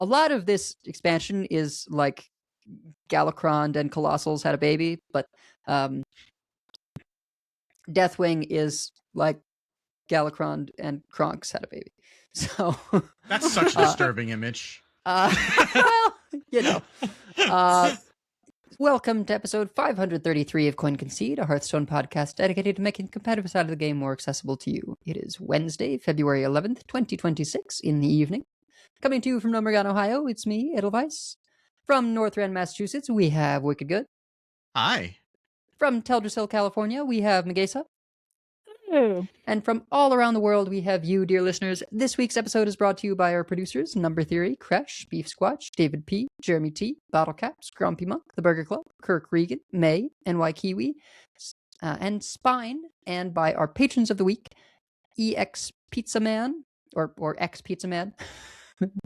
a lot of this expansion is like Galacrond and Colossals had a baby, but Deathwing is like Galacrond and Kronks had a baby. So that's such a disturbing image. Well, you know. Welcome to episode 533 of Concede, a Hearthstone podcast dedicated to making the competitive side of the game more accessible to you. It is Wednesday, February 11th, 2026 in the evening. Coming to you from Nomergan, Ohio, it's me, Edelweiss. From North Rand, Massachusetts, we have Wicked Good. Hi. From Teldrassil, California, we have Megasa. Hello. And from all around the world, we have you, dear listeners. This week's episode is brought to you by our producers, Number Theory, Kresh, Beef Squatch, David P., Jeremy T., Bottlecaps, Grumpy Monk, The Burger Club, Kirk Regan, May, NY Kiwi, and Spine, and by our patrons of the week, EX Pizza Man, or X Pizza Man.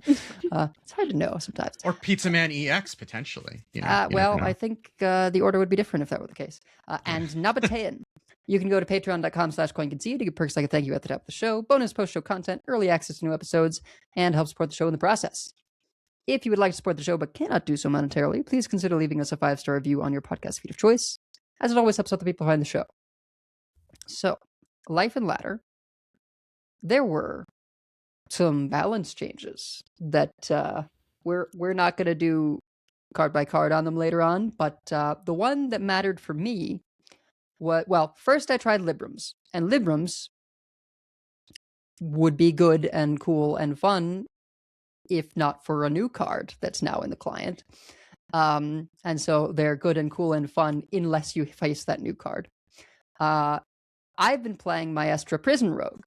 It's hard to know sometimes. Or Pizza Man EX, potentially. Well, I think the order would be different if that were the case. And Nabatean. You can go to patreon.com/coinconcede to get perks like a thank you at the top of the show, bonus post-show content, early access to new episodes, and help support the show in the process. If you would like to support the show but cannot do so monetarily, please consider leaving us a 5-star review on your podcast feed of choice, as it always helps out the people behind the show. So, Life and Ladder, there were some balance changes that we're not going to do card by card on them later on, but the one that mattered for me first I tried Librams, and Librams would be good and cool and fun if not for a new card that's now in the client. And so they're good and cool and fun unless you face that new card. I've been playing Maestra Prison Rogue,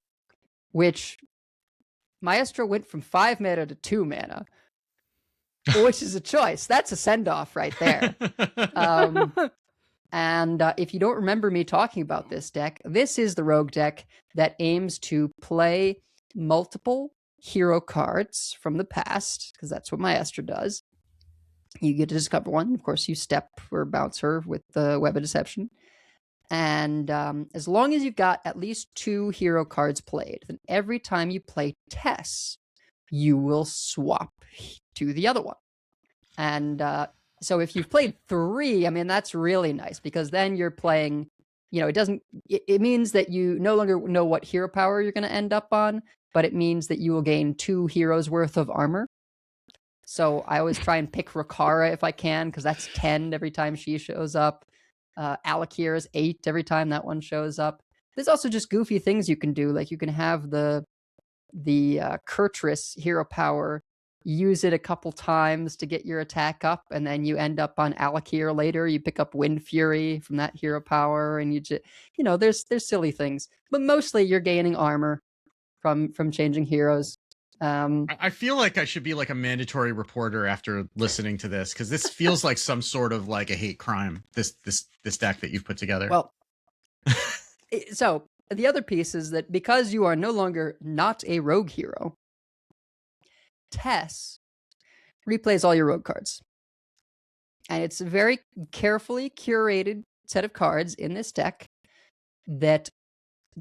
which Maestra went from 5 mana to 2 mana, which is a choice. That's a send-off right there. And if you don't remember me talking about this deck, this is the rogue deck that aims to play multiple hero cards from the past, because that's what Maestra does. You get to discover one. Of course, you step or bounce her with the Web of Deception. And as long as you've got at least 2 hero cards played, then every time you play Tess, you will swap to the other one. And so if you've played 3, I mean, that's really nice, because then you're playing, it means that you no longer know what hero power you're going to end up on, but it means that you will gain 2 heroes worth of armor. So I always try and pick Rakara if I can, because that's 10 every time she shows up. Alakir is 8 every time that one shows up. There's also just goofy things you can do, like you can have the Kurtrus hero power, use it a couple times to get your attack up, and then you end up on Alakir later. You pick up Wind Fury from that hero power, and you just, there's silly things, but mostly you're gaining armor from changing heroes. I feel like I should be like a mandatory reporter after listening to this, because this feels like some sort of like a hate crime. This deck that you've put together. Well, so the other piece is that because you are no longer not a rogue hero, Tess replays all your rogue cards. And it's a very carefully curated set of cards in this deck that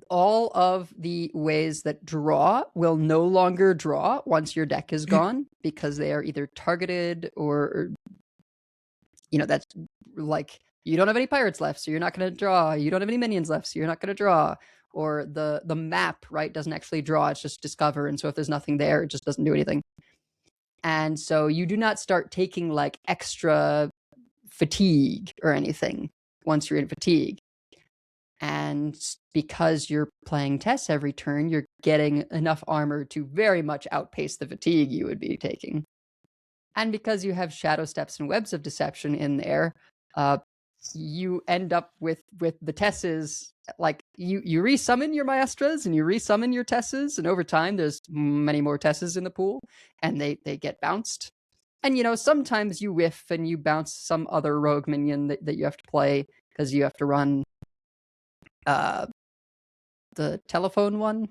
all of the ways that draw will no longer draw once your deck is gone, because they are either targeted or that's like, you don't have any pirates left, so you're not going to draw. You don't have any minions left, so you're not going to draw. Or the map, right, doesn't actually draw, it's just discover. And so if there's nothing there, it just doesn't do anything. And so you do not start taking like extra fatigue or anything once you're in fatigue. And because you're playing Tess every turn, you're getting enough armor to very much outpace the fatigue you would be taking. And because you have Shadow Steps and Webs of Deception in there, you end up with the Tesses, like you resummon your Maestras and you resummon your Tesses, and over time there's many more Tesses in the pool, and they get bounced. And sometimes you whiff and you bounce some other rogue minion that you have to play, because you have to run the telephone one,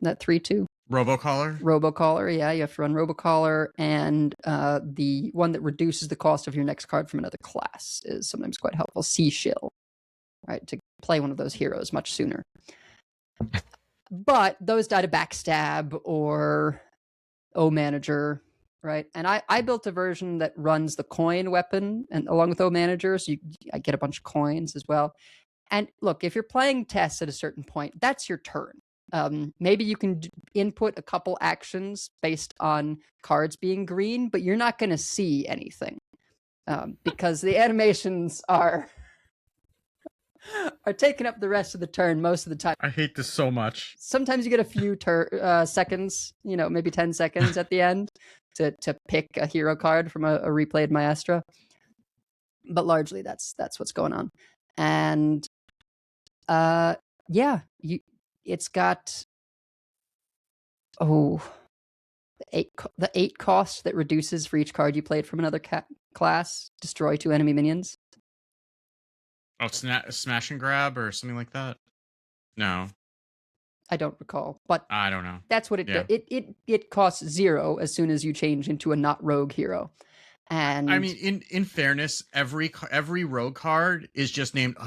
that 3/2. Robocaller, yeah, you have to run Robocaller, and the one that reduces the cost of your next card from another class is sometimes quite helpful. Sea Shill, right, to play one of those heroes much sooner. But those die to Backstab or O Manager, right? And I built a version that runs the coin weapon and along with O Manager, so I get a bunch of coins as well. And look, if you're playing tests at a certain point, that's your turn. Maybe you can input a couple actions based on cards being green, but you're not going to see anything because the animations are taking up the rest of the turn most of the time. I hate this so much. Sometimes you get a few seconds, maybe 10 seconds at the end to pick a hero card from a replayed Maestra. But largely that's what's going on. And it's got the 8 cost that reduces for each card you played from another class. Destroy 2 enemy minions. Oh, smash and grab or something like that? No. I don't recall, but I don't know. That's what it does. It costs 0 as soon as you change into a not rogue hero. And I mean, in fairness, every rogue card is just named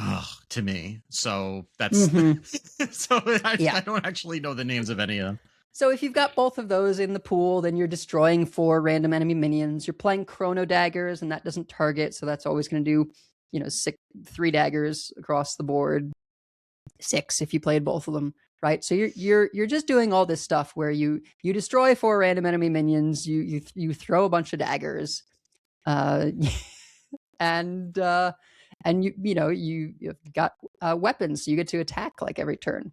to me. So that's I don't actually know the names of any of them. So if you've got both of those in the pool, then you're destroying 4 random enemy minions. You're playing Chrono Daggers, and that doesn't target, so that's always going to do 3 daggers across the board. 6 if you played both of them. Right, so you're just doing all this stuff where you destroy 4 random enemy minions, you throw a bunch of daggers, and you've got weapons, so you get to attack like every turn,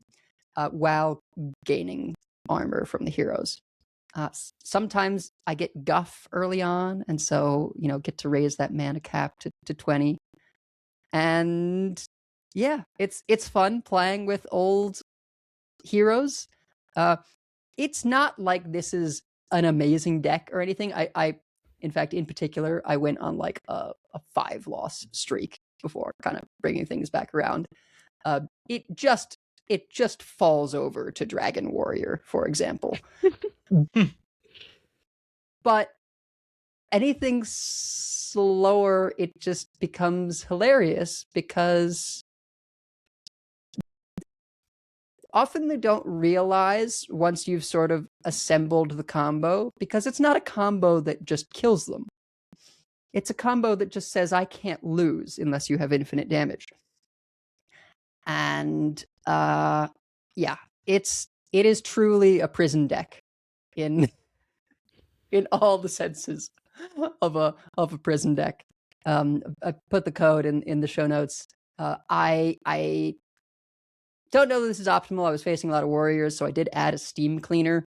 while gaining armor from the heroes. Sometimes I get guff early on, and so get to raise that mana cap to 20, and yeah, it's fun playing with old heroes. It's not like this is an amazing deck or anything. I in fact, in particular, I went on like a 5-loss streak before kind of bringing things back around. It just falls over to Dragon Warrior, for example. But anything slower, it just becomes hilarious because often they don't realize once you've sort of assembled the combo, because it's not a combo that just kills them. It's a combo that just says, I can't lose unless you have infinite damage. And it is truly a prison deck in all the senses of a prison deck. I put the code in the show notes. I don't know that this is optimal. I was facing a lot of warriors, so I did add a steam cleaner,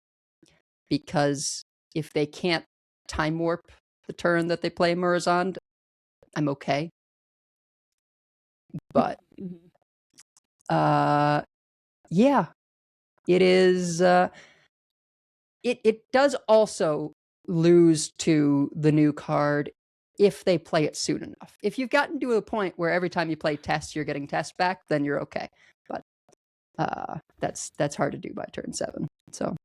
because if they can't time warp the turn that they play Murazond, I'm okay. But it is it does also lose to the new card if they play it soon enough. If you've gotten to a point where every time you play test you're getting test back, then you're okay. But that's hard to do by turn 7. So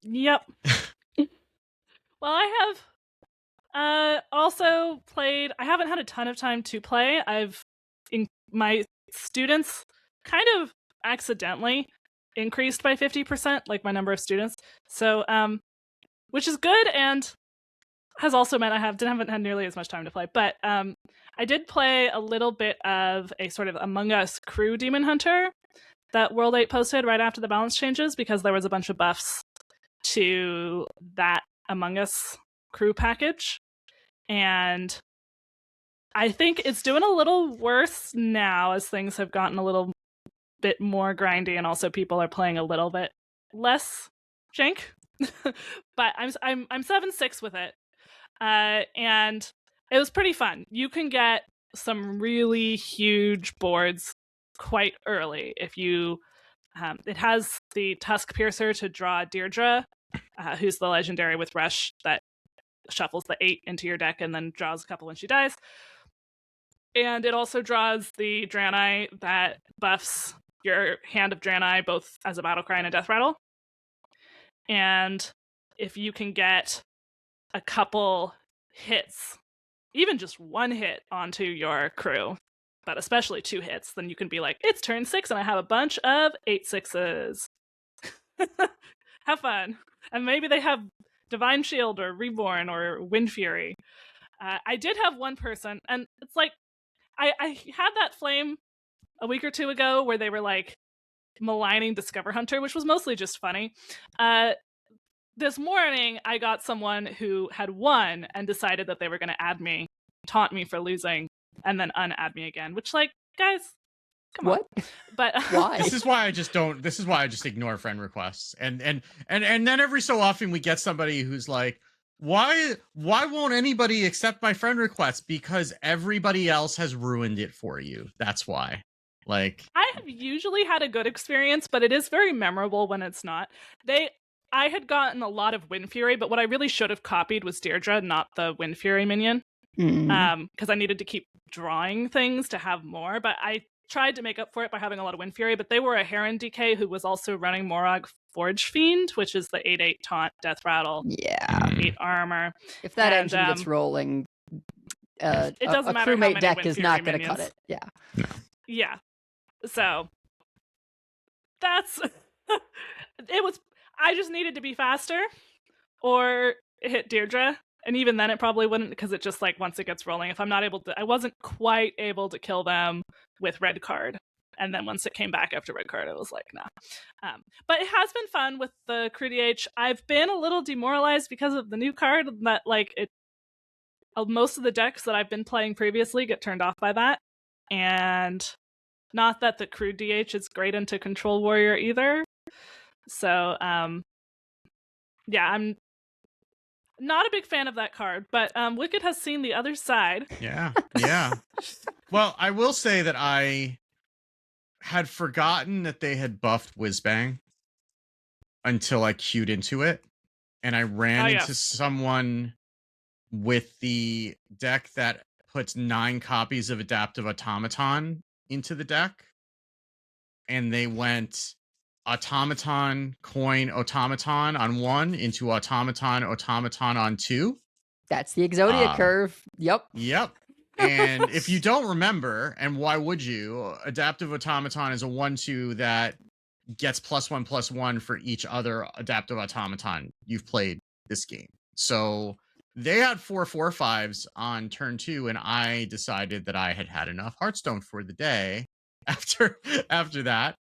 yep. Well, I have also played. I haven't had a ton of time to play. My students kind of accidentally increased by 50%, like my number of students. So, which is good, and has also meant I haven't had nearly as much time to play. But I did play a little bit of a sort of Among Us crew Demon Hunter that World 8 posted right after the balance changes, because there was a bunch of buffs to that Among Us crew package. And I think it's doing a little worse now as things have gotten a little bit more grindy, and also people are playing a little bit less jank. But I'm 7-6 with it. And it was pretty fun. You can get some really huge boards quite early if you it has the Tusk Piercer to draw Deirdre, who's the legendary with Rush that shuffles the 8 into your deck and then draws a couple when she dies. And it also draws the Draenei that buffs your Hand of Draenei both as a battle cry and a death rattle. And if you can get a couple hits, even just 1 hit onto your crew, but especially 2 hits, then you can be like, it's turn 6 and I have a bunch of 8/6s. have fun. And maybe they have Divine Shield or Reborn or Wind Fury. I did have one person, and it's like, I had that flame a week or two ago where they were like maligning Discover Hunter, which was mostly just funny. This morning, I got someone who had won and decided that they were going to add me, taunt me for losing, and then unadd me again, which, like, guys, come on. But why? This is why I just ignore friend requests. And then every so often we get somebody who's like, why won't anybody accept my friend request? Because everybody else has ruined it for you. That's why. Like, I have usually had a good experience, but it is very memorable when it's not. I had gotten a lot of Wind Fury, but what I really should have copied was Deirdre, not the Wind Fury minion. Because I needed to keep drawing things to have more, but I tried to make up for it by having a lot of Wind Fury, but they were a Heron DK who was also running Morag Forge Fiend, which is the 8/8 taunt, Death Rattle, 8 armor. If that engine gets rolling, it doesn't matter crewmate how many deck Wind is Fury not going to minions. cut it. Yeah. No. Yeah. So that's I just needed to be faster or hit Deirdre. And even then it probably wouldn't, because it just, like, once it gets rolling, if I'm not able to, I wasn't quite able to kill them with red card. And then once it came back after red card, it was like, nah. But it has been fun with the Crew DH. I've been a little demoralized because of the new card that, like, most of the decks that I've been playing previously get turned off by that. And not that the Crew DH is great into Control Warrior either. So, yeah, I'm not a big fan of that card, but Wicked has seen the other side. Yeah. Well, I will say that I had forgotten that they had buffed Whizbang until I queued into it, and I ran into someone with the deck that puts 9 copies of Adaptive Automaton into the deck, and they went Automaton, Coin, Automaton on 1 into Automaton on 2. That's the Exodia curve. Yep. And if you don't remember, and why would you, Adaptive Automaton is a 1/2 that gets +1/+1 for each other Adaptive Automaton you've played this game. So they had 4 4/5s on turn 2, and I decided that I had enough Hearthstone for the day after that.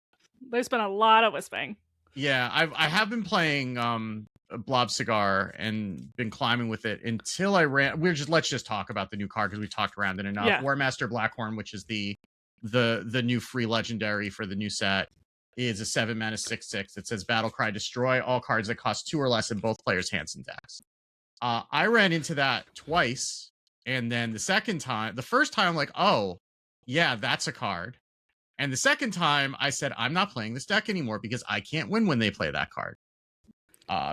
There's been a lot of Whispang. Yeah, I have been playing Blob Cigar and been climbing with it until I ran. Let's just talk about the new card because we talked around it enough. Yeah. Warmaster Blackhorn, which is the new free legendary for the new set, is a 7-mana 6/6. It says Battle Cry, destroy all cards that cost 2 or less in both players' hands and decks. I ran into that twice, and then the first time I'm like, oh yeah, that's a card. And the second time, I said, I'm not playing this deck anymore because I can't win when they play that card.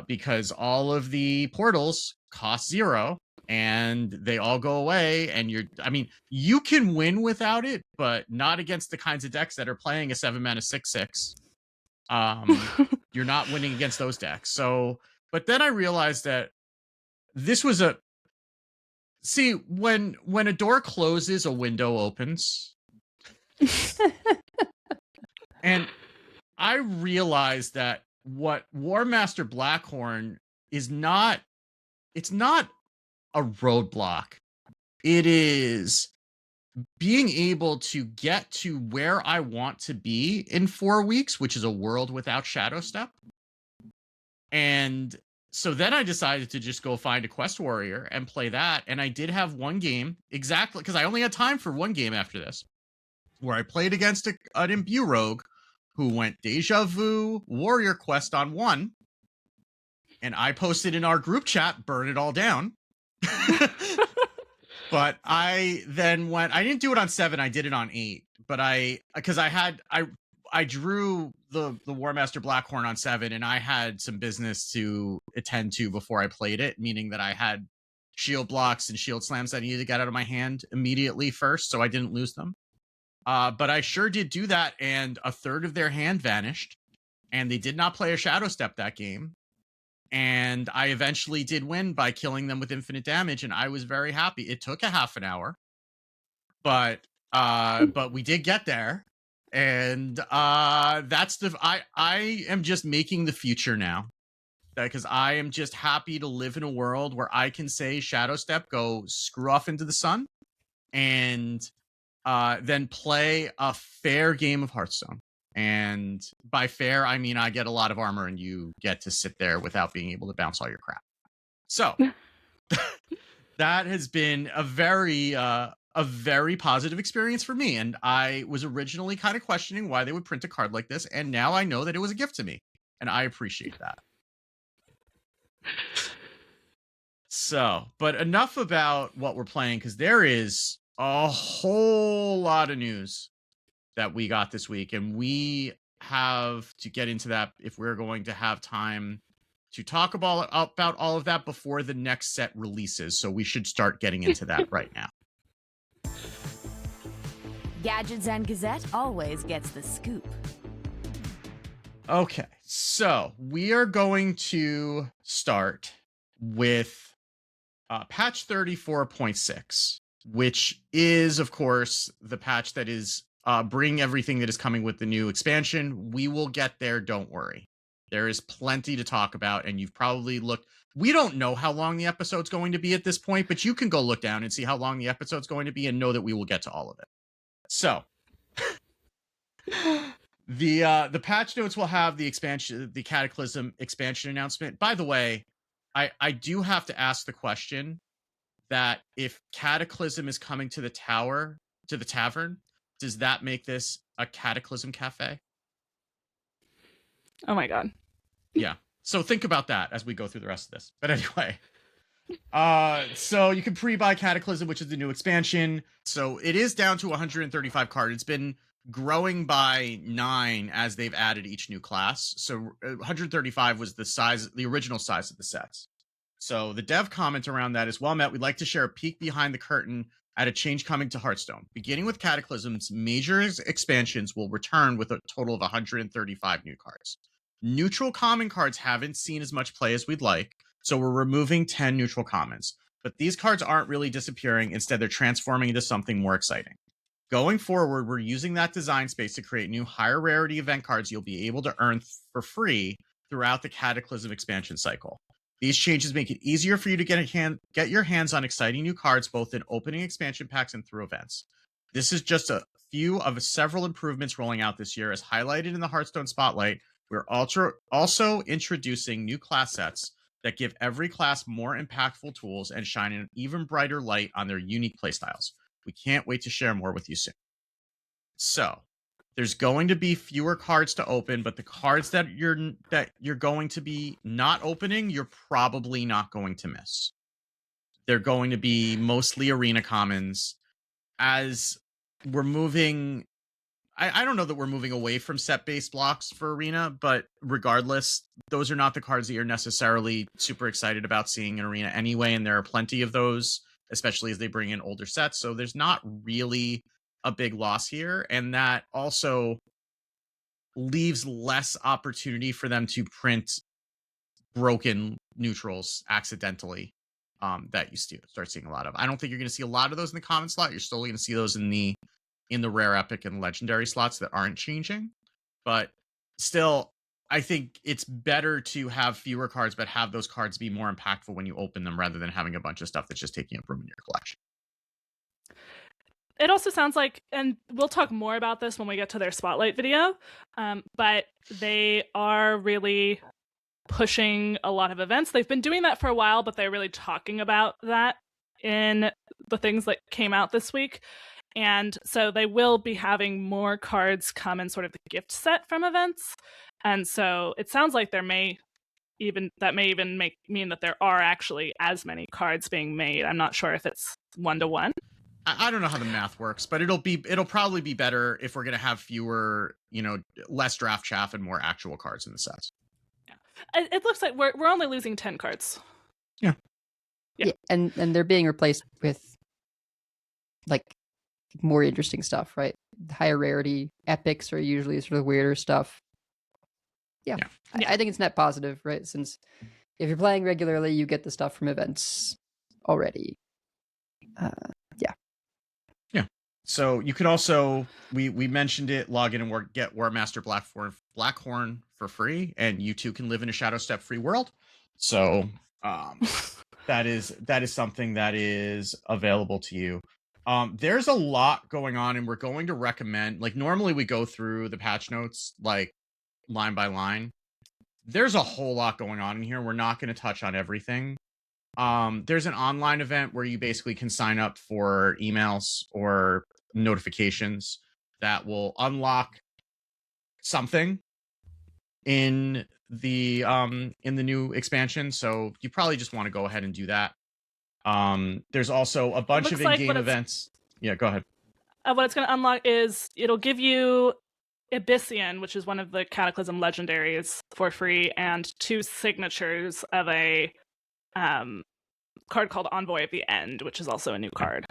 Because all of the portals cost 0, and they all go away, and you can win without it, but not against the kinds of decks that are playing a 7-mana 6/6. You're not winning against those decks. So, but then I realized that this was when a door closes, a window opens. And I realized that what Warmaster Blackhorn is not, it's not a roadblock. It is being able to get to where I want to be in 4 weeks, which is a world without Shadow Step. And so then I decided to just go find a Quest Warrior and play that. And I did have one game, exactly, because I only had time for one game after this, where I played against an Imbue Rogue who went Deja Vu, Warrior Quest on 1, and I posted in our group chat, burn it all down. But I then I didn't do it on 7, I did it on 8, but I drew the Warmaster Blackhorn on 7, and I had some business to attend to before I played it, meaning that I had shield blocks and shield slams that I needed to get out of my hand immediately first, so I didn't lose them. But I sure did do that, and a third of their hand vanished, and they did not play a Shadow Step that game. And I eventually did win by killing them with infinite damage, and I was very happy. It took a half an hour, but we did get there. And I am just making the future now. because I am just happy to live in a world where I can say Shadow Step, go screw off into the sun, and then play a fair game of Hearthstone. And by fair, I mean I get a lot of armor and you get to sit there without being able to bounce all your crap. So that has been a very positive experience for me. And I was originally kind of questioning why they would print a card like this, and now I know that it was a gift to me, and I appreciate that. So, but enough about what we're playing, because there is a whole lot of news that we got this week, and we have to get into that if we're going to have time to talk about all of that before the next set releases. So we should start getting into that right now. Gadgets and Gazette always gets the scoop. Okay, so we are going to start with patch 34.6, which is, of course, the patch that is bringing everything that is coming with the new expansion. We will get there, don't worry. There is plenty to talk about, and you've probably looked. We don't know how long the episode's going to be at this point, but you can go look down and see how long the episode's going to be and know that we will get to all of it. So the patch notes will have the expansion, the Cataclysm expansion announcement. By the way, I do have to ask the question that if Cataclysm is coming to the tavern, does that make this a Cataclysm cafe? Oh my god. Yeah. So think about that as we go through the rest of this. But anyway, so you can pre-buy Cataclysm, which is the new expansion. So it is down to 135 cards. It's been growing by 9 as they've added each new class. So 135 was the original size of the sets. So the dev comment around that is well met. We'd like to share a peek behind the curtain at a change coming to Hearthstone. Beginning with Cataclysm's major expansions will return with a total of 135 new cards. Neutral common cards haven't seen as much play as we'd like, so we're removing 10 neutral commons. But these cards aren't really disappearing. Instead, they're transforming into something more exciting. Going forward, we're using that design space to create new higher rarity event cards you'll be able to earn for free throughout the Cataclysm expansion cycle. These changes make it easier for you to get your hands on exciting new cards, both in opening expansion packs and through events. This is just a few of several improvements rolling out this year. As highlighted in the Hearthstone Spotlight, we're also introducing new class sets that give every class more impactful tools and shine an even brighter light on their unique playstyles. We can't wait to share more with you soon. So, there's going to be fewer cards to open, but the cards that you're going to be not opening, you're probably not going to miss. They're going to be mostly arena commons. As we're moving, I don't know that we're moving away from set-based blocks for arena, but regardless, those are not the cards that you're necessarily super excited about seeing in arena anyway, and there are plenty of those, especially as they bring in older sets. So there's not really a big loss here, and that also leaves less opportunity for them to print broken neutrals accidentally that you start seeing a lot of. I don't think you're going to see a lot of those in the common slot. You're still going to see those in the rare, epic, and legendary slots that aren't changing. But still, I think it's better to have fewer cards, but have those cards be more impactful when you open them, rather than having a bunch of stuff that's just taking up room in your collection. It also sounds like, and we'll talk more about this when we get to their Spotlight video, but they are really pushing a lot of events. They've been doing that for a while, but they're really talking about that in the things that came out this week. And so they will be having more cards come in sort of the gift set from events. And so it sounds like may even mean that there are actually as many cards being made. I'm not sure if it's 1-to-1. I don't know how the math works, but it'll probably be better if we're going to have fewer, less draft chaff and more actual cards in the sets. Yeah. It looks like we're only losing 10 cards. Yeah. And they're being replaced with like more interesting stuff, right? Higher rarity epics are usually sort of weirder stuff. Yeah. I think it's net positive, right? Since if you're playing regularly, you get the stuff from events already. So you could also, we mentioned it, log in and get War Master Blackhorn for free, and you too can live in a Shadow Step free world. So that is something that is available to you. There's a lot going on, and we're going to recommend, like, normally we go through the patch notes like line by line. There's a whole lot going on in here. We're not going to touch on everything. There's an online event where you basically can sign up for emails or notifications that will unlock something in the new expansion. So you probably just want to go ahead and do that. There's also a bunch of in-game events. Yeah, go ahead. What it's going to unlock is it'll give you Abyssian, which is one of the Cataclysm legendaries, for free, and 2 signatures of a card called Envoy at the End, which is also a new card.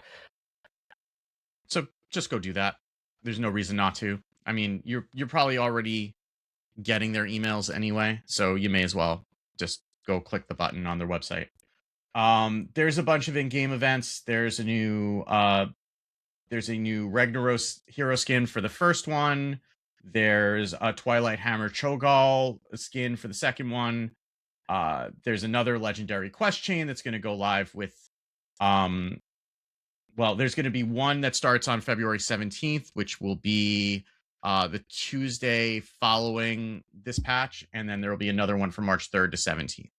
So just go do that. There's no reason not to. I mean, you're probably already getting their emails anyway, so you may as well just go click the button on their website. There's a bunch of in-game events. There's a new Ragnaros hero skin for the first one. There's a Twilight Hammer Cho'Gall skin for the second one. There's another legendary quest chain that's going to go live with there's going to be one that starts on February 17th, which will be the Tuesday following this patch, and then there will be another one from March 3rd to 17th,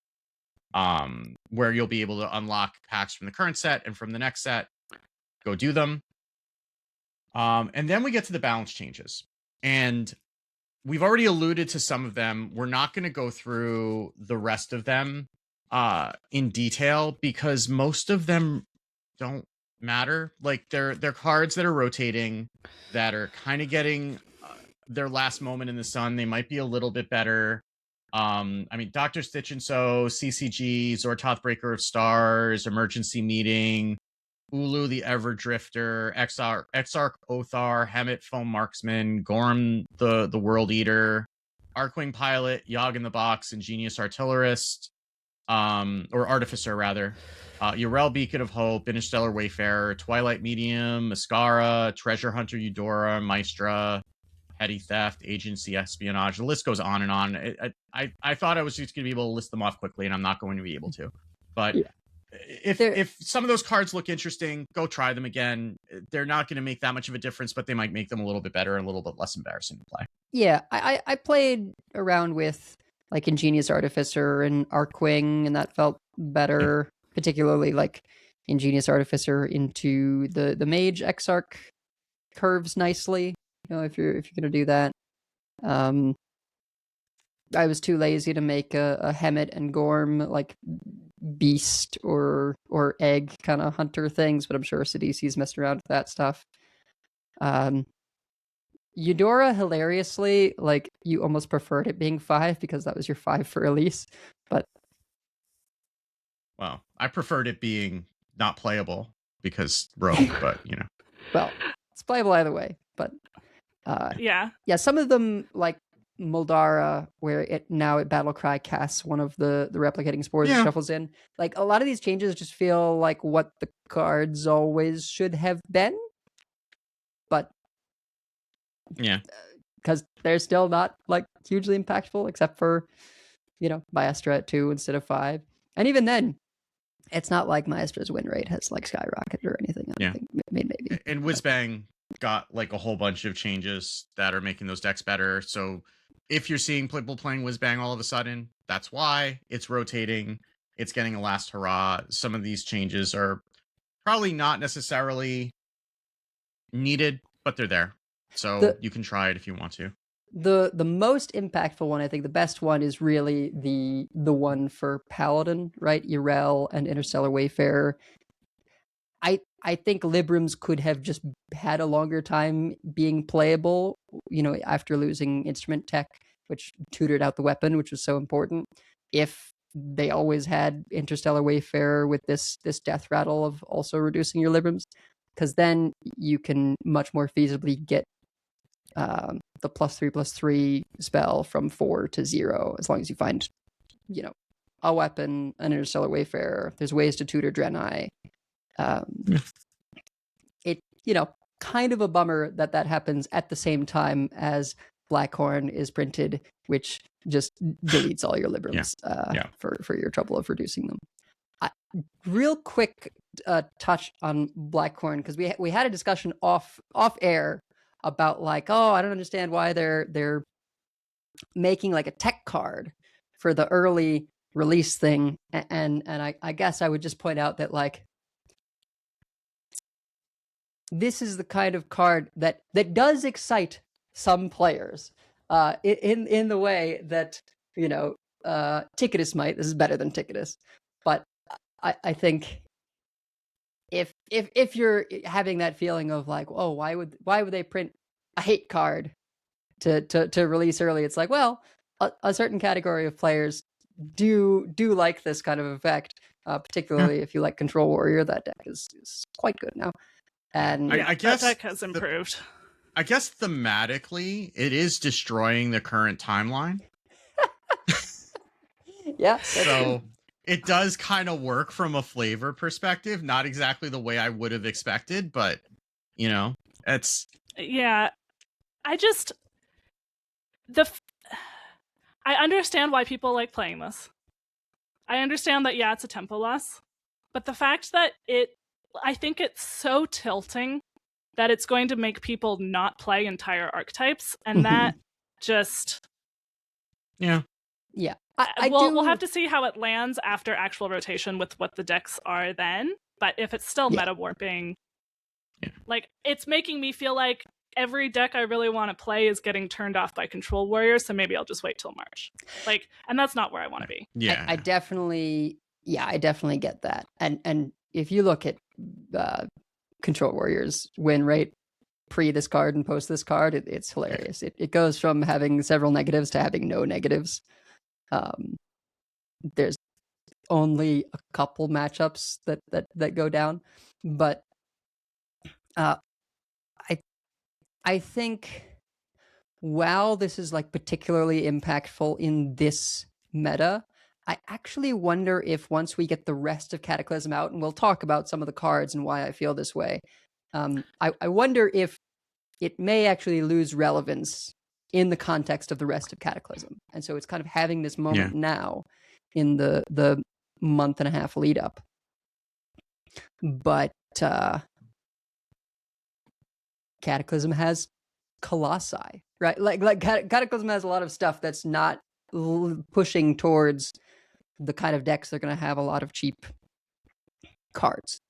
where you'll be able to unlock packs from the current set and from the next set. Go do them. And then we get to the balance changes. And we've already alluded to some of them. We're not going to go through the rest of them in detail because most of them don't matter. Like, they're cards that are rotating, that are kind of getting their last moment in the sun. They might be a little bit better. I mean, Dr. Stitch and So, CCG, Zortoth Breaker of Stars, Emergency Meeting, Ulu the Everdrifter, Exarch Othar, Hemet Foam Marksman, Gorm the World Eater, Arcwing Pilot, Yogg in the Box, Ingenious Artillerist, or Artificer rather, Yrel Beacon of Hope, Interstellar Wayfarer, Twilight Medium, Mascara, Treasure Hunter Eudora, Maestra, Petty Theft, Agency Espionage. The list goes on and on. I thought I was just going to be able to list them off quickly, and I'm not going to be able to. But yeah. If some of those cards look interesting, go try them again. They're not going to make that much of a difference, but they might make them a little bit better and a little bit less embarrassing to play. Yeah, I played around with like Ingenious Artificer and Arcwing, and that felt better, particularly like Ingenious Artificer into the Mage Exarch curves nicely. You know, if you're going to do that. I was too lazy to make a Hemet and Gorm like beast or egg kind of hunter things, but I'm sure Sidisi's messed around with that stuff. Eudora, hilariously, like, you almost preferred it being 5 because that was your 5 for release, but well, I preferred it being not playable because rogue, but you know. Well, it's playable either way, but yeah, some of them, like Muldara, where it Battlecry casts one of the replicating spores and shuffles in. Like, a lot of these changes just feel like what the cards always should have been, but yeah, because they're still not like hugely impactful, except for, you know, Maestra at 2 instead of 5, and even then, it's not like Maestra's win rate has like skyrocketed or anything. I think maybe. And Whizbang got like a whole bunch of changes that are making those decks better. So if you're seeing people playing Whizbang all of a sudden, that's why. It's rotating. It's getting a last hurrah. Some of these changes are probably not necessarily needed, but they're there. So you can try it if you want to. The most impactful one, I think the best one, is really the one for Paladin, right? Yrel and Interstellar Wayfarer. I think Librams could have just had a longer time being playable, you know, after losing instrument tech, which tutored out the weapon, which was so important. If they always had Interstellar Wayfarer with this death rattle of also reducing your Librams, because then you can much more feasibly get the +3/+3 spell from 4 to 0, as long as you find, you know, a weapon, an Interstellar Wayfarer. There's ways to tutor Draenei. It, you know, kind of a bummer that happens at the same time as Blackhorn is printed, which just deletes all your Librams for your trouble of reducing them. Real quick touch on Blackhorn, because we had a discussion off air about like, I don't understand why they're making like a tech card for the early release thing, and I guess I would just point out that like this is the kind of card that does excite some players in the way that Ticketus might. This is better than Ticketus, but I think if you're having that feeling of like, why would they print a hate card to release early, it's like, well, a certain category of players do like this kind of effect, particularly if you like Control Warrior. That deck is quite good now. And I guess that deck has improved. I guess thematically, it is destroying the current timeline. Yeah. So it does kind of work from a flavor perspective. Not exactly the way I would have expected, but it's yeah. I understand why people like playing this. I understand that it's a tempo loss, but the fact that I think it's so tilting that it's going to make people not play entire archetypes, and that just yeah. We'll have to see how it lands after actual rotation with what the decks are then. But if it's still meta warping, like it's making me feel like every deck I really want to play is getting turned off by Control Warriors, so maybe I'll just wait till March. Like, and that's not where I want to be. Yeah, I definitely get that. And if you look at Control Warriors win rate pre this card and post this card, it's hilarious. It goes from having several negatives to having no negatives. There's only a couple matchups that go down, but I think while this is like particularly impactful in this meta, I actually wonder if once we get the rest of Cataclysm out, and we'll talk about some of the cards and why I feel this way, I wonder if it may actually lose relevance in the context of the rest of Cataclysm. And so it's kind of having this moment now in the month and a half lead up. But Cataclysm has Colossi, right? Like Cataclysm has a lot of stuff that's not pushing towards the kind of decks they're going to have a lot of cheap cards.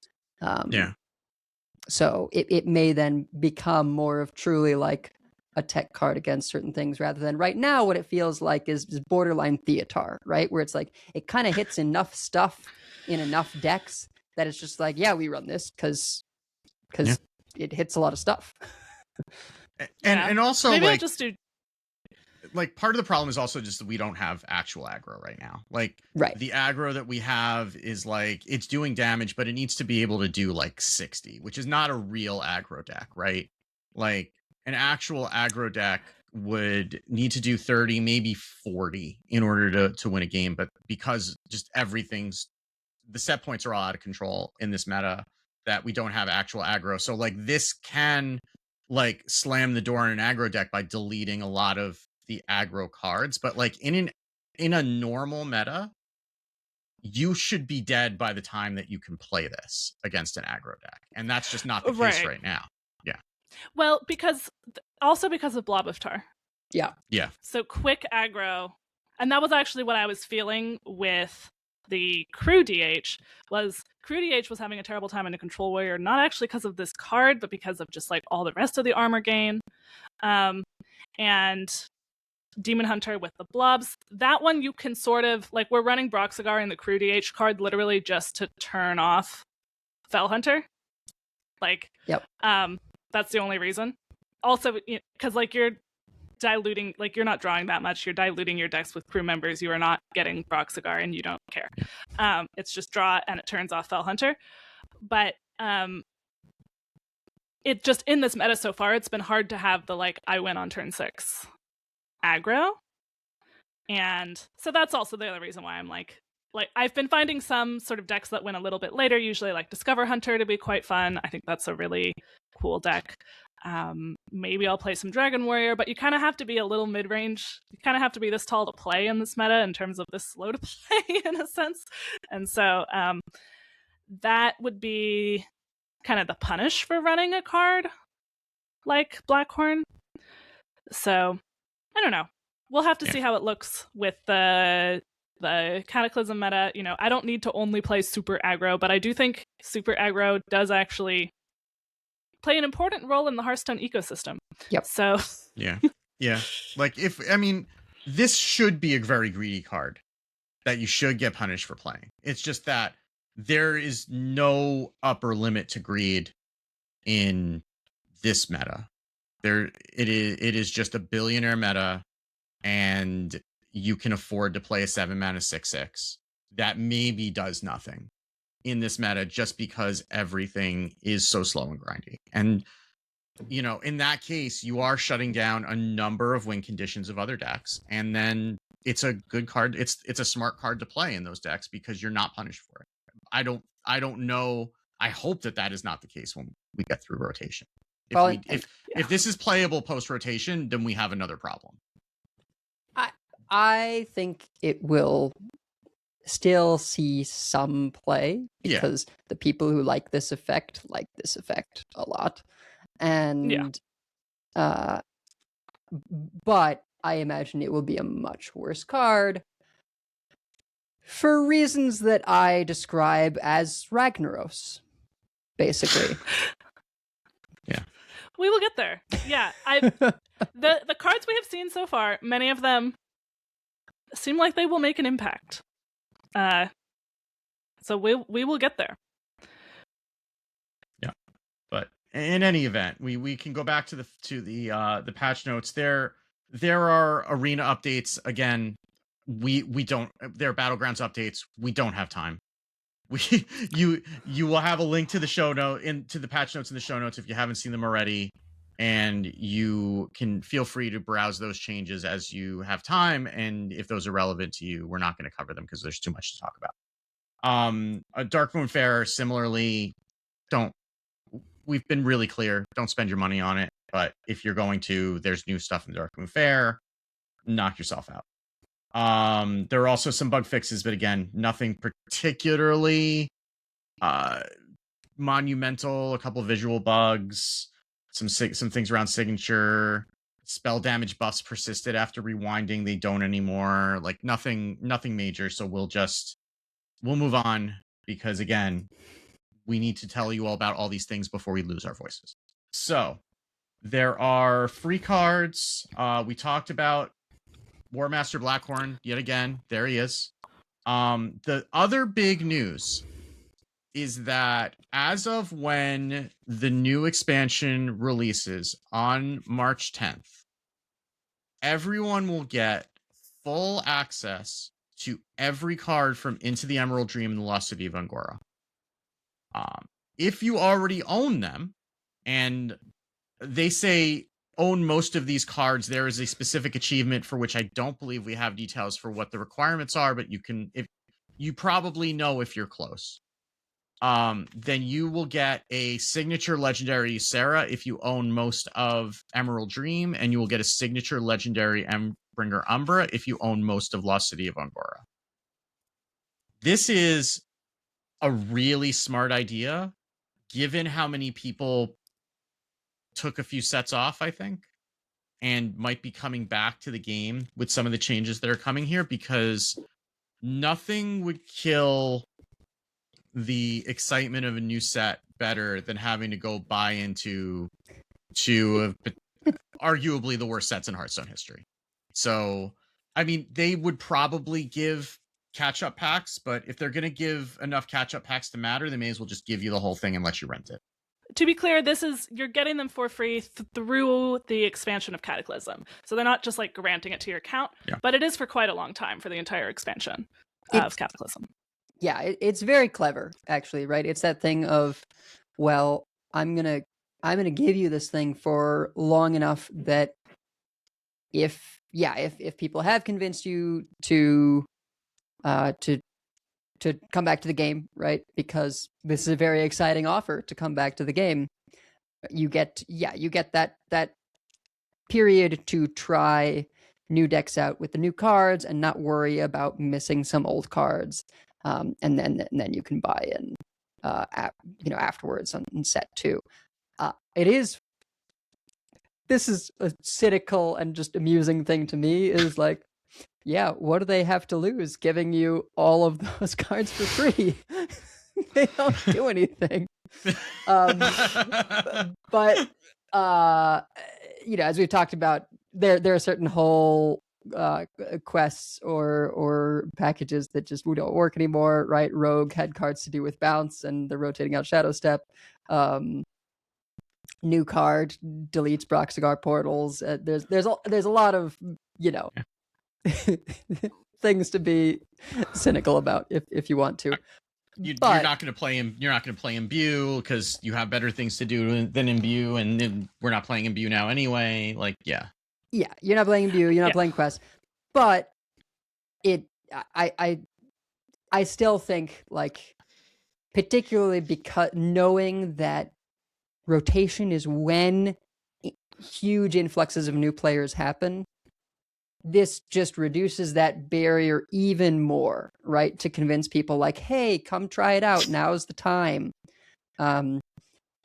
So it may then become more of truly like a tech card against certain things, rather than right now what it feels like is borderline Theatar, right? Where it's like it kind of hits enough stuff in enough decks that it's just like, we run this because it hits a lot of stuff. And also maybe like, I'll just do like part of the problem is also just that we don't have actual aggro right now. Like the aggro that we have is like it's doing damage, but it needs to be able to do like 60, which is not a real aggro deck, right? Like an actual aggro deck would need to do 30, maybe 40 in order to win a game. But because just the set points are all out of control in this meta, that we don't have actual aggro. So like this can like slam the door in an aggro deck by deleting a lot of the aggro cards. But like in a normal meta, you should be dead by the time that you can play this against an aggro deck. And that's just not the case right now. Yeah. Well, because of Blob of Tar. Yeah. Yeah. So quick aggro. And that was actually what I was feeling with the Crew DH. Crew DH was having a terrible time in a Control Warrior, not actually because of this card, but because of just like all the rest of the armor gain. And Demon Hunter with the blobs. That one you can sort of, like, we're running Broxigar in the Crew DH card literally just to turn off Fell Hunter. Like, that's the only reason. Also, because like you're diluting, like you're not drawing that much, you're diluting your decks with crew members, you are not getting Broxigar and you don't care. It's just draw and it turns off Fell Hunter. But it just, in this meta so far, it's been hard to have the like I win on turn 6 aggro. And so that's also the other reason why I'm like I've been finding some sort of decks that win a little bit later, usually like Discover Hunter to be quite fun. I think that's a really cool deck. Maybe I'll play some Dragon Warrior, but you kind of have to be a little mid-range. You kind of have to be this tall to play in this meta in terms of this slow to play in a sense. And so that would be kind of the punish for running a card like Blackhorn. So I don't know. We'll have to see how it looks with the Cataclysm meta. You know, I don't need to only play super aggro, but I do think super aggro does actually play an important role in the Hearthstone ecosystem. Yep. So yeah. Like this should be a very greedy card that you should get punished for playing. It's just that there is no upper limit to greed in this meta. It is just a billionaire meta, and you can afford to play a 7-mana 6/6 that maybe does nothing in this meta just because everything is so slow and grindy. And you know, in that case, you are shutting down a number of win conditions of other decks, and then it's a good card. It's a smart card to play in those decks because you're not punished for it. I don't know. I hope that is not the case when we get through rotation. If this is playable post rotation, then we have another problem. I think it will still see some play because the people who like this effect a lot. And but I imagine it will be a much worse card for reasons that I describe as Ragnaros, basically. we will get there. Yeah, the cards we have seen so far, many of them seem like they will make an impact. So we will get there. Yeah, but in any event, we can go back to the patch notes. There are arena updates. Again, we don't. There are battlegrounds updates. We don't have time. You will have a link to the show note to the patch notes in the show notes if you haven't seen them already, and you can feel free to browse those changes as you have time. And if those are relevant to you, we're not going to cover them because there's too much to talk about. A Darkmoon Fair, similarly, we've been really clear, don't spend your money on it, but if you're going to, there's new stuff in Darkmoon Fair, knock yourself out. There are also some bug fixes, but again, nothing particularly monumental. A couple visual bugs, some things around signature. Spell damage buffs persisted after rewinding. They don't anymore. Like nothing major. So we'll move on because again, we need to tell you all about all these things before we lose our voices. So there are free cards. We talked about War Master Blackhorn yet again. There he is. The other big news is that as of when the new expansion releases on March 10th, everyone will get full access to every card from Into the Emerald Dream and the Lost City of Angora. If you already own them, and they say own most of these cards, there is a specific achievement for which I don't believe we have details for what the requirements are, but you probably know if you're close. Then you will get a signature legendary Sarah if you own most of Emerald Dream, and you will get a signature legendary Bringer Umbra if you own most of Lost City of Angora. This is a really smart idea, given how many people took a few sets off, I think, and might be coming back to the game with some of the changes that are coming here, because nothing would kill the excitement of a new set better than having to go buy into arguably the worst sets in Hearthstone history. So, I mean, they would probably give catch-up packs, but if they're going to give enough catch-up packs to matter, they may as well just give you the whole thing and let you rent it. To be clear, you're getting them for free through the expansion of Cataclysm. So they're not just like granting it to your account, but it is for quite a long time for the entire expansion of Cataclysm. Yeah, it's very clever, actually, right? It's that thing of, well, I'm gonna give you this thing for long enough that if people have convinced you to come back to the game, right? Because this is a very exciting offer to come back to the game. you get that period to try new decks out with the new cards and not worry about missing some old cards, and then you can buy in afterwards on set 2. This is a cynical and just amusing thing to me, is like, yeah, what do they have to lose giving you all of those cards for free? They don't do anything. But as we've talked about, there are certain whole quests or packages that just don't work anymore, right? Rogue had cards to do with bounce, and they're rotating out Shadow Step. New card deletes Broxigar portals. There's a lot of things to be cynical about if you want to. You're not going to play him. You're not going to play Imbue because you have better things to do than Imbue, and we're not playing Imbue now anyway. Like, yeah, you're not playing Imbue. You're not playing Quest, but I still think, like, particularly because knowing that rotation is when huge influxes of new players happen, this just reduces that barrier even more, right? To convince people, like, hey, come try it out. Now's the time. And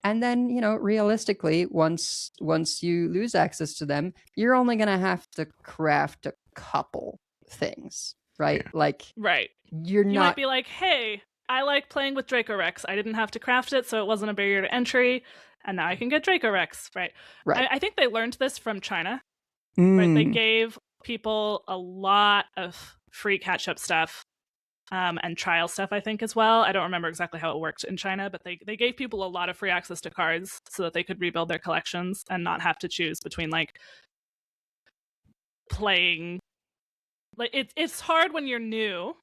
then, realistically, once you lose access to them, you're only going to have to craft a couple things, right? Yeah. Like, right. You might be like, hey, I like playing with Draco Rex. I didn't have to craft it, so it wasn't a barrier to entry. And now I can get Draco Rex, right? I think they learned this from China. Right? They gave people a lot of free catch-up stuff and trial stuff, I think, as well. I don't remember exactly how it worked in China, but they gave people a lot of free access to cards so that they could rebuild their collections and not have to choose between, like, playing. Like, it's hard when you're new,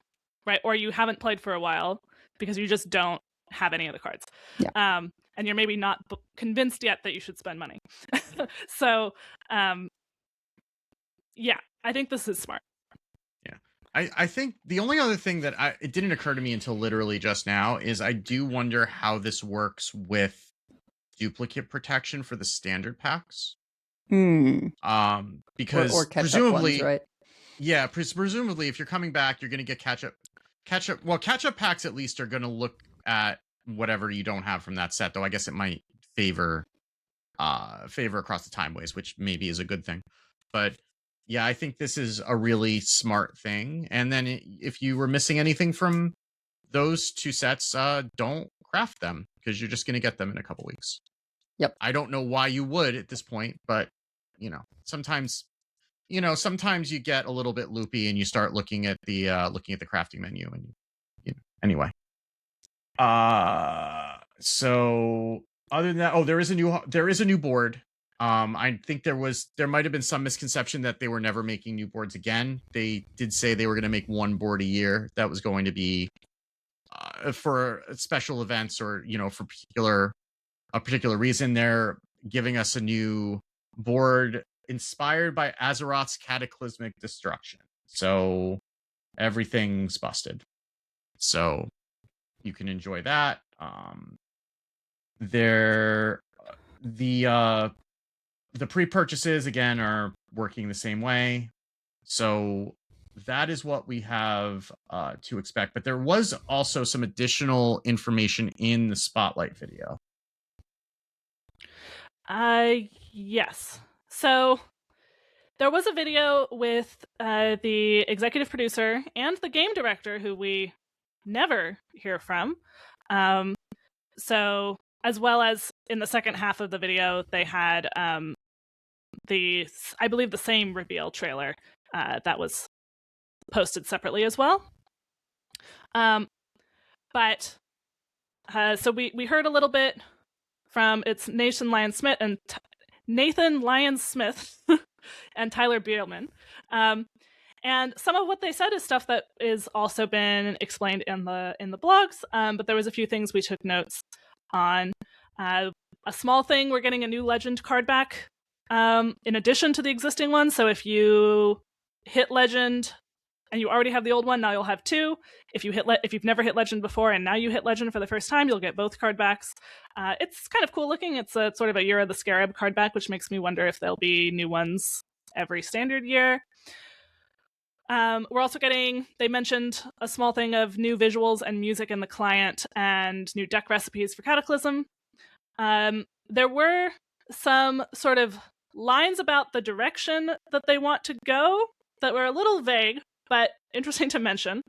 right? Or you haven't played for a while because you just don't have any of the cards. Yeah. And you're maybe not convinced yet that you should spend money. So, yeah, I think this is smart. Yeah. I think the only other thing that it didn't occur to me until literally just now is I do wonder how this works with duplicate protection for the standard packs. Because or presumably, ones, right? Yeah, presumably if you're coming back, you're going to get catch-up packs at least are going to look at whatever you don't have from that set, though I guess it might favor across the timeways, which maybe is a good thing. But yeah, I think this is a really smart thing. And then if you were missing anything from those two sets, don't craft them because you're just going to get them in a couple weeks. Yep. I don't know why you would at this point, but sometimes you get a little bit loopy and you start looking at the crafting menu and anyway. So other than that, there is a new board. I think there might have been some misconception that they were never making new boards again. They did say they were going to make one board a year that was going to be for special events or for a particular reason. They're giving us a new board inspired by Azeroth's cataclysmic destruction. So everything's busted. So you can enjoy that. The pre-purchases again are working the same way. So that is what we have to expect. But there was also some additional information in the Spotlight video. Yes. So there was a video with the executive producer and the game director, who we never hear from. So, as well as in the second half of the video, they had I believe the same reveal trailer that was posted separately as well. But so we heard a little bit from Nathan Lyons-Smith and Tyler Bielman. And some of what they said is stuff that is also been explained in the blogs, but there was a few things we took notes on. A small thing, we're getting a new Legend card back in addition to the existing one. So if you hit Legend and you already have the old one, now you'll have 2. If you've never hit Legend before and now you hit Legend for the first time, you'll get both card backs. It's kind of cool looking. It's a sort of a Year of the Scarab card back, which makes me wonder if there'll be new ones every standard year. We're also getting, they mentioned a small thing of new visuals and music in the client and new deck recipes for Cataclysm. There were some sort of lines about the direction that they want to go that were a little vague, but interesting to mention.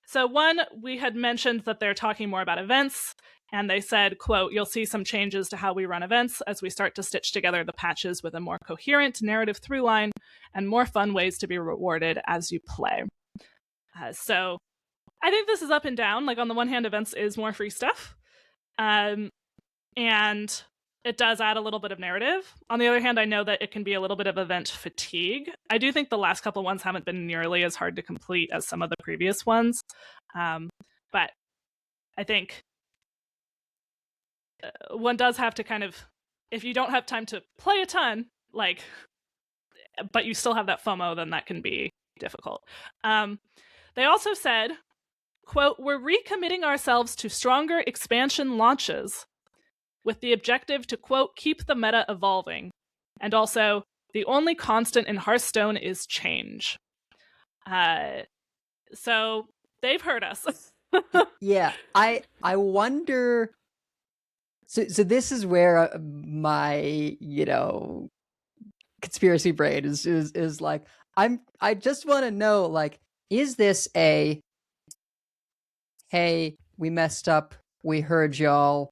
So one, we had mentioned that they're talking more about events, and they said, quote, "You'll see some changes to how we run events as we start to stitch together the patches with a more coherent narrative through line and more fun ways to be rewarded as you play." So I think this is up and down. Like, on the one hand, events is more free stuff, and it does add a little bit of narrative. On the other hand, I know that it can be a little bit of event fatigue. I do think the last couple ones haven't been nearly as hard to complete as some of the previous ones. But I think one does have to kind of, if you don't have time to play a ton, like, but you still have that FOMO, then that can be difficult. They also said, quote, "We're recommitting ourselves to stronger expansion launches with the objective to, quote, keep the meta evolving. And also, the only constant in Hearthstone is change." So they've heard us. Yeah, I wonder. So this is where my, conspiracy brain is like, I just want to know, like, is this a, hey, we messed up, we heard y'all,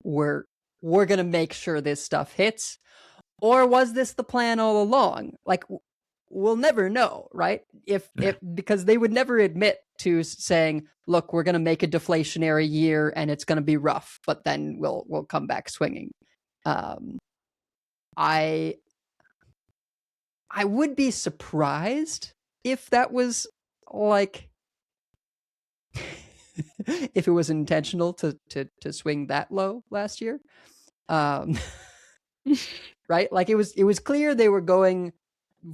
we're gonna make sure this stuff hits, or was this the plan all along? Like, we'll never know, right? If because they would never admit to saying, look, we're gonna make a deflationary year and it's gonna be rough, but then we'll come back swinging. I would be surprised if that was, like, if it was intentional to swing that low last year. Right? Like, it was clear they were going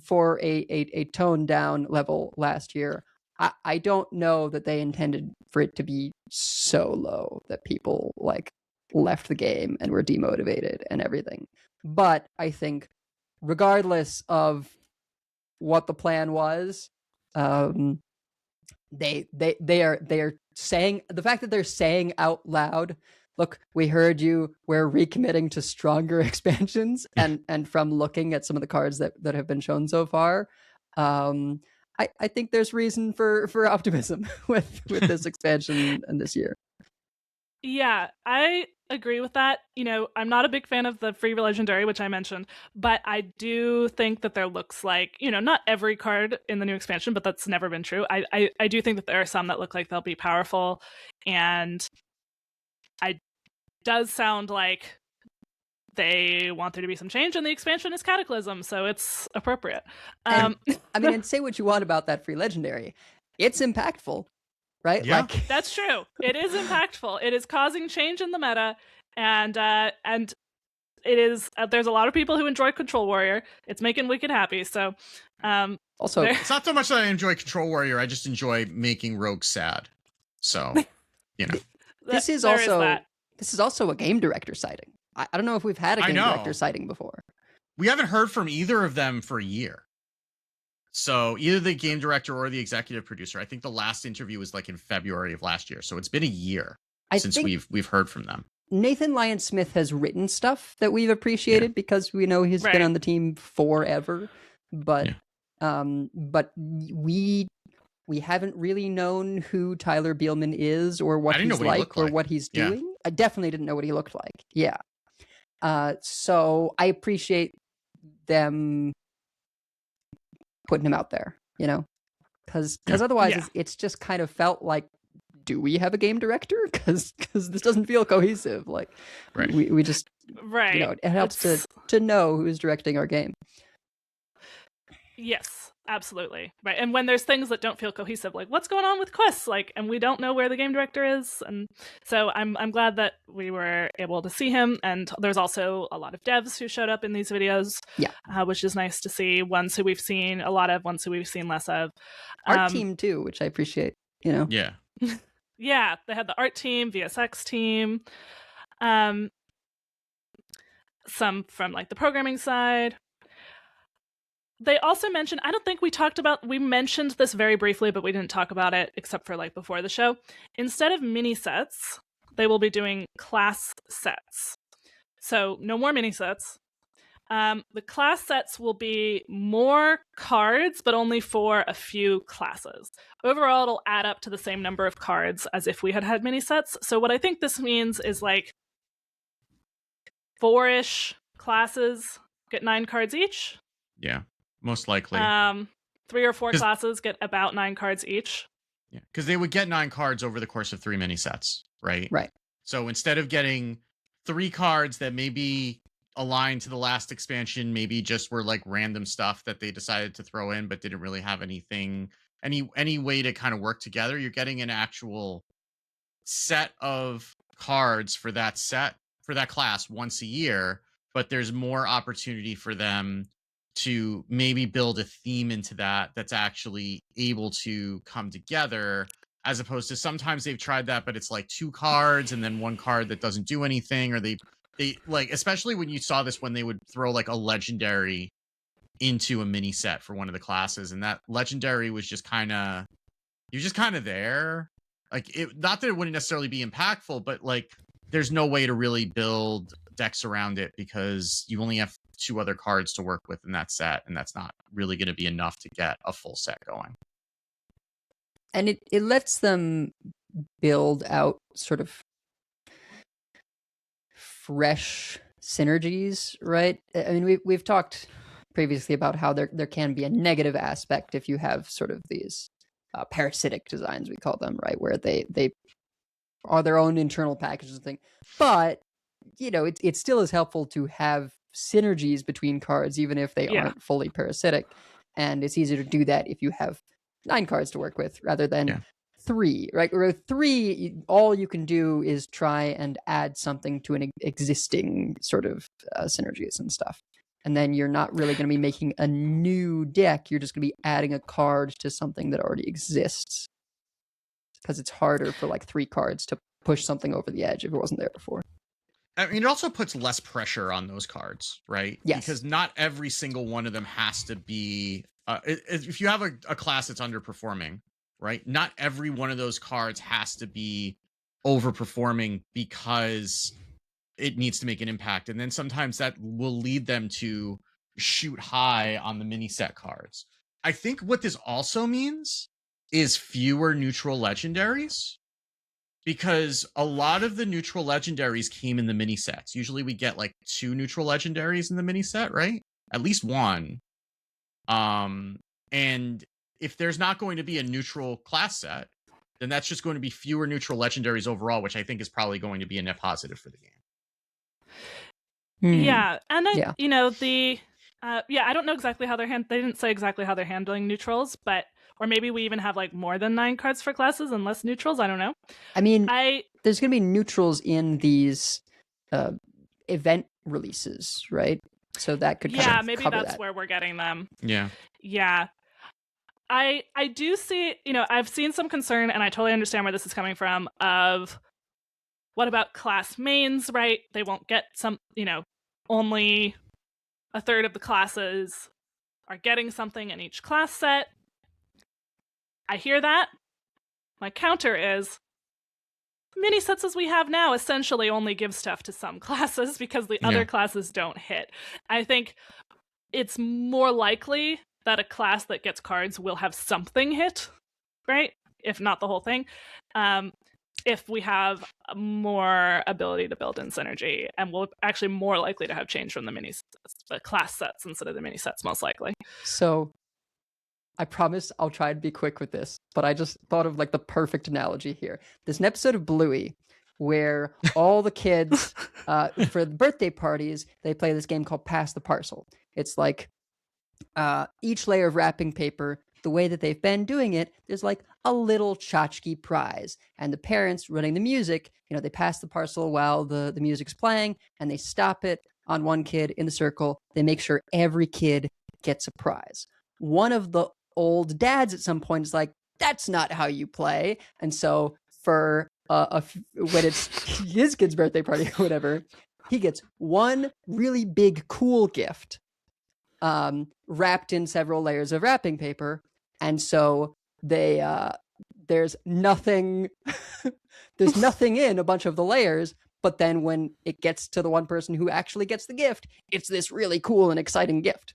for a toned down level last year. I don't know that they intended for it to be so low that people, like, left the game and were demotivated and everything. But I think regardless of what the plan was, they are saying, the fact that they're saying out loud, look, we heard you, we're recommitting to stronger expansions, and from looking at some of the cards that have been shown so far, I think there's reason for optimism with this expansion and this year. Yeah, I agree with that. I'm not a big fan of the free legendary, which I mentioned, but I do think that there looks like, not every card in the new expansion, but that's never been true. I do think that there are some that look like they'll be powerful, and it does sound like they want there to be some change, and the expansion is Cataclysm, so it's appropriate. And say what you want about that free legendary, it's impactful. Right? Yeah. Like, that's true. It is impactful. It is causing change in the meta, and it is. There's a lot of people who enjoy Control Warrior. It's making Wicked happy. So, also, it's not so much that I enjoy Control Warrior. I just enjoy making Rogue sad. So, this is also a game director sighting. I don't know if we've had a game director sighting before. We haven't heard from either of them for a year. So either the game director or the executive producer. I think the last interview was like in February of last year. So it's been a year since we've heard from them. Nathan Lyon-Smith has written stuff that we've appreciated because we know he's been on the team forever. But we haven't really known who Tyler Bielman is or what he's like or what he's doing. I definitely didn't know what he looked like. Yeah. So I appreciate them putting him out there, because otherwise it's just kind of felt like, do we have a game director? Because this doesn't feel cohesive. Like, we just it helps to know who's directing our game. Yes, Absolutely. Right. And when there's things that don't feel cohesive, like what's going on with quests, like, and we don't know where the game director is. And so I'm glad that we were able to see him. And there's also a lot of devs who showed up in these videos, which is nice to see. Ones who we've seen a lot of, ones who we've seen less of. Art team too, which I appreciate, you know? Yeah. Yeah. They had the art team, VSX team, some from like the programming side. They also mentioned, I don't think we mentioned this very briefly, but we didn't talk about it except for like before the show. Instead of mini sets, they will be doing class sets. So no more mini sets. The class sets will be more cards, but only for a few classes. Overall, it'll add up to the same number of cards as if we had mini sets. So what I think this means is like 4-ish classes get 9 cards each. Yeah. Most likely. 3 or 4 classes get about 9 cards each. Yeah, because they would get 9 cards over the course of 3 mini sets, right? Right. So instead of getting 3 cards that maybe align to the last expansion, maybe just were like random stuff that they decided to throw in, but didn't really have anything, any way to kind of work together, you're getting an actual set of cards for that class once a year, but there's more opportunity for them to maybe build a theme into that's actually able to come together, as opposed to sometimes they've tried that, but it's like 2 cards and then 1 card that doesn't do anything, or they like, especially when you saw this, when they would throw like a legendary into a mini set for one of the classes, and that legendary was just kind of, you're just kind of there. Like, it, not that it wouldn't necessarily be impactful, but like there's no way to really build decks around it because you only have 2 other cards to work with in that set, and that's not really going to be enough to get a full set going. And it lets them build out sort of fresh synergies, right? I mean, we've talked previously about how there can be a negative aspect if you have sort of these parasitic designs, we call them, right, where they are their own internal packages and thing. But you know, it still is helpful to have synergies between cards, even if they aren't fully parasitic. And it's easier to do that if you have 9 cards to work with rather than 3, right? Or 3, all you can do is try and add something to an existing sort of synergies and stuff. And then you're not really going to be making a new deck. You're just going to be adding a card to something that already exists. Because it's harder for like 3 cards to push something over the edge if it wasn't there before. I mean, it also puts less pressure on those cards, right? Yes. Because not every single one of them has to be... if you have a class that's underperforming, right? Not every one of those cards has to be overperforming because it needs to make an impact. And then sometimes that will lead them to shoot high on the mini set cards. I think what this also means is fewer neutral legendaries, because a lot of the neutral legendaries came in the mini sets. Usually we get like 2 neutral legendaries in the mini set, right? At least 1. And if there's not going to be a neutral class set, then that's just going to be fewer neutral legendaries overall, which I think is probably going to be a net positive for the game. Yeah, and you know, I don't know exactly how they didn't say exactly how they're handling neutrals, but or maybe we even have like more than 9 cards for classes and less neutrals. I don't know. I mean, there's going to be neutrals in these event releases, right? So that could kind of maybe cover that's that. where we're getting them. Yeah. I do see, you know, I've seen some concern, and I totally understand where this is coming from, of what about class mains, right? They won't get some, you know, only a third of the classes are getting something in each class set. I hear that. My counter is mini sets as we have now essentially only give stuff to some classes because the other classes don't hit. I think it's more likely that a class that gets cards will have something hit, right? If not the whole thing. If we have more ability to build in synergy, and we're actually more likely to have change from the class sets instead of the mini sets, most likely. So I promise I'll try and be quick with this, but I just thought of like the perfect analogy here. There's an episode of Bluey where all the kids, for the birthday parties, they play this game called Pass the Parcel. It's like each layer of wrapping paper, the way that they've been doing it, there's like a little tchotchke prize. And the parents running the music, they pass the parcel while the music's playing, and they stop it on one kid in the circle. They make sure every kid gets a prize. One of the old dads at some point is like, that's not how you play. And so for when it's his kid's birthday party or whatever, he gets one really big cool gift wrapped in several layers of wrapping paper. And so there's nothing there's nothing in a bunch of the layers, but then when it gets to the one person who actually gets the gift, it's this really cool and exciting gift.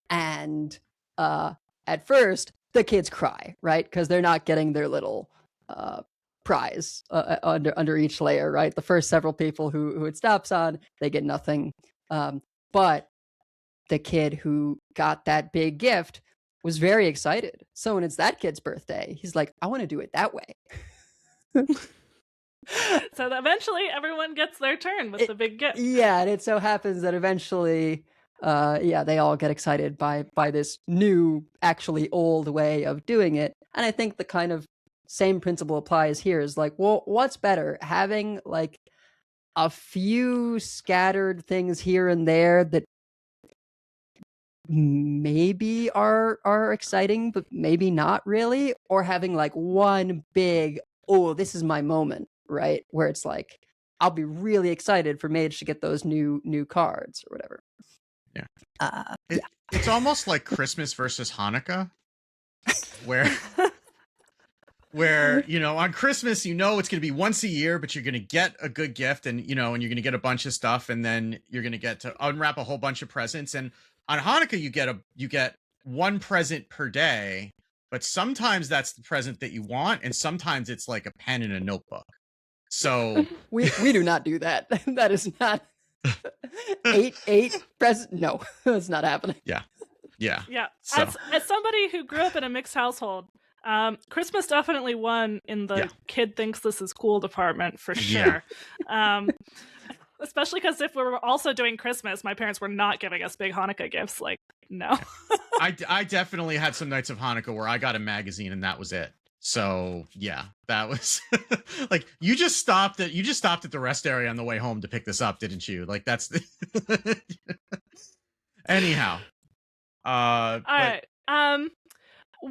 And at first the kids cry, right? Because they're not getting their little prize under each layer, right? The first several people who it stops on, they get nothing. But the kid who got that big gift was very excited. So when it's that kid's birthday, he's like, I want to do it that way. So that eventually everyone gets their turn with the big gift. Yeah, and it so happens that eventually, they all get excited by this new, actually old way of doing it. And I think the kind of same principle applies here is like, well, what's better? Having like a few scattered things here and there that maybe are exciting, but maybe not really, or having like one big, oh, this is my moment, right? Where it's like, I'll be really excited for Mage to get those new cards or whatever. Yeah. It's almost like Christmas versus Hanukkah, where on Christmas, it's going to be once a year, but you're going to get a good gift and you're going to get a bunch of stuff, and then you're going to get to unwrap a whole bunch of presents. And on Hanukkah, you get one present per day, but sometimes that's the present that you want, and sometimes it's like a pen and a notebook. So we do not do that. That is not eight present. No, that's not happening. Yeah. So. As somebody who grew up in a mixed household, Christmas definitely won in the kid thinks this is cool department for sure. Yeah. Especially because if we were also doing Christmas, my parents were not giving us big Hanukkah gifts. Like, no. I definitely had some nights of Hanukkah where I got a magazine and that was it. So yeah, that was like, you just stopped at the rest area on the way home to pick this up, didn't you? Like that's the anyhow. All right.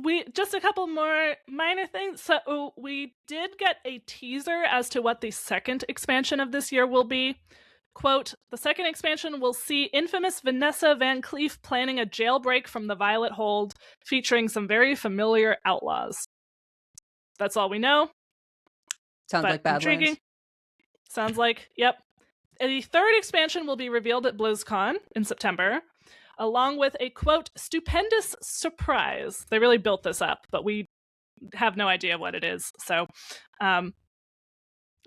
We just a couple more minor things. So we did get a teaser as to what the second expansion of this year will be. Quote, the second expansion will see infamous Vanessa Van Cleef planning a jailbreak from the Violet Hold, featuring some very familiar outlaws. That's all we know. Sounds like Badlands. Sounds like, yep. And the third expansion will be revealed at BlizzCon in September, along with a, quote, stupendous surprise. They really built this up, but we have no idea what it is. So it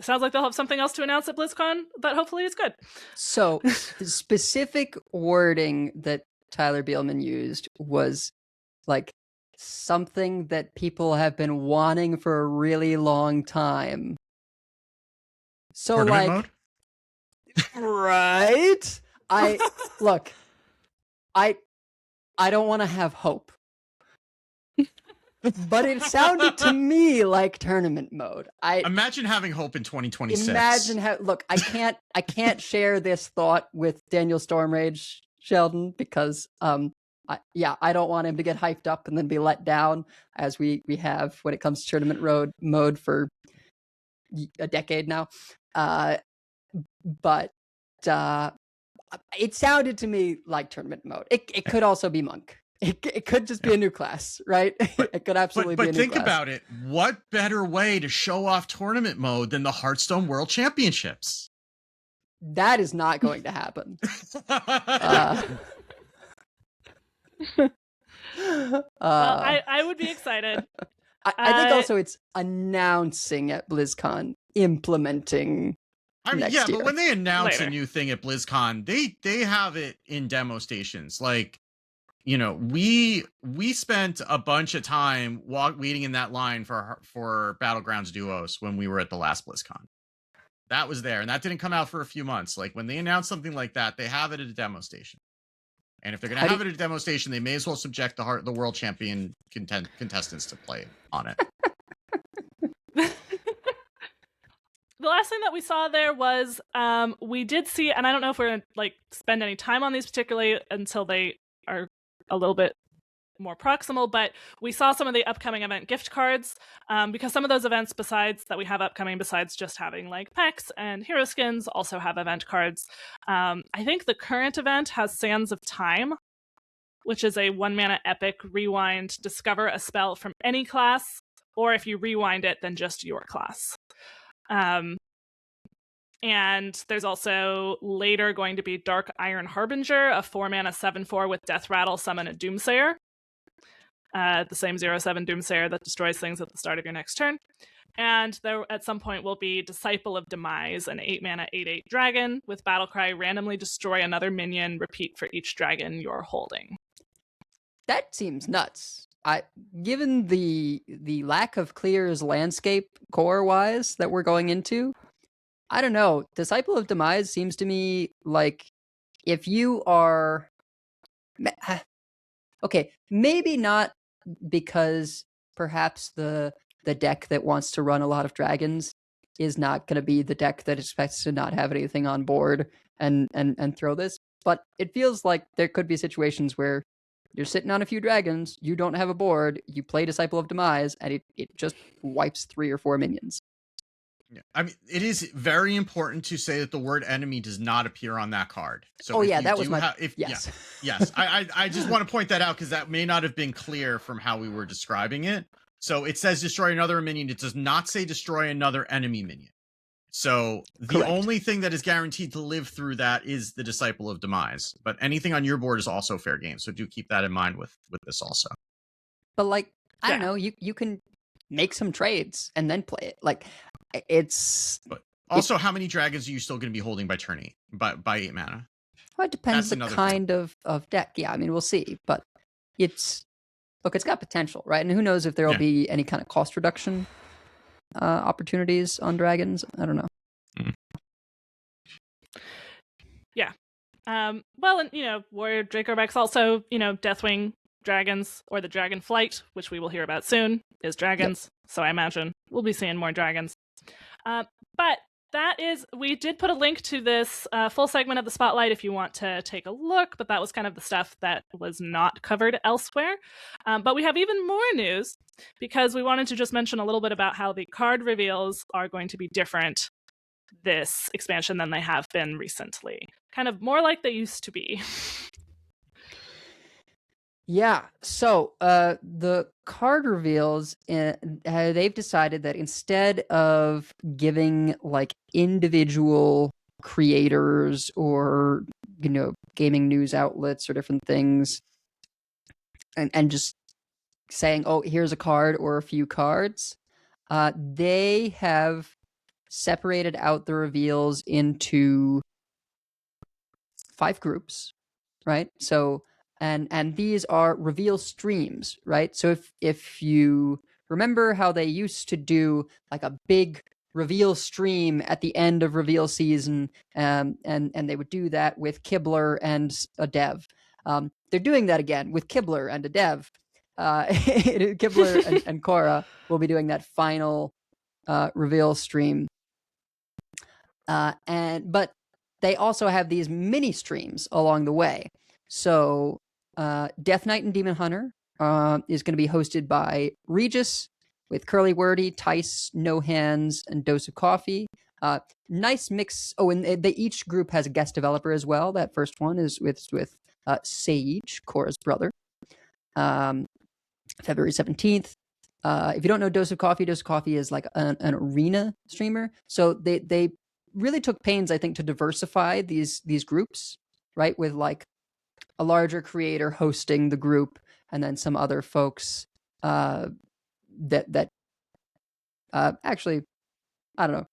sounds like they'll have something else to announce at BlizzCon that hopefully is good. So the specific wording that Tyler Bielman used was like something that people have been wanting for a really long time. So Tournament mode? Right? I don't want to have hope. But it sounded to me like tournament mode. Imagine having hope in 2026. I can't share this thought with Daniel Stormrage Sheldon because I don't want him to get hyped up and then be let down as we have when it comes to tournament mode for a decade now. But it sounded to me like tournament mode. It could also be monk. It could just be a new class, right? It could absolutely be a new class. But think about it. What better way to show off tournament mode than the Hearthstone World Championships? That is not going to happen. I would be excited. I think also it's announcing at BlizzCon, implementing next year. But when they announce a new thing at BlizzCon, they have it in demo stations. Like, we spent a bunch of time waiting in that line for Battlegrounds duos when we were at the last BlizzCon. That was there, and that didn't come out for a few months. Like when they announce something like that, they have it at a demo station. And if they're going to have it at a demo station, they may as well subject the world champion contestants to play on it. The last thing that we saw there was we did see, and I don't know if we're going to like spend any time on these particularly until they are a little bit more proximal, but we saw some of the upcoming event gift cards because some of those events besides that we have upcoming, besides just having like packs and hero skins, also have event cards. I think the current event has Sands of Time, which is a 1-mana epic rewind, discover a spell from any class, or if you rewind it, then just your class. And there's also later going to be Dark Iron Harbinger, a 4-mana 7/4 with Death Rattle, summon a Doomsayer. The same 0/7 Doomsayer that destroys things at the start of your next turn. And there at some point will be Disciple of Demise, an 8-mana 8/8 dragon with Battlecry, randomly destroy another minion, repeat for each dragon you're holding. That seems nuts. Given the lack of clears landscape core-wise that we're going into, I don't know. Disciple of Demise seems to me like if you are... Okay, maybe not because perhaps the deck that wants to run a lot of dragons is not going to be the deck that expects to not have anything on board and throw this. But it feels like there could be situations where you're sitting on a few dragons, you don't have a board, you play Disciple of Demise, and it just wipes 3 or 4 minions. Yeah. I mean, it is very important to say that the word enemy does not appear on that card. So that was my... yes. Yes. I just want to point that out because that may not have been clear from how we were describing it. So it says destroy another minion. It does not say destroy another enemy minion. So the Correct. only thing that is guaranteed to live through that is the Disciple of Demise. But anything on your board is also fair game. So do keep that in mind with this also. But like, I don't know, you can make some trades and then play it. Like, it's... But also, how many dragons are you still going to be holding by turn 8? By 8 mana? Well, it depends the kind of deck. Yeah, I mean, we'll see. But it's... Look, it's got potential, right? And who knows if there will be any kind of cost reduction opportunities on dragons. I don't know. Yeah. Well, and, Warrior Draco Rex also, Deathwing dragons, or the Dragonflight, which we will hear about soon, is dragons. Yep. So I imagine we'll be seeing more dragons. But we did put a link to this full segment of the Spotlight if you want to take a look, but that was kind of the stuff that was not covered elsewhere. But we have even more news because we wanted to just mention a little bit about how the card reveals are going to be different this expansion than they have been recently. Kind of more like they used to be. Yeah, so the card reveals, they've decided that instead of giving like individual creators or, gaming news outlets or different things and just saying, oh, here's a card or a few cards, they have separated out the reveals into 5 groups, right? So... And these are reveal streams, right? So if you remember how they used to do like a big reveal stream at the end of reveal season, and they would do that with Kibler and a dev. They're doing that again with Kibler and a dev. Kibler and Cora will be doing that final reveal stream. But they also have these mini streams along the way. So Death Knight and Demon Hunter is going to be hosted by Regis with Curly Wordy, Tice, No Hands, and Dose of Coffee. Nice mix. Oh, and each group has a guest developer as well. That first one is with Sage, Cora's brother. February 17th. If you don't know Dose of Coffee is like an arena streamer. So they really took pains, I think, to diversify these groups, right? With like a larger creator hosting the group, and then some other folks that actually, I don't know.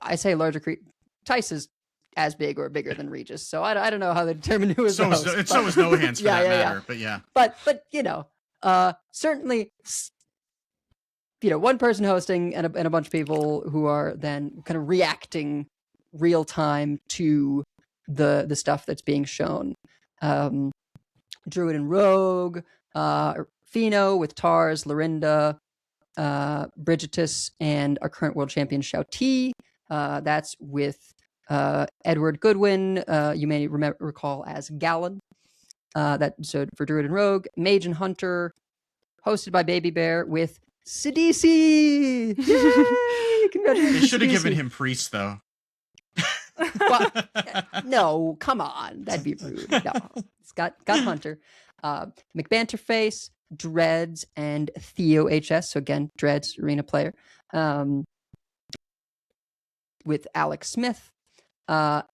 I say larger creator. Tice is as big or bigger than Regis, so I don't know how they determine who is the host. So is No Hands for that matter, but yeah. But certainly, one person hosting and a bunch of people who are then kind of reacting real time to the stuff that's being shown. Druid and Rogue, Fino with Tars, Lorinda, Brigitus, and our current world champion Shao-Ti. That's with Edward Goodwin, you may recall as Gallon. So for Druid and Rogue, Mage and Hunter, hosted by Baby Bear with Sidisi. Yay! Congratulations. They should have given him Priest though. Well, no, come on, that'd be rude. No, it's got Hunter, McBanterface, Dreads, and Theo HS. So again, Dreads arena player, with Alex Smith,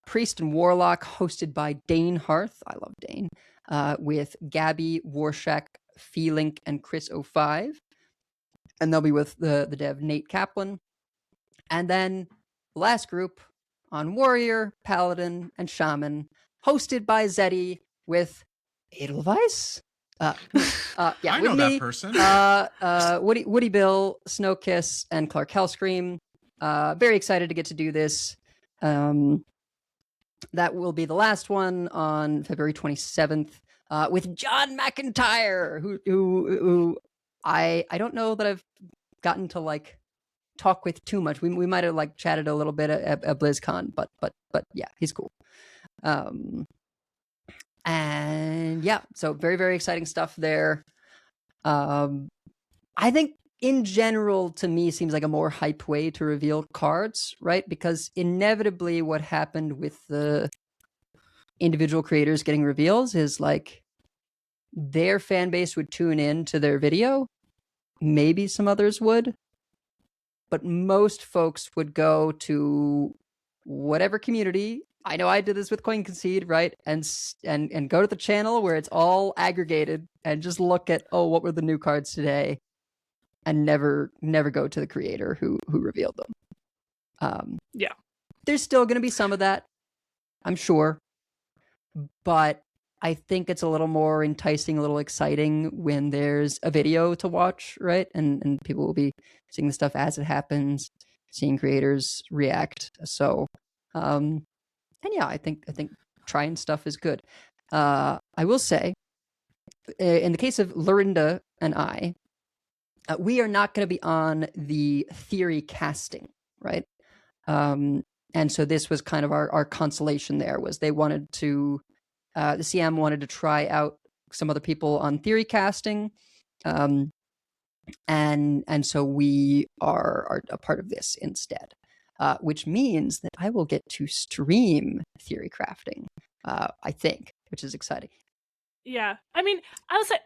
Priest and Warlock, hosted by Dane Hearth. I love Dane. With Gabby, Warshak, Feelink, and Chris 05. And they'll be with the dev Nate Kaplan. And then the last group on Warrior, Paladin, and Shaman, hosted by Zeddy with Edelweiss. Yeah, I know that person. Woody Bill, Snowkiss, and Clark Hellscream. Very excited to get to do this. That will be the last one on February 27th with John McIntyre, who I don't know that I've gotten to like talk with too much. We might have like chatted a little bit at BlizzCon, but yeah, he's cool. And yeah, so very, very exciting stuff there. I think in general, to me, seems like a more hype way to reveal cards, right? Because inevitably what happened with the individual creators getting reveals is like their fan base would tune in to their video. Maybe some others would. But most folks would go to whatever community. I know I did this with Concede, right? And go to the channel where it's all aggregated and just look at, oh, what were the new cards today? And never go to the creator who revealed them. Yeah. There's still going to be some of that, I'm sure. But I think it's a little more enticing, a little exciting when there's a video to watch, right? And people will be seeing the stuff as it happens, seeing creators react. So, and yeah, I think trying stuff is good. I will say, in the case of Lorinda and I, we are not going to be on the theory casting, right? And so this was kind of our consolation there, was they wanted to, the CM wanted to try out some other people on theory casting. And so we are a part of this instead, which means that I will get to stream theory crafting, I think, which is exciting. Yeah, I mean, I would say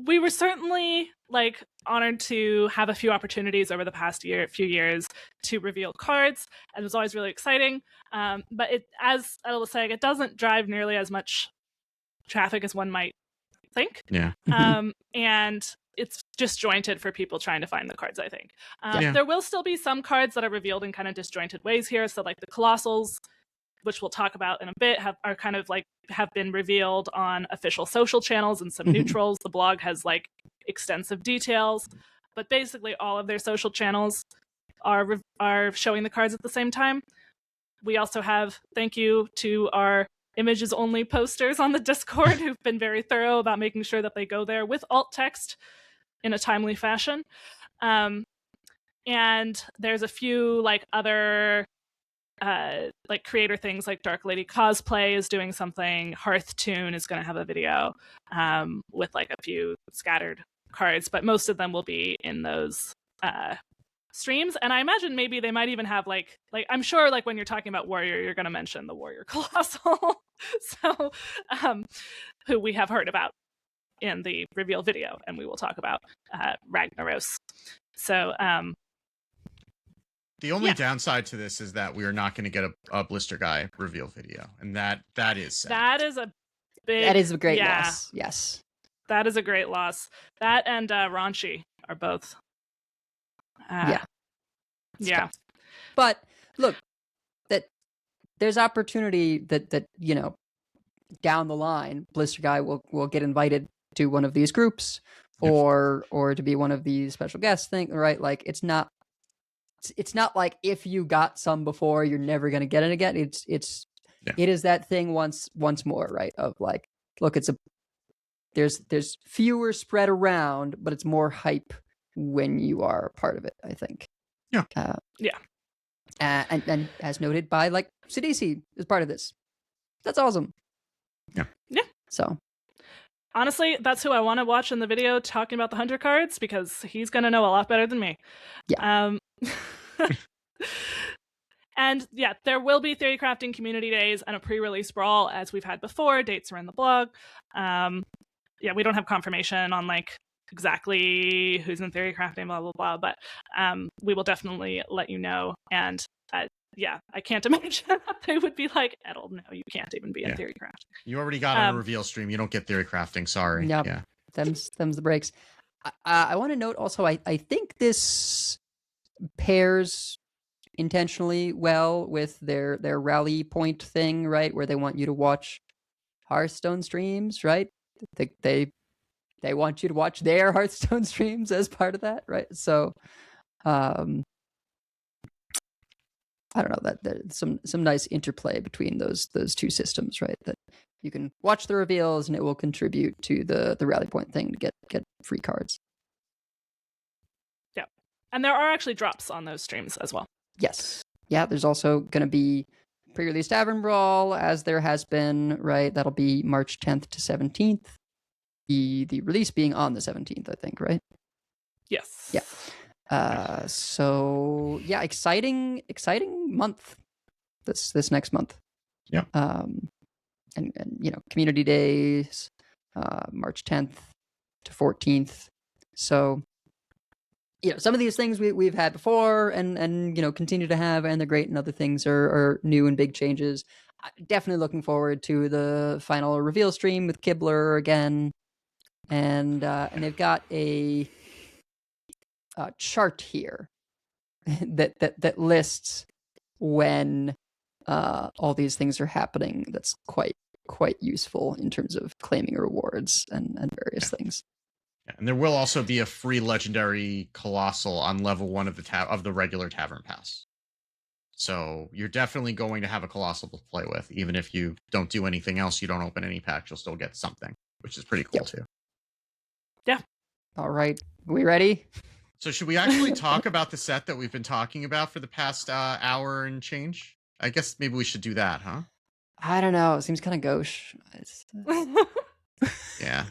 we were certainly like honored to have a few opportunities over the past few years to reveal cards, and it was always really exciting. But as I was saying, it doesn't drive nearly as much traffic as one might think. Yeah. And it's disjointed for people trying to find the cards, I think. Yeah. There will still be some cards that are revealed in kind of disjointed ways here. So like the Colossals, which we'll talk about in a bit, have been revealed on official social channels and some neutrals. The blog has like extensive details, but basically all of their social channels are showing the cards at the same time. We also have thank you to our images only posters on the Discord who've been very thorough about making sure that they go there with alt text in a timely fashion. And there's a few like other like creator things, like Dark Lady Cosplay is doing something. Hearthstone is going to have a video with like a few scattered cards, but most of them will be in those streams. And I imagine maybe they might even have like I'm sure like when you're talking about Warrior, you're going to mention the Warrior Colossal, so who we have heard about in the reveal video, and we will talk about Ragnaros. So the only downside to this is that we are not going to get a Blister Guy reveal video, and that is sad. That is a great loss. Yes, that is a great loss. That and Raunchy are both. Yeah. But look, that there's opportunity that you know, down the line, Blister Guy will get invited to one of these groups, or to be one of these special guest things, right? Like it's not like if you got some before, you're never going to get it again. It is that thing once more, right? Of like, look, it's there's fewer spread around, but it's more hype when you are part of it, I think. Yeah. And as noted by like Sidisi is part of this. That's awesome. Yeah. So honestly, that's who I want to watch in the video talking about the Hunter cards, because he's going to know a lot better than me. Yeah. And yeah, there will be theory crafting community days and a pre-release brawl as we've had before. Dates are in the blog. Yeah, we don't have confirmation on like exactly who's in theory crafting, blah, blah, blah. But we will definitely let you know. And yeah, I can't imagine they would be like, Edel, no, you can't even be in theory crafting. You already got on a reveal stream. You don't get theory crafting. Sorry. Yep. Yeah. Them's the breaks. I want to note also, I think this pairs intentionally well with their rally point thing, right? Where they want you to watch Hearthstone streams, right? They want you to watch their Hearthstone streams as part of that, right? So, I don't know, that some nice interplay between those two systems, right? That you can watch the reveals and it will contribute to the rally point thing to get free cards. Yeah, and there are actually drops on those streams as well. Yes. Yeah, there's also going to be pre-release Tavern Brawl, as there has been, right? That'll be March 10th to 17th. The release being on the 17th, I think, right? Yes. Yeah. So yeah, exciting month this next month. Yeah. And you know, community days, March 10th to 14th. So, you know, some of these things we've had before and you know, continue to have, and they're great, and other things are new and big changes. Definitely looking forward to the final reveal stream with Kibler again. And they've got a chart here that lists when all these things are happening. That's quite useful in terms of claiming rewards and various things. Yeah, and there will also be a free legendary colossal on level 1 of the regular Tavern Pass. So you're definitely going to have a colossal to play with, even if you don't do anything else. You don't open any packs, you'll still get something, which is pretty cool too. Yeah. All right, we ready? So should we actually talk about the set that we've been talking about for the past hour and change? I guess maybe we should do that, huh? I don't know. It seems kind of gauche. Yeah.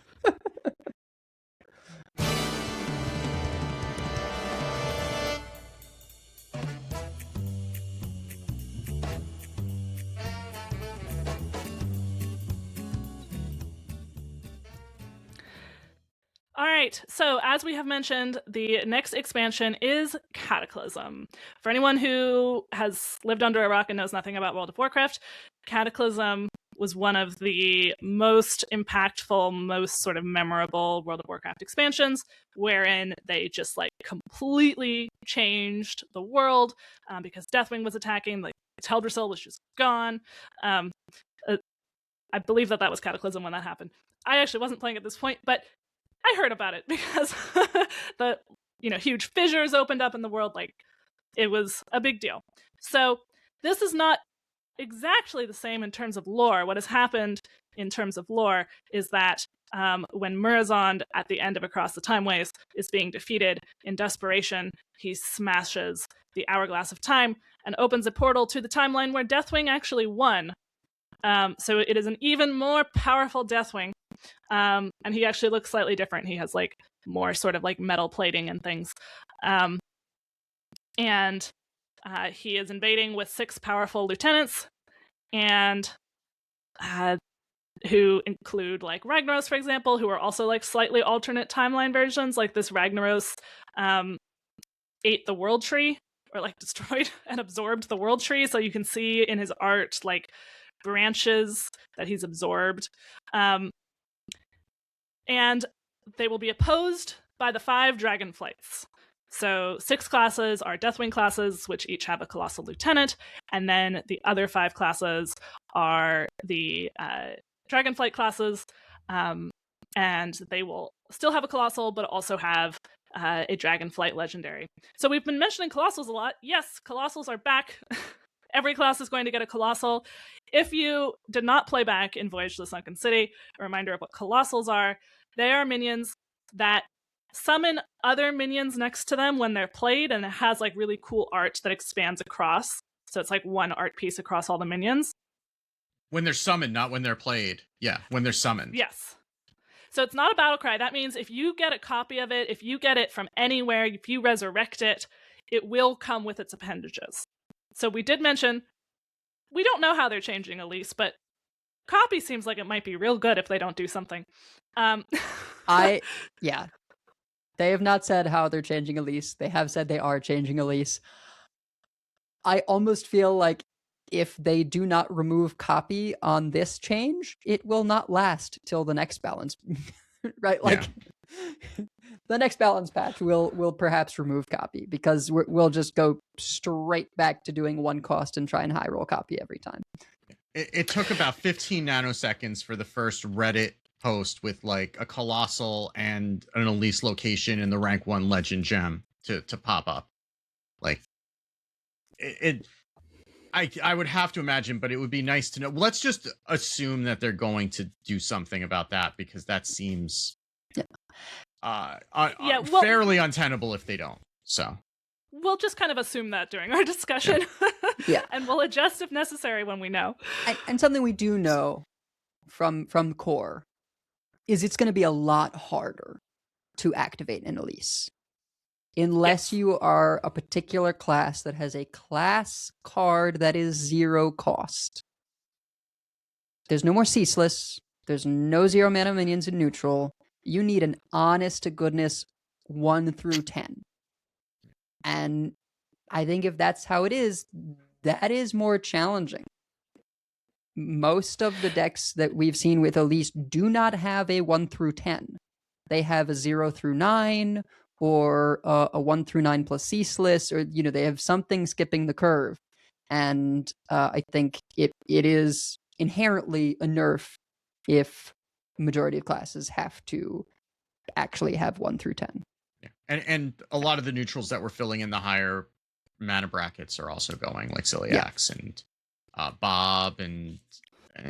All right, so as we have mentioned, the next expansion is Cataclysm. For anyone who has lived under a rock and knows nothing about World of Warcraft, Cataclysm was one of the most impactful, most sort of memorable World of Warcraft expansions, wherein they just like completely changed the world because Deathwing was attacking, like Teldrassil was just gone. I believe that was Cataclysm when that happened. I actually wasn't playing at this point, but I heard about it because the huge fissures opened up in the world. Like, it was a big deal. So this is not exactly the same in terms of lore. What has happened in terms of lore is that when Murazond at the end of Across the Timeways is being defeated, in desperation, he smashes the Hourglass of Time and opens a portal to the timeline where Deathwing actually won. So it is an even more powerful Deathwing. And he actually looks slightly different. He has like more sort of like metal plating and things. And he is invading with 6 powerful lieutenants, and who include like Ragnaros, for example, who are also like slightly alternate timeline versions. Like this Ragnaros ate the world tree, or like destroyed and absorbed the world tree. So you can see in his art like branches that he's absorbed. And they will be opposed by the 5 Dragonflights. So 6 classes are Deathwing classes, which each have a Colossal Lieutenant, and then the other 5 classes are the Dragonflight classes, and they will still have a Colossal, but also have a Dragonflight Legendary. So we've been mentioning Colossals a lot. Yes, Colossals are back, every class is going to get a Colossal. If you did not play back in Voyage to the Sunken City, a reminder of what Colossals are. They are minions that summon other minions next to them when they're played, and it has like really cool art that expands across. So it's like one art piece across all the minions. When they're summoned, not when they're played. Yeah, when they're summoned. Yes. So it's not a battle cry. That means if you get a copy of it, if you get it from anywhere, if you resurrect it, it will come with its appendages. So we did mention, we don't know how they're changing Elise, but copy seems like it might be real good if they don't do something. Yeah. They have not said how they're changing Elise. They have said they are changing Elise. I almost feel like if they do not remove copy on this change, it will not last till the next balance. Right? Like the next balance patch will perhaps remove copy, because we'll just go straight back to doing one cost and try and high roll copy every time. It took about 15 nanoseconds for the first Reddit post with like a Colossal and an Elise location in the rank 1 legend gem to pop up. Like I would have to imagine, but it would be nice to know. Let's just assume that they're going to do something about that, because that seems fairly untenable if they don't. So we'll just kind of assume that during our discussion. Yeah. And we'll adjust if necessary when we know. And something we do know from core is it's going to be a lot harder to activate an Elise. Unless you are a particular class that has a class card that is 0 cost. There's no more Ceaseless. There's no 0 mana minions in neutral. You need an honest to goodness 1 through 10. And I think if that's how it is, that is more challenging. Most of the decks that we've seen with Elise do not have a 1 through 10. They have a 0 through 9, or a 1 through 9 plus Ceaseless, or they have something skipping the curve. And I think it is inherently a nerf if majority of classes have to actually have 1 through 10. Yeah. And a lot of the neutrals that we're filling in the higher mana brackets are also going, like Celiax and Bob and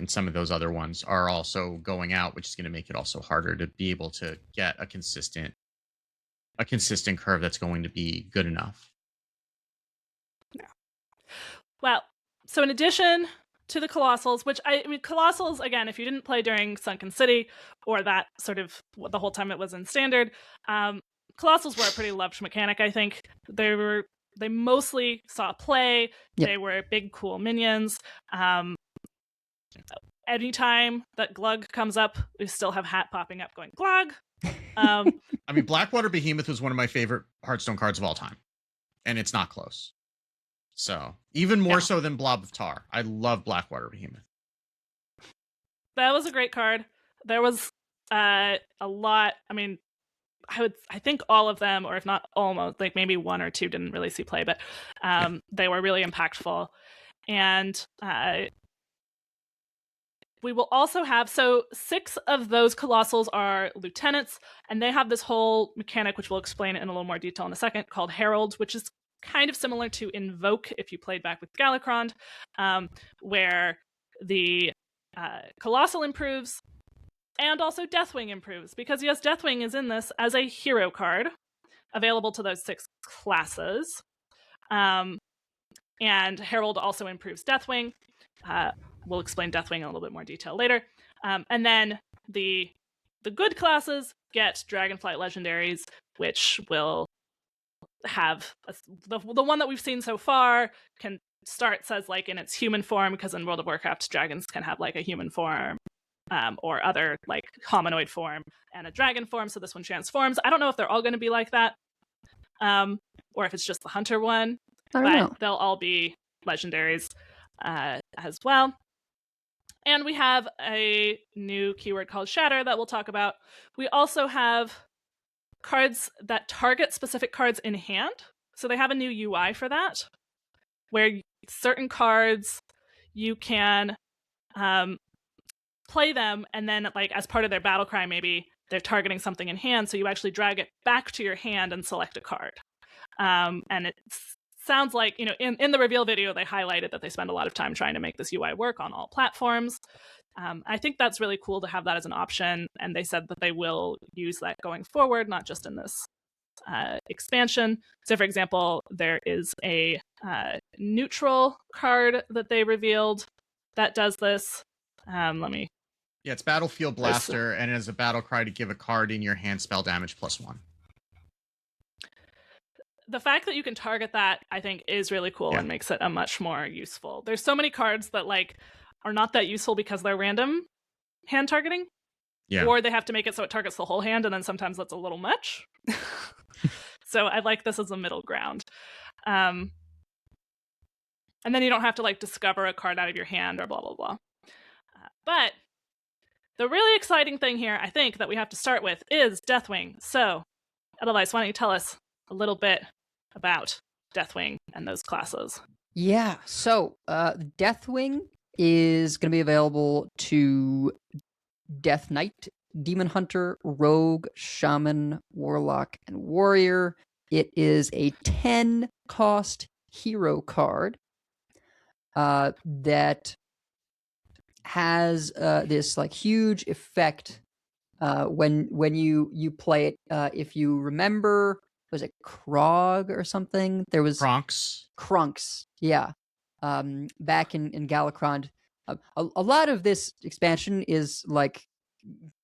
some of those other ones are also going out, which is going to make it also harder to be able to get a consistent curve that's going to be good enough. Yeah. Well, so in addition to the Colossals, which I mean, Colossals, again, if you didn't play during Sunken City or that sort of the whole time it was in Standard, Colossals were a pretty loved mechanic, I think. They mostly saw play. Yep. They were big, cool minions. Anytime that Glug comes up, we still have Hat popping up going, Glug! I mean, Blackwater Behemoth was one of my favorite Hearthstone cards of all time. And it's not close. So, even more so than Blob of Tar. I love Blackwater Behemoth. That was a great card. There was a lot. I mean, I think all of them, or if not almost, like maybe 1 or 2 didn't really see play, but they were really impactful. And we will also have, so 6 of those Colossals are lieutenants, and they have this whole mechanic, which we'll explain in a little more detail in a second, called Herald, which is kind of similar to Invoke if you played back with Galakron, where the Colossal improves, and also Deathwing improves, because yes, Deathwing is in this as a hero card, available to those 6 classes. And Herald also improves Deathwing. We'll explain Deathwing in a little bit more detail later. And then the good classes get Dragonflight Legendaries, which will have the one that we've seen so far can start says like in its human form, because in World of Warcraft, dragons can have like a human form. Or other like hominoid form and a dragon form, so this one transforms. I don't know if they're all going to be like that, or if it's just the hunter one, but they'll all be legendaries as well. And we have a new keyword called Shatter that we'll talk about. We also have cards that target specific cards in hand, so they have a new UI for that, where certain cards you can play them, and then like as part of their battle cry, maybe they're targeting something in hand, so you actually drag it back to your hand and select a card. And it sounds like, in the reveal video, they highlighted that they spend a lot of time trying to make this UI work on all platforms. I think that's really cool to have that as an option. And they said that they will use that going forward, not just in this expansion. So, for example, there is a neutral card that they revealed that does this. Let me. Yeah, it's Battlefield Blaster, and it has a battle cry to give a card in your hand spell damage +1. The fact that you can target that, I think, is really cool and makes it a much more useful. There's so many cards that are not that useful because they're random hand targeting. Yeah. Or they have to make it so it targets the whole hand, and then sometimes that's a little much. So I like this as a middle ground. And then you don't have to discover a card out of your hand or blah, blah, blah. But the really exciting thing here, I think, that we have to start with is Deathwing. So, Edelweiss, why don't you tell us a little bit about Deathwing and those classes? Yeah, so Deathwing is going to be available to Death Knight, Demon Hunter, Rogue, Shaman, Warlock, and Warrior. It is a 10-cost hero card that has this huge effect when you play it. If you remember, was it Krog or something? There was Krunks, yeah. Back in Galakron, a lot of this expansion is like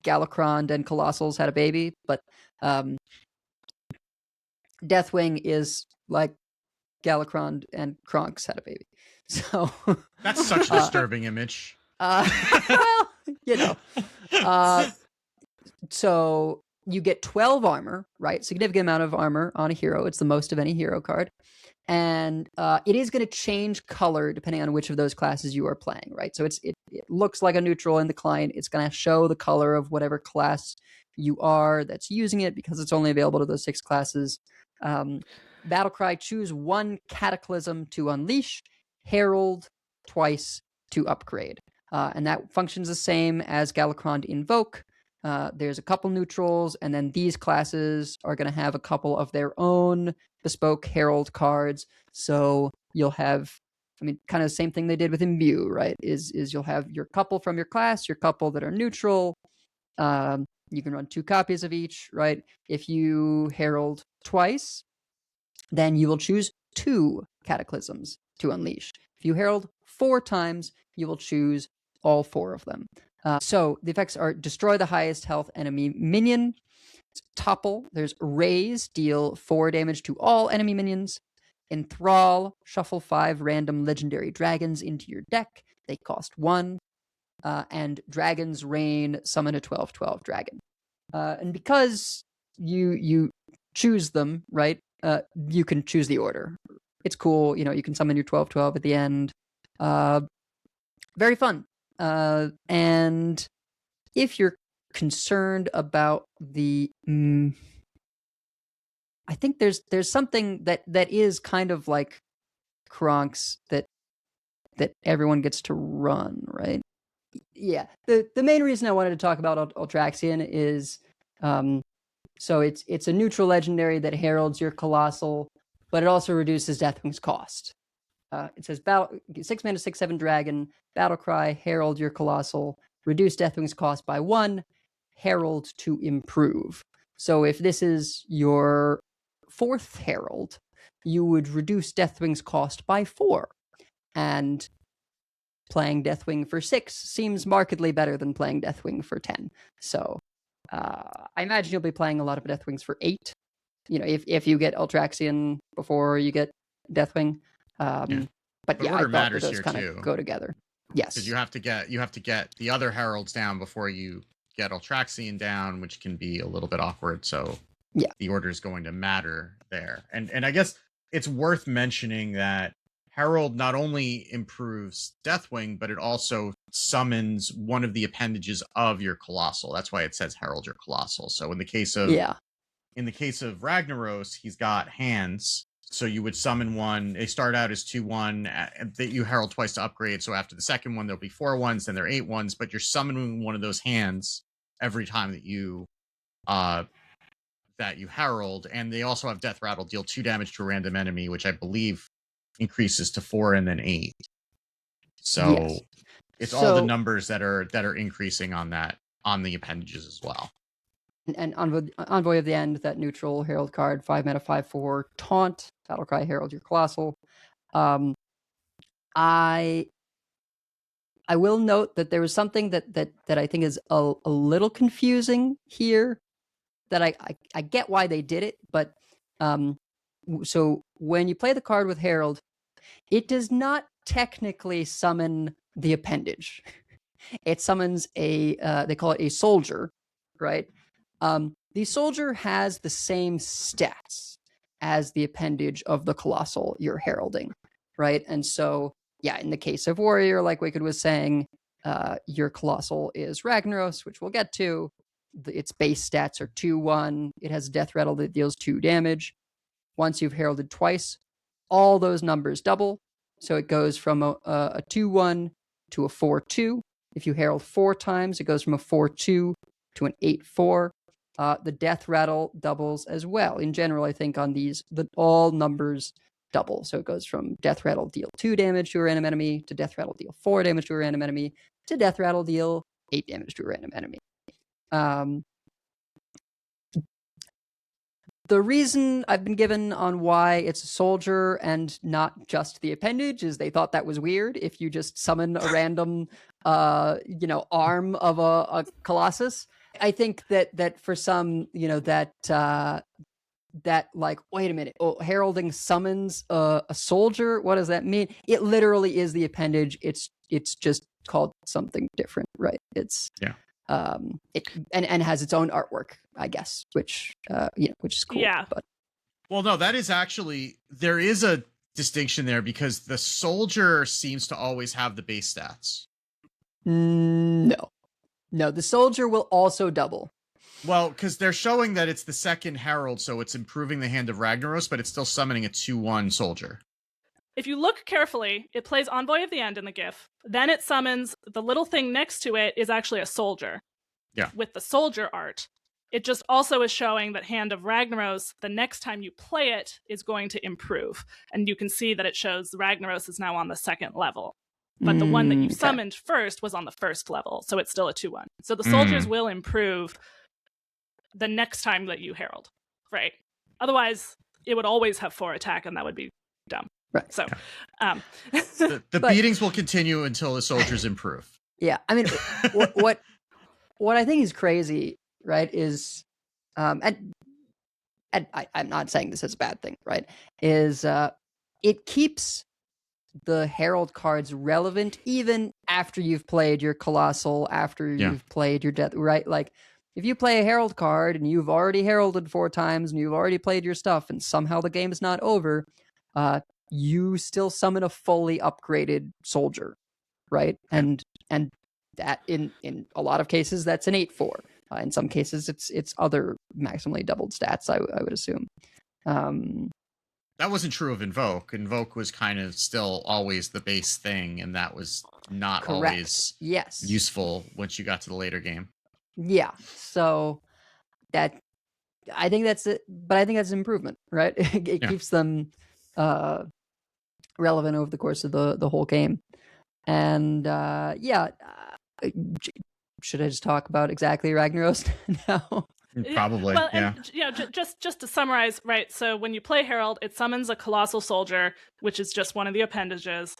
Galakron and Colossals had a baby, but Deathwing is like Galakron and Krunks had a baby. So that's such a disturbing image. Well, so you get 12 armor, right? Significant amount of armor on a hero. It's the most of any hero card. And it is going to change color depending on which of those classes you are playing, right? So it looks like a neutral in the client. It's going to show the color of whatever class you are that's using it because it's only available to those 6 classes. Battlecry, choose 1 Cataclysm to unleash, Herald twice to upgrade. And that functions the same as Galakron to invoke. There's a couple neutrals, and then these classes are going to have a couple of their own bespoke Herald cards. So you'll have, kind of the same thing they did with Imbue, right? Is you'll have your couple from your class, your couple that are neutral. You can run 2 copies of each, right? If you Herald twice, then you will choose 2 Cataclysms to unleash. If you Herald 4 times, you will choose all 4 of them. So the effects are destroy the highest health enemy minion, topple, there's raise, deal 4 damage to all enemy minions, enthrall, shuffle 5 random legendary dragons into your deck, they cost 1, and Dragon's Reign, summon a 12/12 dragon. And because you choose them, right, you can choose the order. It's cool, you can summon your 12/12 at the end. Very fun. And if you're concerned about the, I think there's something that is kind of like Kronks that everyone gets to run, right? Yeah. The main reason I wanted to talk about Ultraxian is, so it's a neutral legendary that heralds your Colossal, but it also reduces Deathwing's cost. It says 6 mana 6/7 dragon, Battlecry, herald your Colossal, reduce Deathwing's cost by 1, herald to improve. So if this is your 4th herald, you would reduce Deathwing's cost by 4. And playing Deathwing for 6 seems markedly better than playing Deathwing for 10. So I imagine you'll be playing a lot of Deathwings for 8. If you get Ultraxian before you get Deathwing. But yeah, I thought that those kind of go together. Yes, because you have to get the other heralds down before you get Ultraxian down, which can be a little bit awkward. So yeah, the order is going to matter there. And I guess it's worth mentioning that Herald not only improves Deathwing, but it also summons one of the appendages of your Colossal. That's why it says herald your Colossal. So in the case of Ragnaros, he's got hands. So you would summon one. They start out as 2/1 that you herald twice to upgrade. So after the second one, there'll be 4 ones, then there are 8 ones. But you're summoning one of those hands every time that you herald. And they also have Death Rattle, deal 2 damage to a random enemy, which I believe increases to 4 and then 8. So Yes. it's all the numbers that are increasing on the appendages as well. And Envoy of the End, that neutral Herald card, 5 mana, 5/4 taunt, Battlecry Herald your Colossal. I will note that there was something that I think is a little confusing here. That I get why they did it, but so when you play the card with Herald, it does not technically summon the appendage. It summons they call it a soldier, right? The soldier has the same stats as the appendage of the Colossal you're heralding, right? And so, yeah, in the case of Warrior, like Wicked was saying, your Colossal is Ragnaros, which we'll get to. Its base stats are 2/1. It has a death rattle that deals 2 damage. Once you've heralded twice, all those numbers double. So it goes from a 2/1 to a 4/2. If you herald 4 times, it goes from a 4/2 to an 8/4. The death rattle doubles as well. In general, I think on these, all numbers double. So it goes from death rattle deal 2 damage to a random enemy, to death rattle deal 4 damage to a random enemy, to death rattle deal 8 damage to a random enemy. The reason I've been given on why it's a soldier and not just the appendage is they thought that was weird. If you just summon a random, arm of a Colossus, I think that for some, that like, wait a minute, heralding summons a soldier. What does that mean? It literally is the appendage. It's just called something different, right? It's and has its own artwork, I guess, which is cool. Yeah. But well, no, that is actually, there is a distinction there because the soldier seems to always have the base stats. No, the soldier will also double. Well, because they're showing that it's the second herald, so it's improving the Hand of Ragnaros, but it's still summoning a 2/1 soldier. If you look carefully, it plays Envoy of the End in the GIF. Then it summons, the little thing next to it is actually a soldier. Yeah. With the soldier art. It just also is showing that Hand of Ragnaros, the next time you play it, is going to improve. And you can see that it shows Ragnaros is now on the 2nd level. But the one that you summoned first was on the 1st level, so it's still a 2/1. So the soldiers will improve the next time that you herald, right? Otherwise, it would always have 4 attack, and that would be dumb. Right. So, the beatings will continue until the soldiers improve. Yeah, I mean, what I think is crazy, right, is, and I'm not saying this is a bad thing, right, is it keeps the Herald cards relevant even after you've played your Colossal, after you've played your Death, right? Like, if you play a Herald card and you've already heralded 4 times and you've already played your stuff and somehow the game is not over, you still summon a fully upgraded soldier, right? And that in a lot of cases that's an 8/4. In some cases it's other maximally doubled stats, I would assume. That wasn't true of Invoke. Invoke was kind of still always the base thing, and that was not always useful once you got to the later game. Yeah, so that, I think that's it, but I think that's an improvement, right? It keeps them relevant over the course of the whole game. And should I just talk about exactly Ragnaros now? Probably, well, and, just to summarize, right? So when you play Herald, it summons a Colossal Soldier, which is just one of the appendages.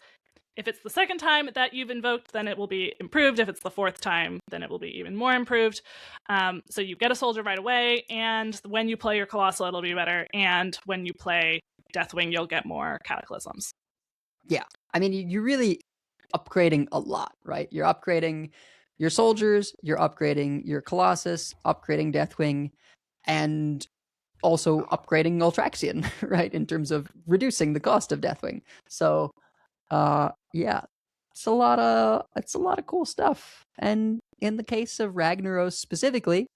If it's the 2nd time that you've invoked, then it will be improved. If it's the 4th time, then it will be even more improved. So you get a soldier right away, and when you play your Colossal, it'll be better. And when you play Deathwing, you'll get more Cataclysms. Yeah, I mean, you're really upgrading a lot, right? You're upgrading your soldiers, you're upgrading your Colossus, upgrading Deathwing, and also upgrading Ultraxian, right? In terms of reducing the cost of Deathwing. So, it's a lot of cool stuff. And in the case of Ragnaros specifically,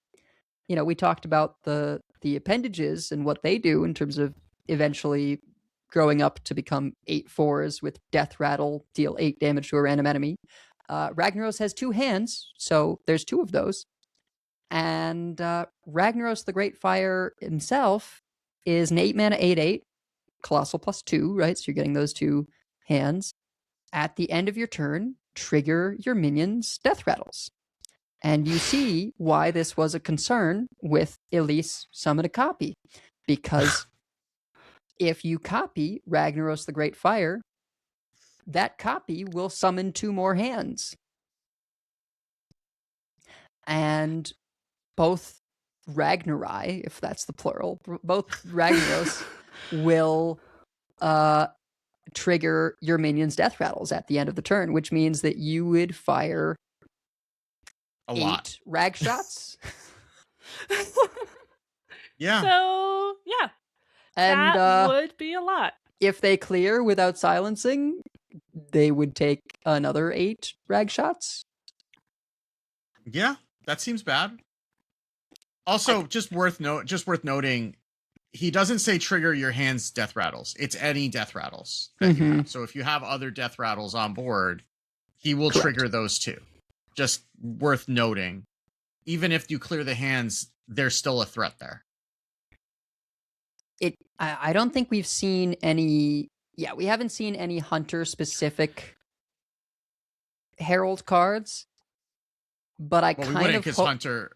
we talked about the appendages and what they do in terms of eventually growing up to become 8/4s with Death Rattle, deal 8 damage to a random enemy. Ragnaros has 2 hands, so there's 2 of those. And Ragnaros the Great Fire himself is an 8 mana 8/8 Colossal +2, right? So you're getting those 2 hands. At the end of your turn, trigger your minions' death rattles. And you see why this was a concern with Elise Summon a Copy. Because if you copy Ragnaros the Great Fire, that copy will summon 2 more hands. And both Ragnarai, if that's the plural, both Ragnaros will trigger your minions' death rattles at the end of the turn, which means that you would fire a 8 lot rag shots. Yeah. So, yeah. And that would be a lot. If they clear without silencing, they would take another 8 rag shots. Yeah, that seems bad. Also, just worth noting, he doesn't say trigger your hand's death rattles. It's any death rattles that you have. So if you have other death rattles on board, he will trigger those too. Just worth noting. Even if you clear the hands, there's still a threat there. I don't think we've seen any. Yeah, we haven't seen any hunter specific herald cards. But I kind of because hunter.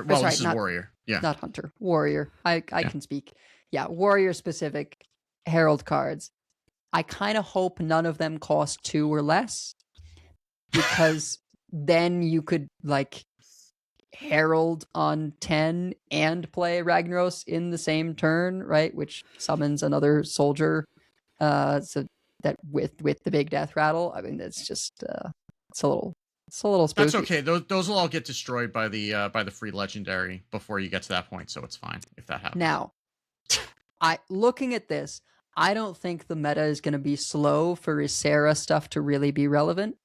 Well, this is warrior. Yeah, not hunter, warrior. I can speak. Yeah, warrior specific herald cards. I kind of hope none of them cost 2 or less, because then you could like herald on 10 and play Ragnaros in the same turn, right? Which summons another soldier. So that with the big death rattle. I mean, it's just it's a little spooky. That's okay. Those will all get destroyed by the free legendary before you get to that point, so it's fine if that happens. Now, looking at this, I don't think the meta is going to be slow for Ysera stuff to really be relevant.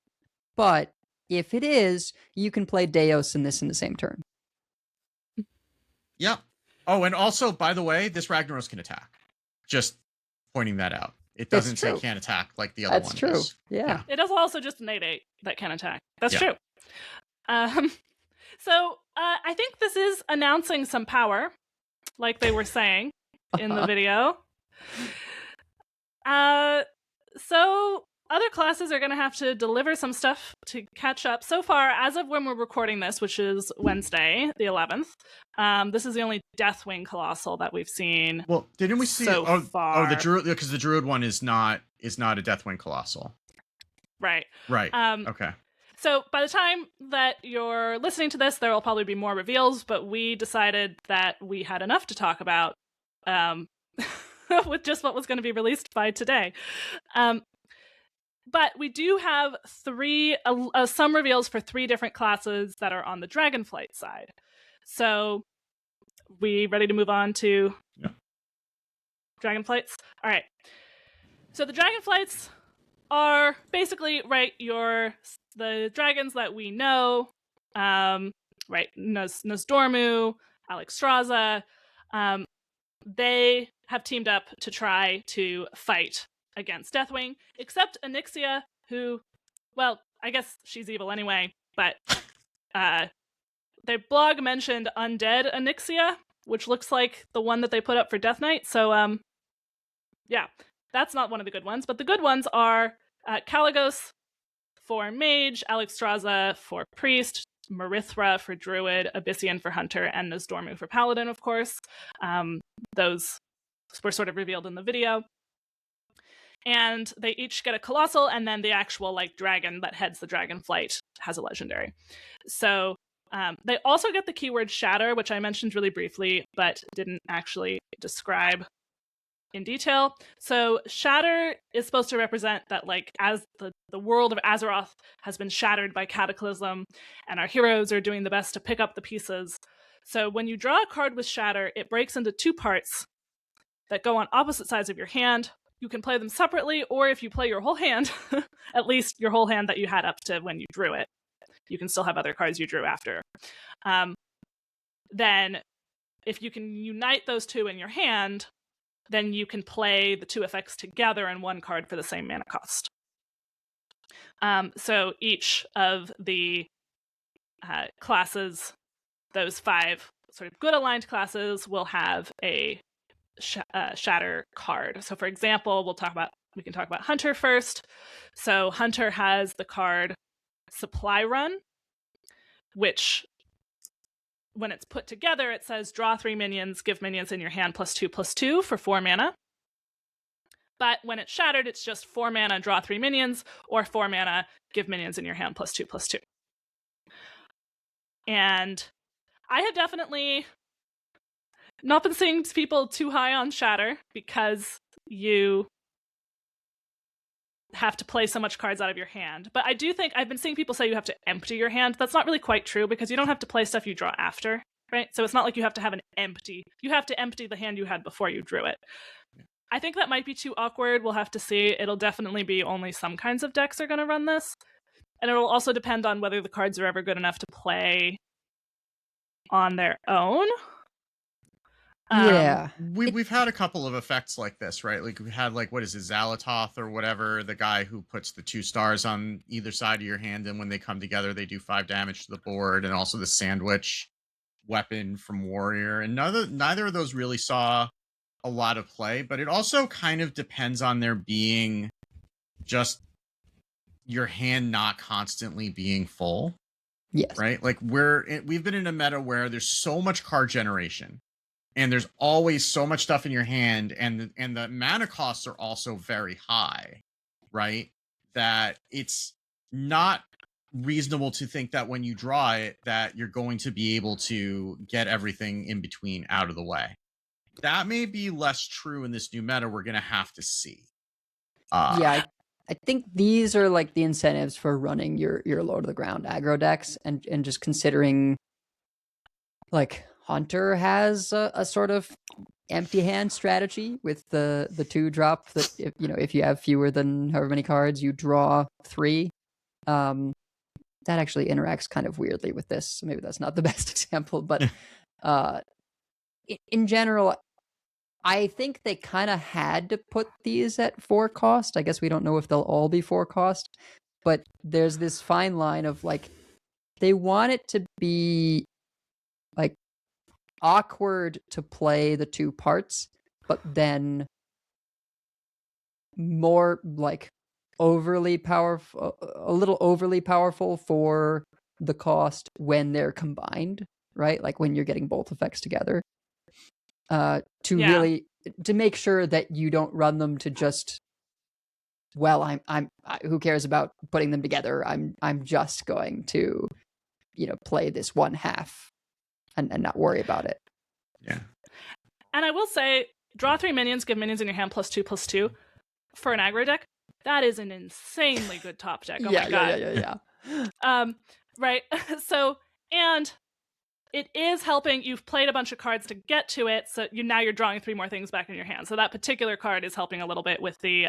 But if it is, you can play Deos in the same turn. Yeah. Oh, and also, by the way, this Ragnaros can attack. Just pointing that out. It doesn't say can't attack like the other one. That's true. Does. Yeah. It is also just an 8/8 that can attack. That's true. So I think this is announcing some power, like they were saying in the video. So other classes are going to have to deliver some stuff to catch up. So far, as of when we're recording this, which is Wednesday, the 11th, this is the only Deathwing Colossal that we've seen. Well, didn't we see far. the Druid, because the Druid one is not a Deathwing Colossal. Right. Okay. So by the time that you're listening to this, there will probably be more reveals, but we decided that we had enough to talk about with just what was going to be released by today. But we do have some reveals for 3 different classes that are on the Dragonflight side. So we ready to move on to Dragonflights? All right. So the Dragonflights are basically, right, the dragons that we know, right, Nosdormu, Alexstrasza, they have teamed up to try to fight against Deathwing, except Onyxia, who, well, I guess she's evil anyway, but their blog mentioned undead Onyxia, which looks like the one that they put up for Death Knight, so, yeah, that's not one of the good ones, but the good ones are Caligos for Mage, Alexstrasza for Priest, Marithra for Druid, Abyssian for Hunter, and Nosdormu for Paladin, of course. Those were sort of revealed in the video. And they each get a Colossal, and then the actual dragon that heads the Dragonflight has a legendary. So they also get the keyword Shatter, which I mentioned really briefly, but didn't actually describe in detail. So Shatter is supposed to represent that as the world of Azeroth has been shattered by Cataclysm, and our heroes are doing the best to pick up the pieces. So when you draw a card with Shatter, it breaks into 2 parts that go on opposite sides of your hand. You can play them separately, or if you play your whole hand, at least your whole hand that you had up to when you drew it, you can still have other cards you drew after. Then if you can unite those 2 in your hand, then you can play the 2 effects together in 1 card for the same mana cost. So each of the classes, those 5 sort of good aligned classes, will have a shatter card. So for example, we can talk about Hunter first. So Hunter has the card Supply Run, which when it's put together, it says draw 3 minions, give minions in your hand +2/+2 for 4 mana. But when it's shattered, it's just 4 mana, draw 3 minions, or 4 mana, give minions in your hand +2/+2. And I have definitely not been seeing people too high on shatter because you have to play so much cards out of your hand. But I do think I've been seeing people say you have to empty your hand. That's not really quite true because you don't have to play stuff you draw after, right? So it's not like you have to have you have to empty the hand you had before you drew it. I think that might be too awkward. We'll have to see. It'll definitely be only some kinds of decks are going to run this. And it'll also depend on whether the cards are ever good enough to play on their own. Yeah. We've had a couple of effects like this, right? Like we had what is it, Zalatoth or whatever, the guy who puts the 2 stars on either side of your hand, and when they come together, they do 5 damage to the board, and also the sandwich weapon from Warrior. And neither of those really saw a lot of play, but it also kind of depends on there being just your hand not constantly being full. Yes. Right? Like we've been in a meta where there's so much card generation and there's always so much stuff in your hand, and the mana costs are also very high, right? That it's not reasonable to think that when you draw it that you're going to be able to get everything in between out of the way. That may be less true in this new meta. We're going to have to see. I think these are like the incentives for running your Lord of the Ground aggro decks, and just considering like Hunter has a sort of empty hand strategy with the 2-drop that if you have fewer than however many cards, you draw 3. That actually interacts kind of weirdly with this. So maybe that's not the best example, but in general, I think they kind of had to put these at 4 cost. I guess we don't know if they'll all be 4 cost, but there's this fine line of they want it to be awkward to play the 2 parts, but then more overly powerful, a little overly powerful for the cost when they're combined, right? Like when you're getting both effects together. Really to make sure that you don't run them to just, well, who cares about putting them together? I'm just going to, play this 1/2 and not worry about it. Yeah. And I will say, draw 3 minions, give minions in your hand +2/+2 for an aggro deck. That is an insanely good top deck. Oh my god. Yeah. Right. So, and it is helping. You've played a bunch of cards to get to it, so now you're drawing 3 more things back in your hand. So that particular card is helping a little bit with the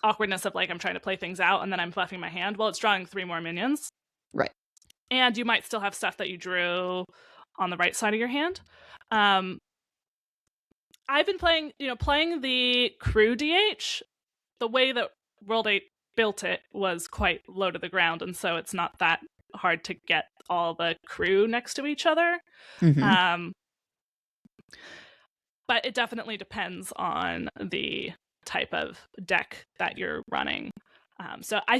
awkwardness of I'm trying to play things out and then I'm buffing my hand. Well, it's drawing 3 more minions. Right. And you might still have stuff that you drew on the right side of your hand. I've been playing the crew DH. The way that World 8 built it was quite low to the ground, and so it's not that hard to get all the crew next to each other. Mm-hmm. But it definitely depends on the type of deck that you're running. So I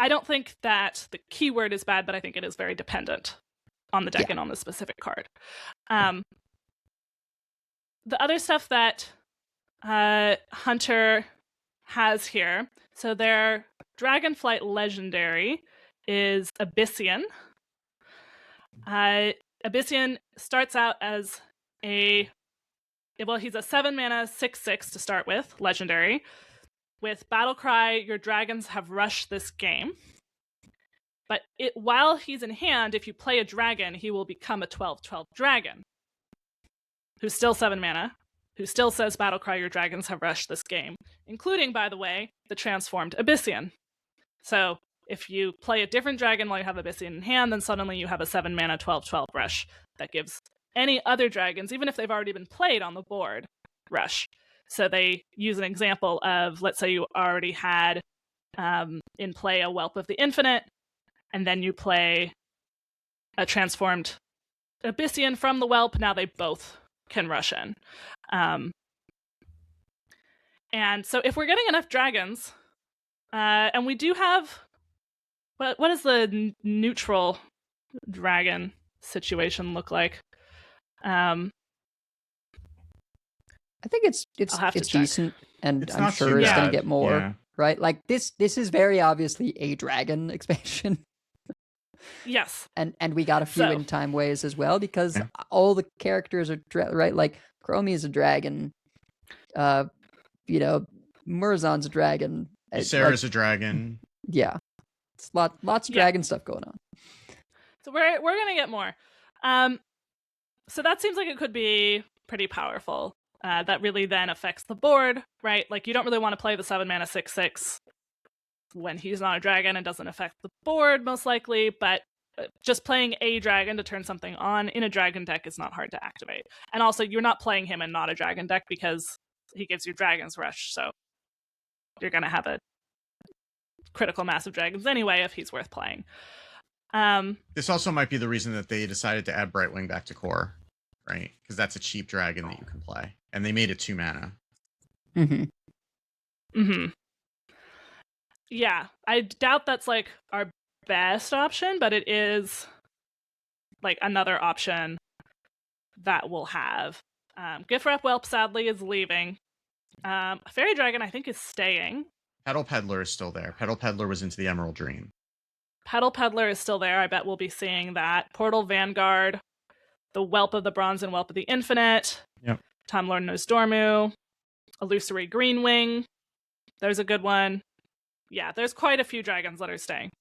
don't think that the keyword is bad, but I think it is very dependent on the deck and on the specific card. The other stuff that Hunter has here, so their Dragonflight Legendary is Abyssian. Abyssian starts out as he's a 7 mana 6/6 to start with, legendary. With Battlecry, your dragons have rushed this game. But while he's in hand, if you play a dragon, he will become a 12/12 dragon, who's still 7 mana, who still says Battlecry, your dragons have rushed this game, including, by the way, the transformed Abyssian. So if you play a different dragon while you have Abyssian in hand, then suddenly you have a 7 mana 12/12 rush that gives any other dragons, even if they've already been played on the board, rush. So they use an example of, let's say you already had in play a Whelp of the Infinite, and then you play a transformed Abyssian from the Whelp. Now they both can rush in. And so if we're getting enough dragons, and we do have, what does the neutral dragon situation look like? I think it's decent, and I'm sure it's going to get more, right? Like this is very obviously a dragon expansion. Yes. And we got a few in time ways as well, because all the characters are right. Like Chromie is a dragon, Murazan's a dragon, Sarah's a dragon. Yeah, it's lots of dragon stuff going on. So we're gonna get more. So that seems like it could be pretty powerful. That really then affects the board, right? Like you don't really want to play the 7-mana 6/6 when he's not a dragon. It doesn't affect the board most likely, but just playing a dragon to turn something on in a dragon deck is not hard to activate. And also, you're not playing him in not a dragon deck because he gives you Dragon's Rush, so you're going to have a critical mass of dragons anyway if he's worth playing. This also might be the reason that they decided to add Brightwing back to core, right? Because that's a cheap dragon that you can play. And they made it 2 mana. Yeah, I doubt that's like our best option, but it is like another option that we'll have. Gift Wrap Whelp sadly is leaving. Fairy Dragon I think is staying. Petal Peddler is still there. Petal Peddler was into the Emerald Dream. Petal Peddler is still there. I bet we'll be seeing that. Portal Vanguard, the Whelp of the Bronze and Whelp of the Infinite. Yep. Time Lord Nosdormu, Illusory Greenwing. There's a good one. Yeah, there's quite a few dragons that are staying.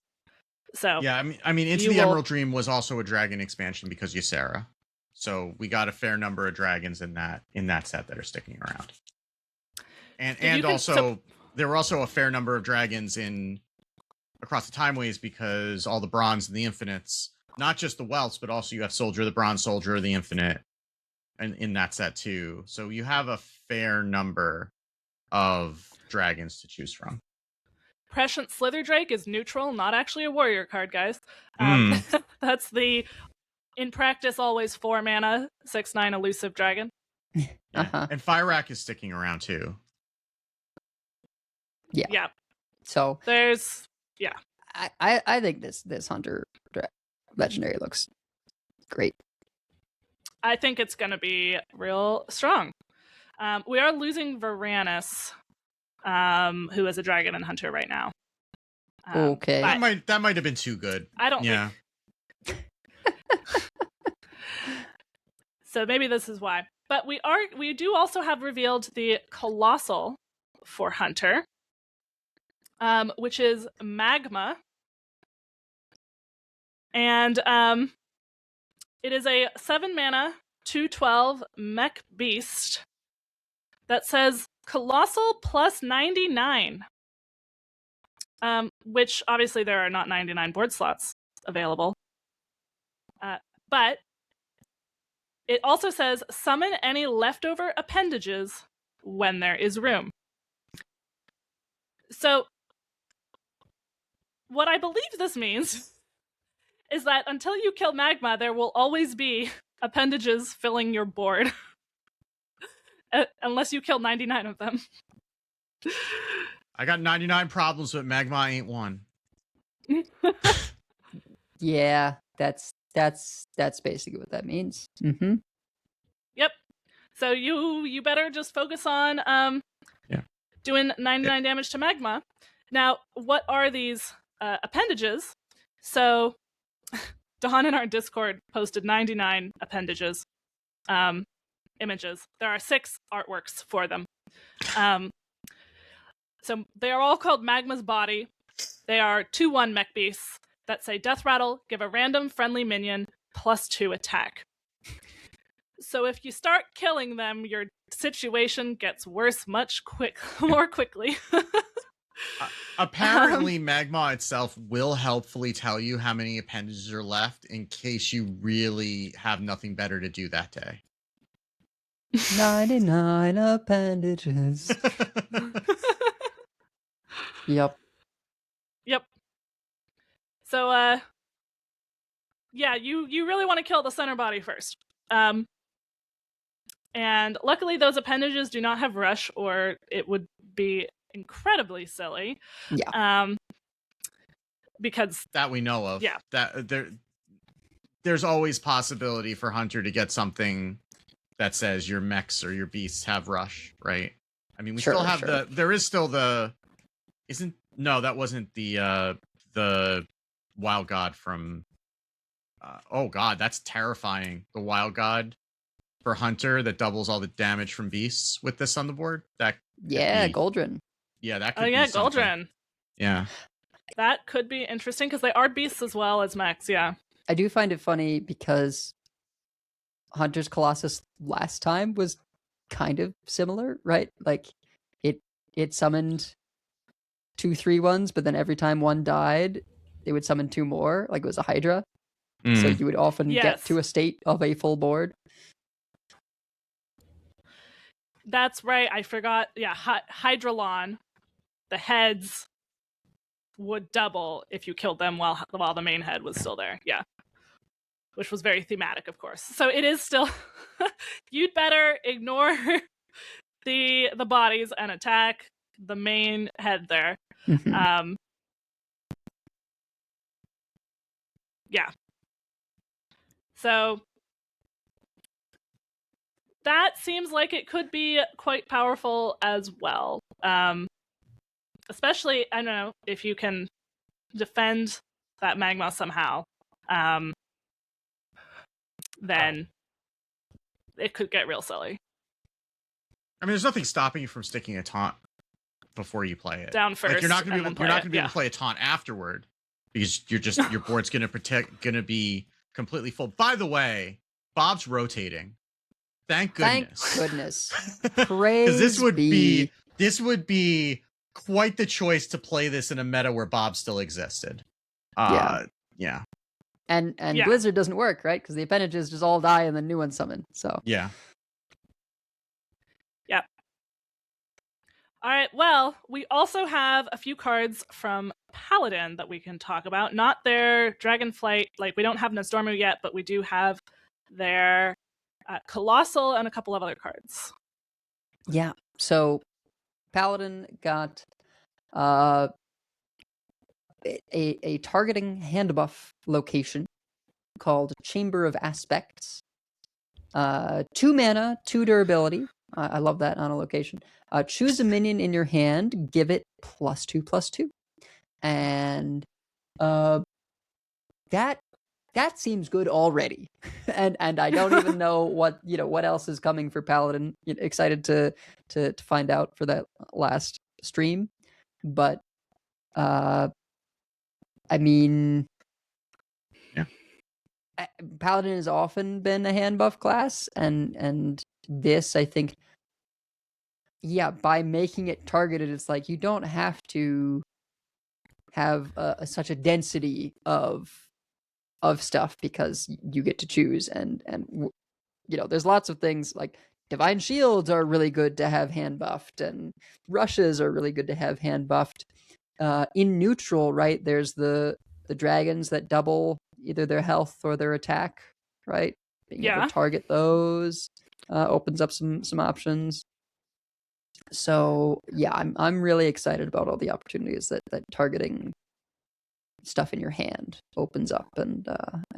So yeah, I mean, Into the Emerald Dream was also a dragon expansion because Ysera. So we got a fair number of dragons in that set that are sticking around. And also there were also a fair number of dragons in across the timeways because all the Bronze and the Infinites, not just the Whelps, but also you have Soldier, the Bronze Soldier, the Infinite, and in that set too. So you have a fair number of dragons to choose from. Prescient Slitherdrake is neutral, not actually a warrior card, guys. That's the, in practice, always 4 mana, 6/9 elusive dragon. And Fire Rack is sticking around too. Yeah. So there's I think this Hunter legendary looks great. I think it's going to be real strong. We are losing Varanus, who is a dragon and hunter right now. Okay. That might have been too good. I don't think. So maybe this is why. But we do also have revealed the Colossal for Hunter, which is Magma. And it is a 7-mana, 2/12 mech beast that says Colossal plus 99. Which obviously there are not 99 board slots available. But it also says summon any leftover appendages when there is room. So what I believe this means is that until you kill Magma, there will always be appendages filling your board. Unless you kill 99 of them. I got 99 problems, but Magma ain't one. Yeah, that's basically what that means. Yep. So you better just focus on doing 99 damage to Magma. Now, what are these appendages? So Dawn in our Discord posted 99 appendages, images. There are 6 artworks for them. So they are all called Magma's Body. They are 2/1 mech beasts that say Death Rattle, give a random friendly minion +2 attack. So if you start killing them, your situation gets worse more quickly. Apparently, Magma itself will helpfully tell you how many appendages are left in case you really have nothing better to do that day. 99 appendages. Yep. So yeah, you really want to kill the center body first. And luckily those appendages do not have rush, or it would be incredibly silly. Yeah. Because that we know of. Yeah. That there's always possibility for Hunter to get something that says your mechs or your beasts have rush, right? I mean, we still have there is still that wasn't the Wild God from oh god, that's terrifying. The Wild God for Hunter that doubles all the damage from beasts with this on the board. Goldrin. Yeah, that could be something. Goldrin. Yeah. That could be interesting because they are beasts as well as mechs, yeah. I do find it funny because Hunter's Colossus last time was kind of similar, right? Like it summoned 2/3 ones, but then every time one died, it would summon 2 more, like it was a Hydra. So you would often get to a state of a full board. That's right. I forgot. Yeah, Hydralon, the heads would double if you killed them while the main head was still there. Yeah. Which was very thematic, of course. So it is still you'd better ignore the bodies and attack the main head there. Mm-hmm. Yeah. So that seems like it could be quite powerful as well. Especially, I don't know, if you can defend that magma somehow, then it could get real silly. I mean, there's nothing stopping you from sticking a taunt before you play it. Down first. Like, you're not going to be able to play a taunt afterward because your board's going to be completely full. By the way, Bob's rotating. Thank goodness. Thank goodness. Praise this would be quite the choice to play this in a meta where Bob still existed. Yeah. And Blizzard doesn't work, right? Because the appendages just all die and then new ones summon. So yeah. Yep. All right. Well, we also have a few cards from Paladin that we can talk about. Not their Dragonflight. Like, we don't have Nostormu yet, but we do have their Colossal and a couple of other cards. Yeah. So Paladin got a targeting hand buff location called Chamber of Aspects. 2 mana, 2 durability. I love that on a location. Choose a minion in your hand, give it +2/+2. And that seems good already. and I don't even know what else is coming for Paladin. Excited to find out for that last stream. But I mean, yeah. Paladin has often been a hand buff class, and this, I think, by making it targeted, it's like you don't have to have such a density of stuff because you get to choose, and there's lots of things like divine shields are really good to have hand buffed, and rushes are really good to have hand buffed. In neutral, right, there's the dragons that double either their health or their attack, right? Being able to target those opens up some options. So yeah, I'm really excited about all the opportunities that targeting stuff in your hand opens up, and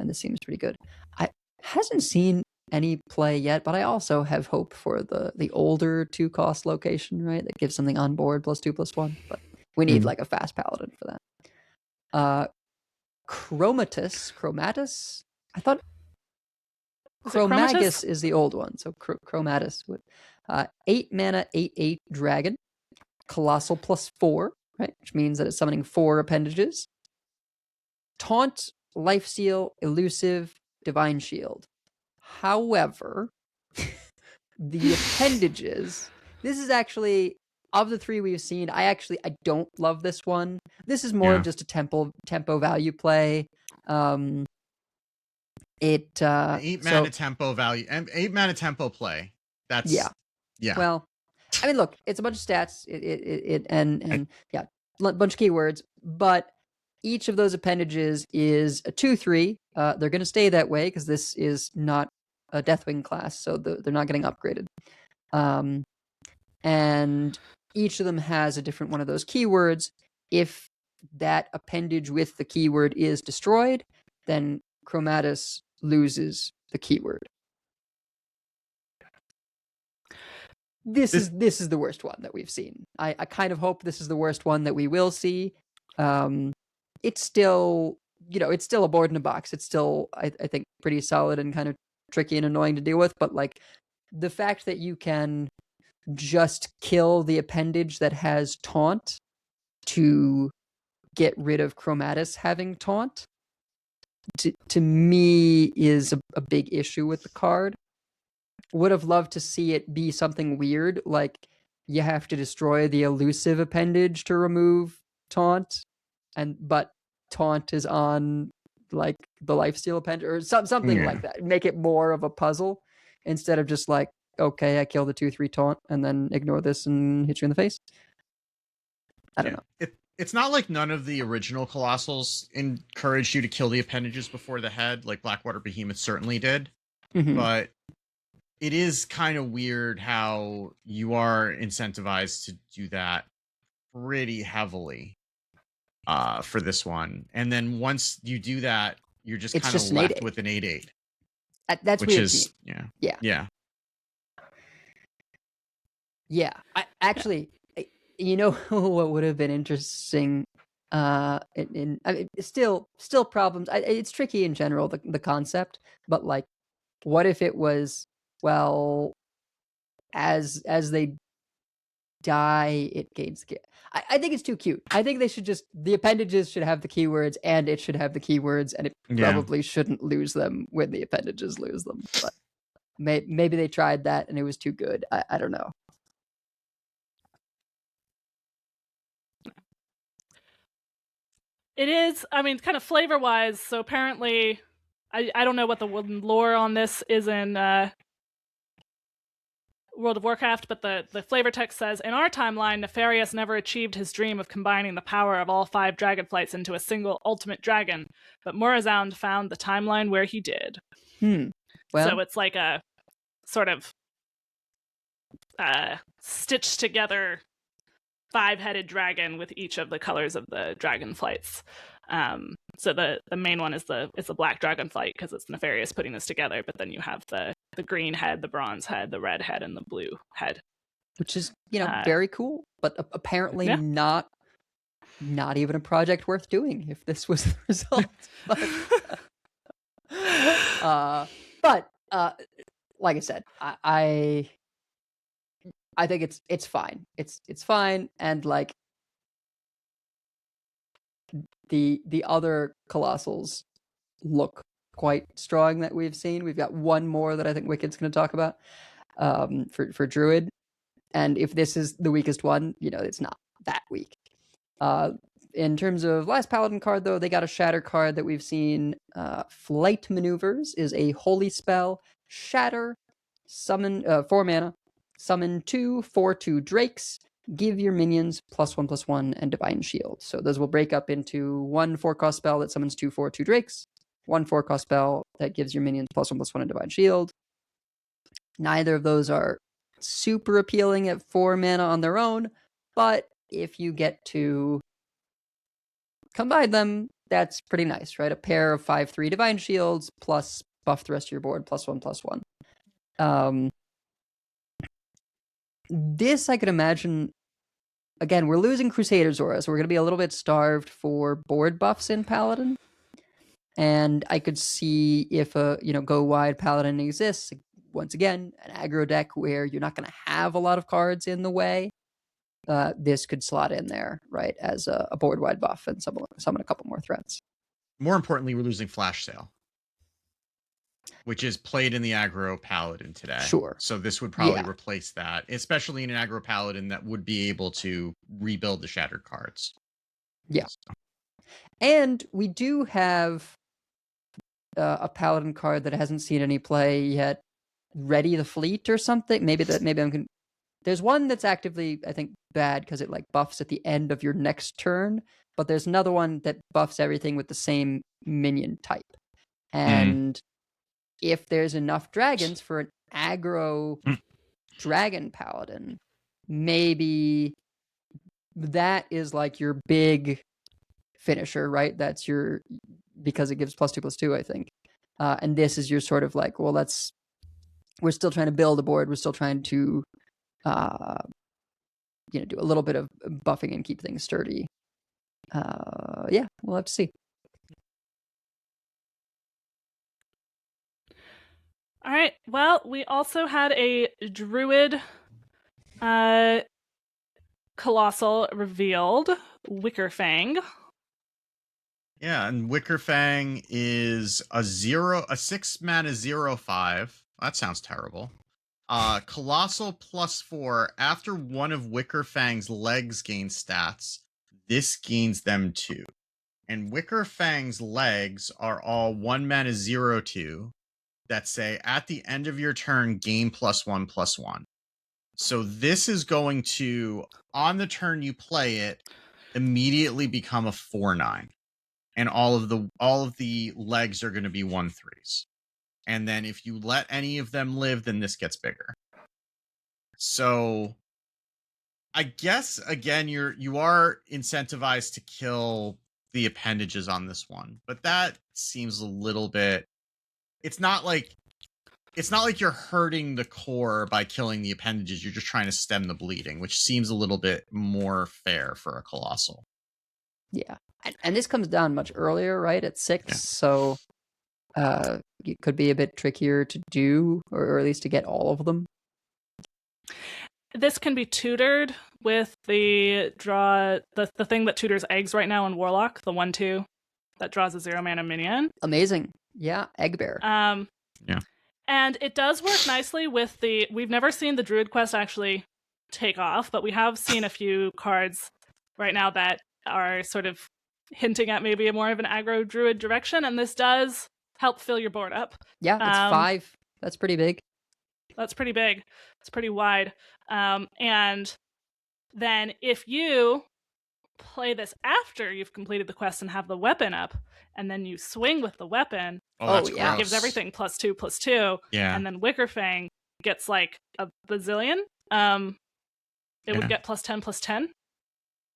this seems pretty good. I hasn't seen any play yet, but I also have hope for the older 2-cost location, right? That gives something on board +2/+1, but we need like a fast paladin for that. Chromatus. I thought Chromagus is the old one, so Chromatus with 8 mana, 8/8 dragon, colossal +4, right? Which means that it's summoning 4 appendages. Taunt, Lifesteal, Elusive, Divine Shield. However, the appendages, this is actually, of the 3 we've seen, I don't love this one. This is more of just a tempo value play. 8 mana tempo value and 8 mana tempo play. That's yeah. Well, I mean, look, it's a bunch of stats. And a bunch of keywords, but each of those appendages is a 2/3, They're going to stay that way because this is not a Deathwing class, so they're not getting upgraded. And each of them has a different one of those keywords. If that appendage with the keyword is destroyed, then Chromatus loses the keyword. This is the worst one that we've seen. I kind of hope this is the worst one that we will see. It's still, it's still a board in a box. It's still, I think, pretty solid and kind of tricky and annoying to deal with. But like the fact that you can just kill the appendage that has taunt to get rid of Chromatus having taunt, to me is a big issue with the card. Would have loved to see it be something weird, like you have to destroy the elusive appendage to remove taunt, but taunt is on like the lifesteal appendage or something like that. Make it more of a puzzle instead of just like, okay, I kill the 2/3 taunt and then ignore this and hit you in the face. I don't know. It's not like none of the original Colossals encouraged you to kill the appendages before the head, like Blackwater Behemoth certainly did. But it is kind of weird how you are incentivized to do that pretty heavily for this one. And then once you do that, you're just kind of left with an 8/8. That's which weird. Is, yeah. Yeah. Actually, what would have been interesting? I mean, still problems. It's tricky in general, the concept, but like, what if it was, well, as they die, it gains. I think it's too cute. I think they should the appendages should have the keywords, and it should have the keywords, and it probably shouldn't lose them when the appendages lose them. But maybe they tried that and it was too good. I don't know. It is, I mean, kind of flavor-wise, so apparently, I don't know what the lore on this is in World of Warcraft, but the flavor text says, in our timeline, Nefarious never achieved his dream of combining the power of all 5 dragonflights into a single ultimate dragon, but Morazound found the timeline where he did. Well, so it's like a sort of stitched together 5-headed dragon with each of the colors of the dragonflights. So the main one is the black dragonflight because it's Nefarious putting this together, but then you have the green head, the bronze head, the red head, and the blue head, which is very cool, but apparently not even a project worth doing if this was the result. But like I said, I think it's fine. It's fine, and like the other Colossals look quite strong that we've seen. We've got one more that I think Wicked's going to talk about for Druid, and if this is the weakest one, it's not that weak. In terms of last Paladin card, though, they got a Shatter card that we've seen. Flight Maneuvers is a holy spell. Shatter, summon 4 mana. Summon 2 4/2 Drakes. Give your minions +1/+1 and Divine Shield. So those will break up into 1 4-cost spell that summons 2 4/2 Drakes, 1 4-cost spell that gives your minions +1/+1 and Divine Shield. Neither of those are super appealing at 4 mana on their own, but if you get to combine them, that's pretty nice, right? A pair of 5/3 Divine Shields plus buff the rest of your board +1/+1. This I could imagine. Again, we're losing Crusader Zora, so we're going to be a little bit starved for board buffs in Paladin. And I could see if a go wide Paladin exists, once again, an aggro deck where you're not going to have a lot of cards in the way. This could slot in there, right, as a board wide buff and summon a couple more threats. More importantly, we're losing Flash Sale, which is played in the aggro Paladin today. Sure. So this would probably replace that, especially in an aggro Paladin that would be able to rebuild the Shattered cards. Yeah. And we do have a Paladin card that hasn't seen any play yet. Ready the Fleet or something. Maybe I'm There's one that's actively, I think, bad because it like buffs at the end of your next turn. But there's another one that buffs everything with the same minion type. And if there's enough dragons for an aggro dragon paladin, maybe that is like your big finisher, right? That's your, because it gives +2/+2, I think. And this is your sort of like, well, we're still trying to build a board. We're still trying to, do a little bit of buffing and keep things sturdy. Yeah, we'll have to see. All right. Well, we also had a druid colossal revealed, Wickerfang. Yeah, and Wickerfang is a 6-mana 0/5. That sounds terrible. Colossal +4. After one of Wickerfang's legs gains stats, this gains them too. And Wickerfang's legs are all 1-mana 0/2 that say at the end of your turn gain +1/+1. So this is going to, on the turn you play it, immediately become a 4/9. And all of the legs are going to be 1/3s. And then if you let any of them live, then this gets bigger. So I guess again you are incentivized to kill the appendages on this one, but that seems a little bit, it's not like you're hurting the core by killing the appendages. You're just trying to stem the bleeding, which seems a little bit more fair for a colossal. Yeah. And this comes down much earlier, right? At 6. Yeah. So it could be a bit trickier to do, or at least to get all of them. This can be tutored with the thing that tutors eggs right now in Warlock, the 1/2 that draws a 0-mana minion. Amazing. Yeah, Egg Bear. Yeah. And it does work nicely with we've never seen the Druid quest actually take off, but we have seen a few cards right now that are sort of hinting at maybe more of an aggro Druid direction, and this does help fill your board up. Yeah, it's 5. That's pretty big. That's pretty big. It's pretty wide. And then if you play this after you've completed the quest and have the weapon up, and then you swing with the weapon, yeah, it gives everything +2/+2. Yeah. And then Wickerfang gets like a bazillion. It would get +10/+10.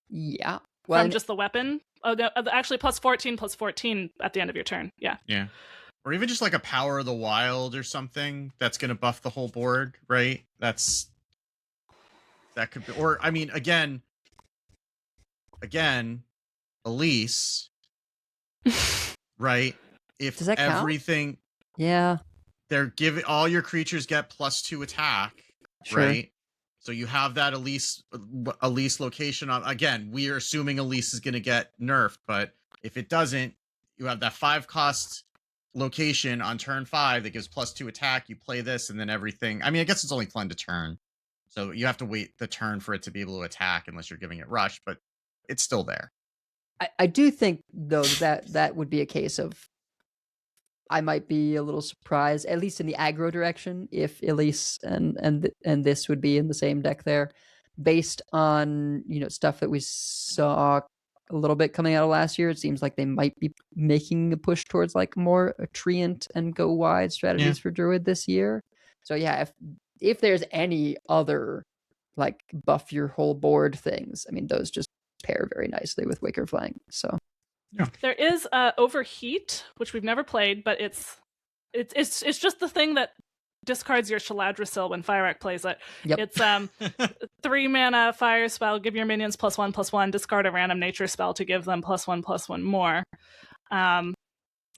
Yeah. Well, from just the weapon. Oh, no, actually +14/+14 at the end of your turn. Yeah. Yeah. Or even just like a Power of the Wild or something that's going to buff the whole board, right? That could be, or I mean, again, Elise, right? If does that everything, count? Yeah, they're giving all your creatures get +2 attack, sure. Right? So you have that Elise location on. Again, we are assuming Elise is going to get nerfed, but if it doesn't, you have that 5-cost location on turn 5 that gives +2 attack. You play this, and then everything. I mean, I guess it's only fun to turn, so you have to wait the turn for it to be able to attack, unless you're giving it rush. But it's still there. I do think though that would be a case of, I might be a little surprised, at least in the aggro direction, if Elise and this would be in the same deck there, based on stuff that we saw a little bit coming out of last year. It seems like they might be making a push towards like more treant and go wide strategies for Druid this year. So yeah, if there's any other like buff your whole board things, I mean, those just pair very nicely with Wickerfang. So yeah. There is Overheat, which we've never played, but it's just the thing that discards your Shaladrisil when Fyrakk plays it. Yep. It's 3-mana fire spell, give your minions +1/+1, discard a random nature spell to give them +1/+1 more.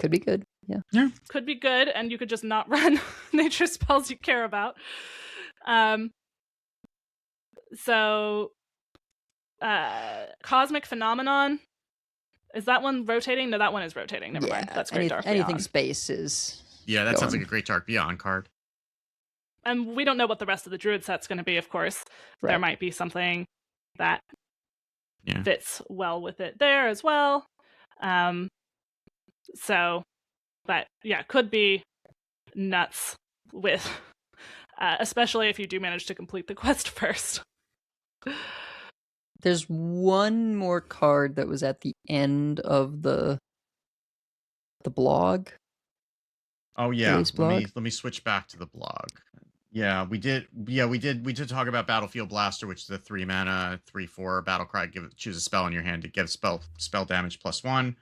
Could be good. Yeah. Could be good, and you could just not run nature spells you care about. So Cosmic Phenomenon. Is that one rotating? No, that one is rotating. Never mind. That's Great Dark Beyond. Anything space is... Yeah, that sounds like a Great Dark Beyond card. And we don't know what the rest of the Druid set's going to be, of course. Right. There might be something that fits well with it there as well. But yeah, could be nuts with... especially if you do manage to complete the quest first. There's one more card that was at the end of the blog Oh yeah. Dave's blog. Let me switch back to the blog. Yeah, we did talk about Battlefield Blaster, which is a 3-mana, 3/4 battle cry. Choose a spell in your hand to get spell damage +1.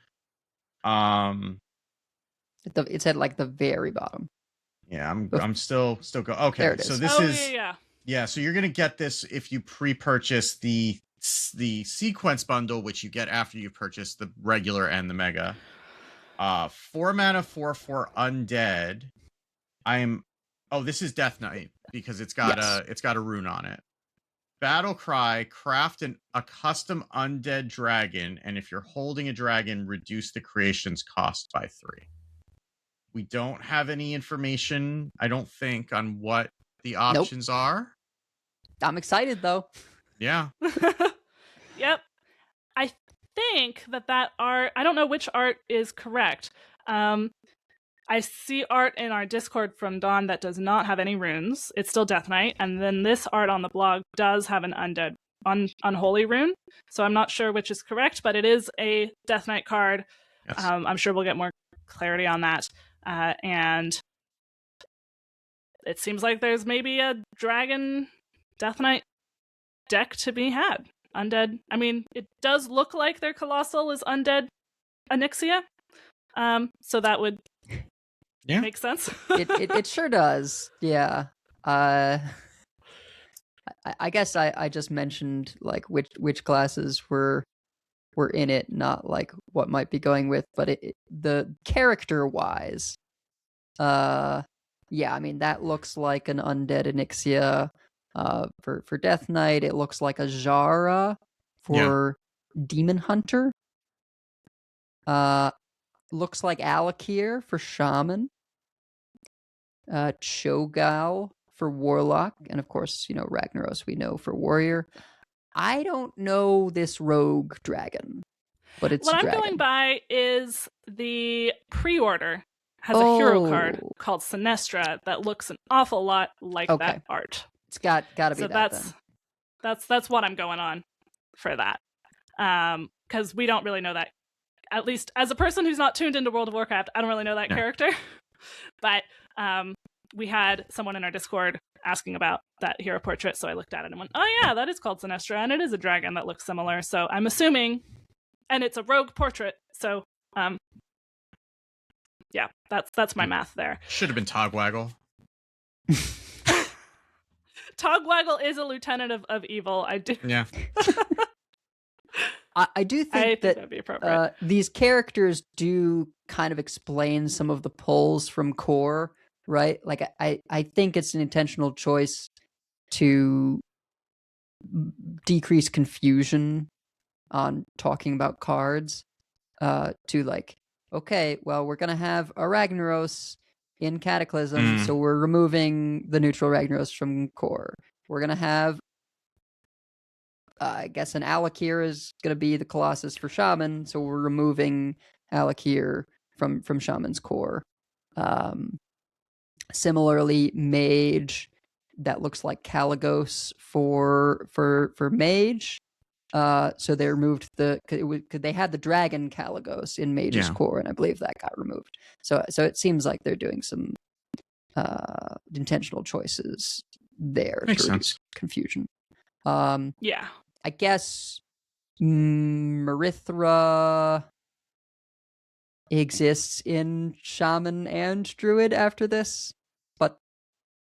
It's at like the very bottom. Yeah, I'm still go. Okay, there it is. So this is yeah. So you're gonna get this if you pre-purchase the sequence bundle, which you get after you purchase the regular and the mega. 4-mana, 4/4 undead. This is Death Knight because it's got a rune on it. Battle cry, craft a custom undead dragon, and if you're holding a dragon, reduce the creation's cost by 3. We don't have any information, I don't think, on what the options are. I'm excited though. Yeah. Yep. I think that art, I don't know which art is correct. I see art in our Discord from Dawn that does not have any runes. It's still Death Knight. And then this art on the blog does have an undead, unholy rune. So I'm not sure which is correct, but it is a Death Knight card. Yes. I'm sure we'll get more clarity on that. And it seems like there's maybe a dragon Death Knight deck to be had. Undead. I mean, it does look like their Colossal is undead Onyxia. So that would make sense. it sure does. Yeah. I guess I just mentioned like which classes were in it, not like what might be going with, but the character wise, I mean that looks like an undead Onyxia. For Death Knight, it looks like a Jara for Demon Hunter. Looks like Alakir for Shaman. Cho'Gall for Warlock, and of course, Ragnaros we know for Warrior. I don't know this rogue dragon, but it's what I'm going by is the pre-order has a hero card called Sinestra that looks an awful lot like that art. It's got to be so that. That's what I'm going on for that. Because we don't really know that. At least as a person who's not tuned into World of Warcraft, I don't really know that character. But we had someone in our Discord asking about that hero portrait, so I looked at it and went, oh yeah, that is called Sinestra, and it is a dragon that looks similar. So I'm assuming, and it's a rogue portrait, so that's my math there. Should have been Togwaggle. Togwaggle is a lieutenant of evil. I do. Yeah. I do think that that'd be appropriate. These characters do kind of explain some of the pulls from core, right? Like I think it's an intentional choice to decrease confusion on talking about cards. To like, okay, well, we're gonna have a Ragnaros in Cataclysm, so we're removing the neutral Ragnaros from core. We're gonna have I guess an Alakir is going to be the Colossus for Shaman, so we're removing Alakir from Shaman's core. Similarly, Mage, that looks like Kalagos for Mage. So they removed they had the dragon Kalagos in Mage's core, and I believe that got removed. So it seems like they're doing some intentional choices there to reduce confusion. I guess Marithra exists in Shaman and Druid after this, but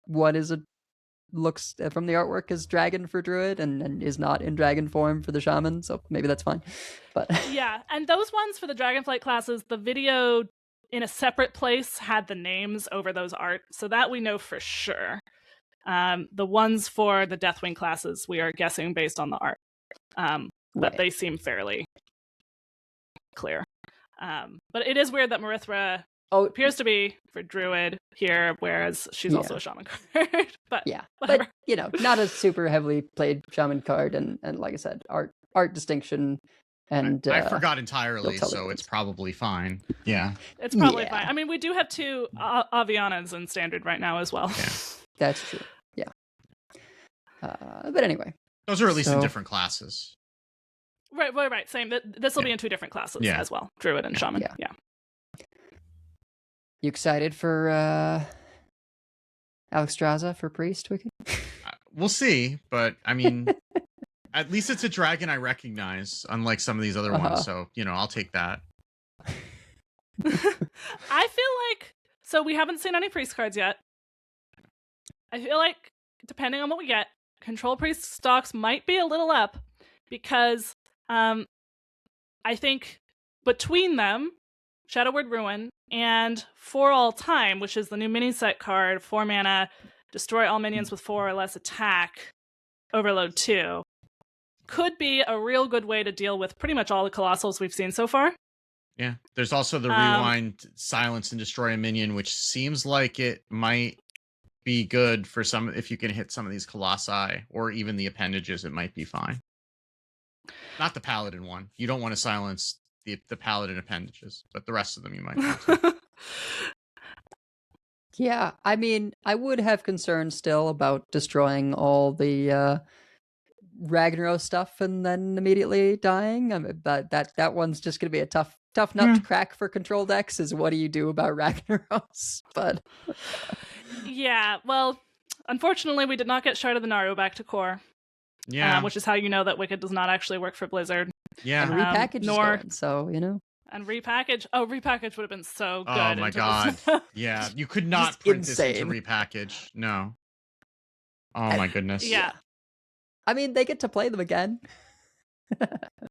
looks from the artwork as dragon for Druid and is not in dragon form for the Shaman, so maybe that's fine. But yeah, and those ones for the Dragonflight classes, the video in a separate place had the names over those art, so that we know for sure. The ones for the Deathwing classes, we are guessing based on the art. But they seem fairly clear. But it is weird that Marithra appears to be for Druid here, whereas she's also a Shaman card. But whatever. But not a super heavily played Shaman card, and like I said, art distinction. And I forgot entirely, so it's probably fine. Yeah, it's probably fine. I mean, we do have 2 Avianas in Standard right now as well. Yeah. That's true. Yeah. But anyway. Those are at least in different classes. Right. Same. This will be in 2 different classes as well. Druid and Shaman. Yeah. You excited for Alexstrasza for Priest, Wicked? We'll see, but I mean, at least it's a dragon I recognize, unlike some of these other ones. So, I'll take that. I feel like, so we haven't seen any priest cards yet. I feel like, depending on what we get, control priest stocks might be a little up, because I think between them, Shadow Word Ruin and For All Time, which is the new mini set card, 4 mana, destroy all minions with 4 or less attack, Overload 2, could be a real good way to deal with pretty much all the Colossals we've seen so far. Yeah. There's also the Rewind, Silence, and Destroy a Minion, which seems like it might be good for some, if you can hit some of these Colossi, or even the appendages, it might be fine. Not the Paladin one. You don't want to silence the Paladin appendages, but the rest of them you might want to. Yeah, I mean, I would have concerns still about destroying all the Ragnaros stuff and then immediately dying. I mean, but that one's just going to be a tough nut to crack for control decks. Is what do you do about Ragnaros? But yeah, well, unfortunately, we did not get Shard of the Naru back to core. Yeah, which is how you know that Wicked does not actually work for Blizzard. Yeah, and repackage is going, so And repackage. Oh, repackage would have been so good. Oh my god. Yeah, you could not print this into repackage. No. Oh my goodness. Yeah. I mean, they get to play them again.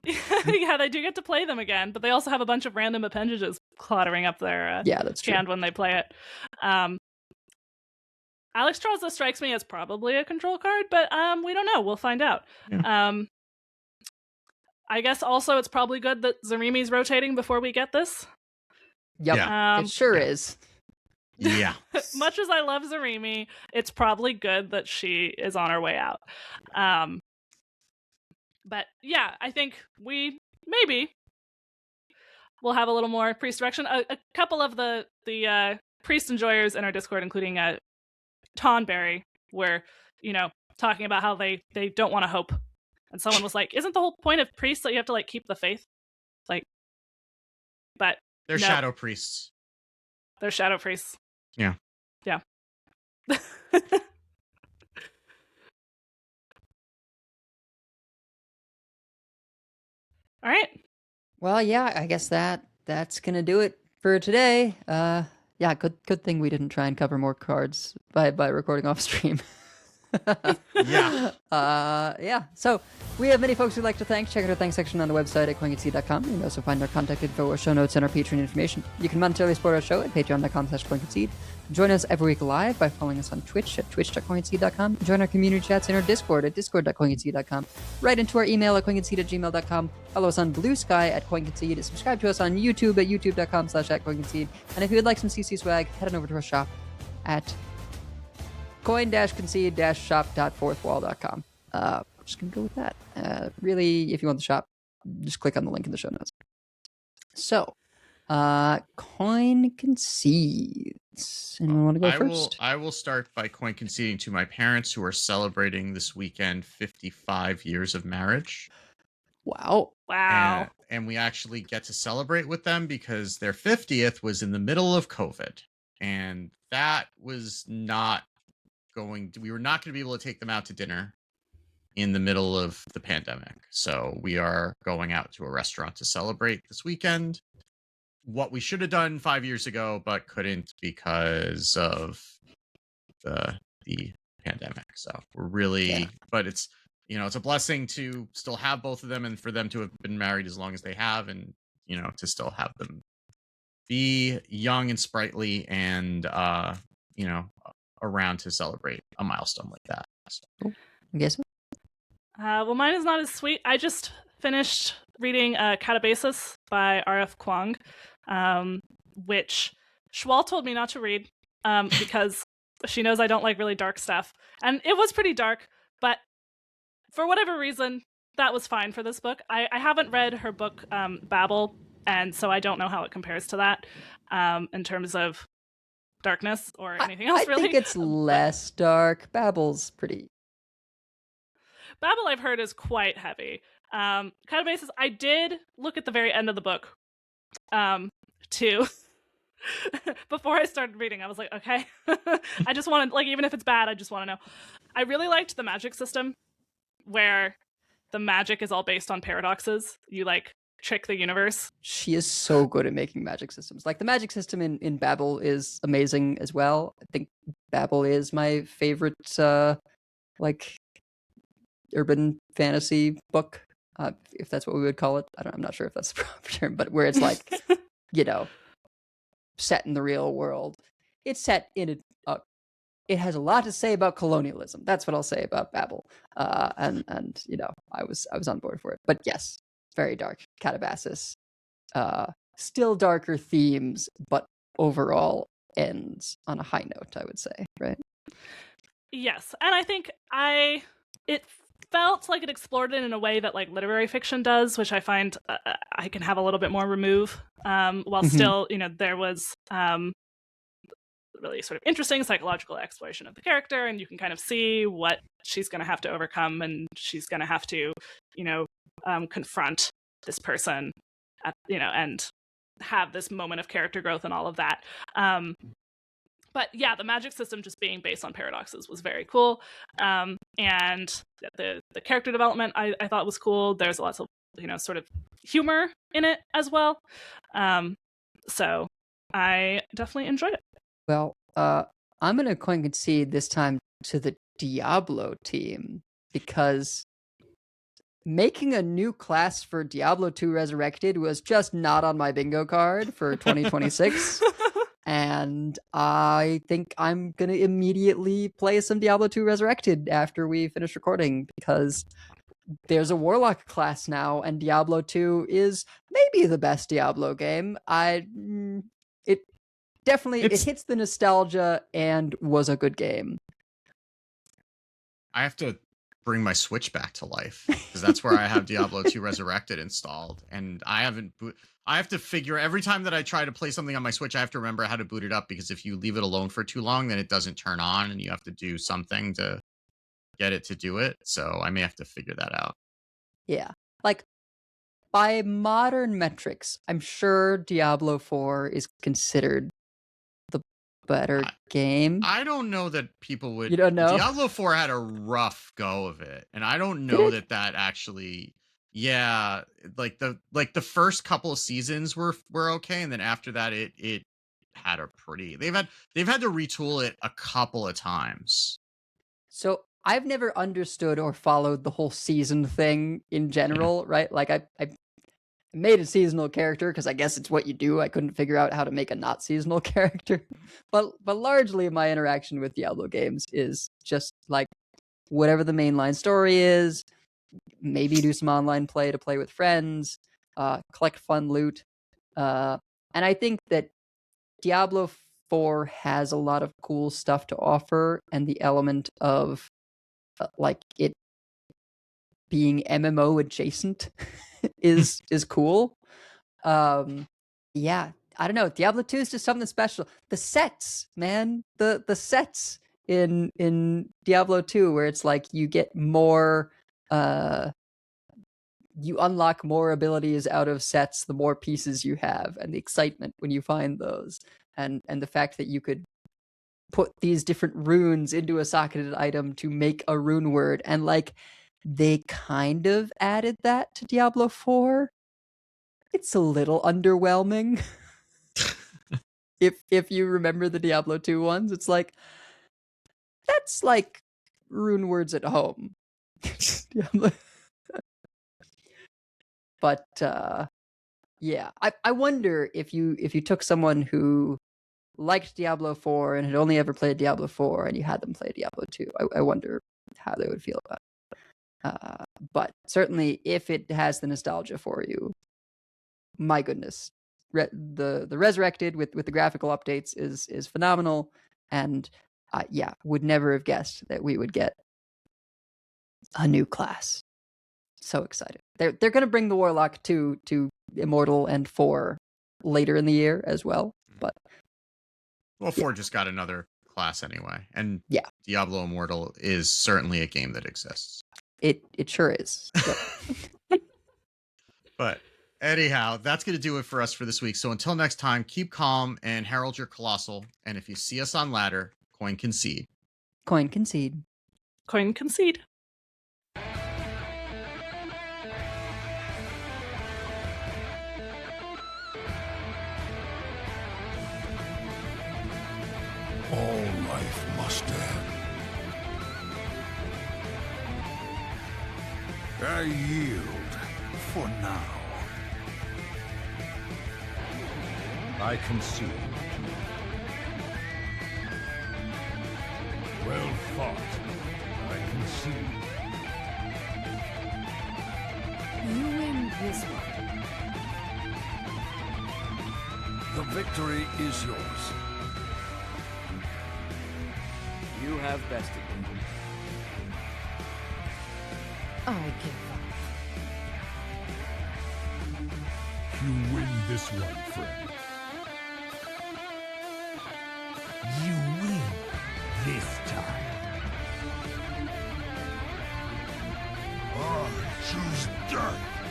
Yeah, they do get to play them again, but they also have a bunch of random appendages cluttering up their that's true. hand when they play it. Alexstrasza strikes me as probably a control card, but we don't know. We'll find out. Yeah. I guess also it's probably good that Zarimi's rotating before we get this. Yep, it sure is. Yeah. Much as I love Zarimi, it's probably good that she is on her way out. But yeah, I think we maybe we'll have a little more priest direction. A couple of the priest enjoyers in our Discord, including Tonberry, were talking about how they don't want to hope. And someone was like, isn't the whole point of priests that you have to keep the faith? But they're shadow priests. They're shadow priests. Yeah. Yeah. All right. Well, yeah, I guess that's gonna do it for today. Yeah, good thing we didn't try and cover more cards by recording off stream. Yeah. So we have many folks we'd like to thank. Check out our thanks section on the website at CoinConcede.com. You can also find our contact info, our show notes, and our Patreon information. You can monetarily support our show at patreon.com/CoinConcede. Join us every week live by following us on Twitch at twitch.coinconcede.com. Join our community chats in our Discord at discord.coinconcede.com. Write into our email at coinconcede@gmail.com. Follow us on Blue Sky at CoinConcede. Subscribe to us on YouTube at youtube.com/@CoinConcede. And if you would like some CC swag, head on over to our shop at coin-concede-shop.fourthwall.com. We're just going to go with that. Really, if you want the shop, just click on the link in the show notes. So, Coin Concedes. Anyone want to go first? I will start by coin conceding to my parents, who are celebrating this weekend 55 years of marriage. Wow. And we actually get to celebrate with them because their 50th was in the middle of COVID. And that was not we were not going to be able to take them out to dinner in the middle of the pandemic. So we are going out to a restaurant to celebrate this weekend. What we should have done 5 years ago, but couldn't because of the pandemic. So we're really, but it's, it's a blessing to still have both of them and for them to have been married as long as they have, and, to still have them be young and sprightly and, around to celebrate a milestone like that. So. I guess. Well, mine is not as sweet. I just finished reading Cataclysm by R.F. Kuang, which Schwal told me not to read because she knows I don't like really dark stuff. And it was pretty dark, but for whatever reason, that was fine for this book. I haven't read her book, Babel, and so I don't know how it compares to that in terms of darkness or anything else, really. I think it's less dark. Babel's pretty... Babel, I've heard, is quite heavy. Cataclysm, I did look at the very end of the book to before I started reading, I was like, okay, I just want to, like, even if it's bad, I just want to know. I really liked the magic system where the magic is all based on paradoxes. You like trick the universe. She is so good at making magic systems. Like the magic system in Babel is amazing as well. I think Babel is my favorite like urban fantasy book, if that's what we would call it. I'm not sure if that's the proper term, but where it's like, you know, set in the real world. It's set in it has a lot to say about colonialism. That's what I'll say about Babel. And you know, I was on board for it. But yes, very dark. Catabasis. Still darker themes, but overall ends on a high note, I would say, right? Yes. And I think it felt like it explored it in a way that like literary fiction does, which I find I can have a little bit more remove, while still, you know, there was really sort of interesting psychological exploration of the character, and you can kind of see what she's going to have to overcome, and she's going to have to, you know, confront this person, you know, and have this moment of character growth and all of that. But yeah, the magic system just being based on paradoxes was very cool. And the character development I thought was cool. There's lots of, you know, sort of humor in it as well. So I definitely enjoyed it. Well, I'm going to concede this time to the Diablo team, because making a new class for Diablo 2 Resurrected was just not on my bingo card for 2026. And I think I'm going to immediately play some Diablo 2 Resurrected after we finish recording, because there's a Warlock class now, and Diablo 2 is maybe the best Diablo game. It hits the nostalgia and was a good game. I have to bring my Switch back to life, because that's where I have Diablo 2 Resurrected installed, and I have to figure, every time that I try to play something on my Switch, I have to remember how to boot it up, because if you leave it alone for too long, then it doesn't turn on, and you have to do something to get it to do it. So I may have to figure that out. Yeah. Like, by modern metrics, I'm sure Diablo 4 is considered the better game. I don't know that people would. You don't know? Diablo 4 had a rough go of it, and I don't know that actually. Yeah, like the first couple of seasons were okay, and then after that it had a pretty. They've had to retool it a couple of times. So I've never understood or followed the whole season thing in general, right? Like I made a seasonal character because I guess it's what you do. I couldn't figure out how to make a not seasonal character. But largely my interaction with Diablo games is just like whatever the mainline story is, maybe do some online play to play with friends, collect fun loot. And I think that Diablo 4 has a lot of cool stuff to offer, and the element of like it being MMO adjacent is cool. Yeah, I don't know. Diablo 2 is just something special. The sets, man, the sets in Diablo 2, where it's like you get more, you unlock more abilities out of sets the more pieces you have, and the excitement when you find those, and the fact that you could put these different runes into a socketed item to make a rune word, and like they kind of added that to Diablo 4. It's a little underwhelming. if you remember the Diablo 2 ones, it's like that's like rune words at home. But yeah, I wonder if you took someone who liked Diablo 4 and had only ever played Diablo 4 and you had them play Diablo 2, I wonder how they would feel about it. But certainly if it has the nostalgia for you, my goodness, the Resurrected with the graphical updates is phenomenal. And yeah, would never have guessed that we would get a new class. So excited. They're going to bring the Warlock to Immortal and 4 later in the year as well. But 4 just got another class anyway, and yeah, Diablo Immortal is certainly a game that exists. It sure is. Yep. But Anyhow, that's going to do it for us for this week. So until next time, keep calm and herald your colossal. And if you see us on ladder, coin concede. Coin concede. Coin concede. All life must end. I yield for now. I concede. Well fought. I concede. You win this one. The victory is yours. You have bested me. I give up. You win this one, friend. You win this time. I choose death.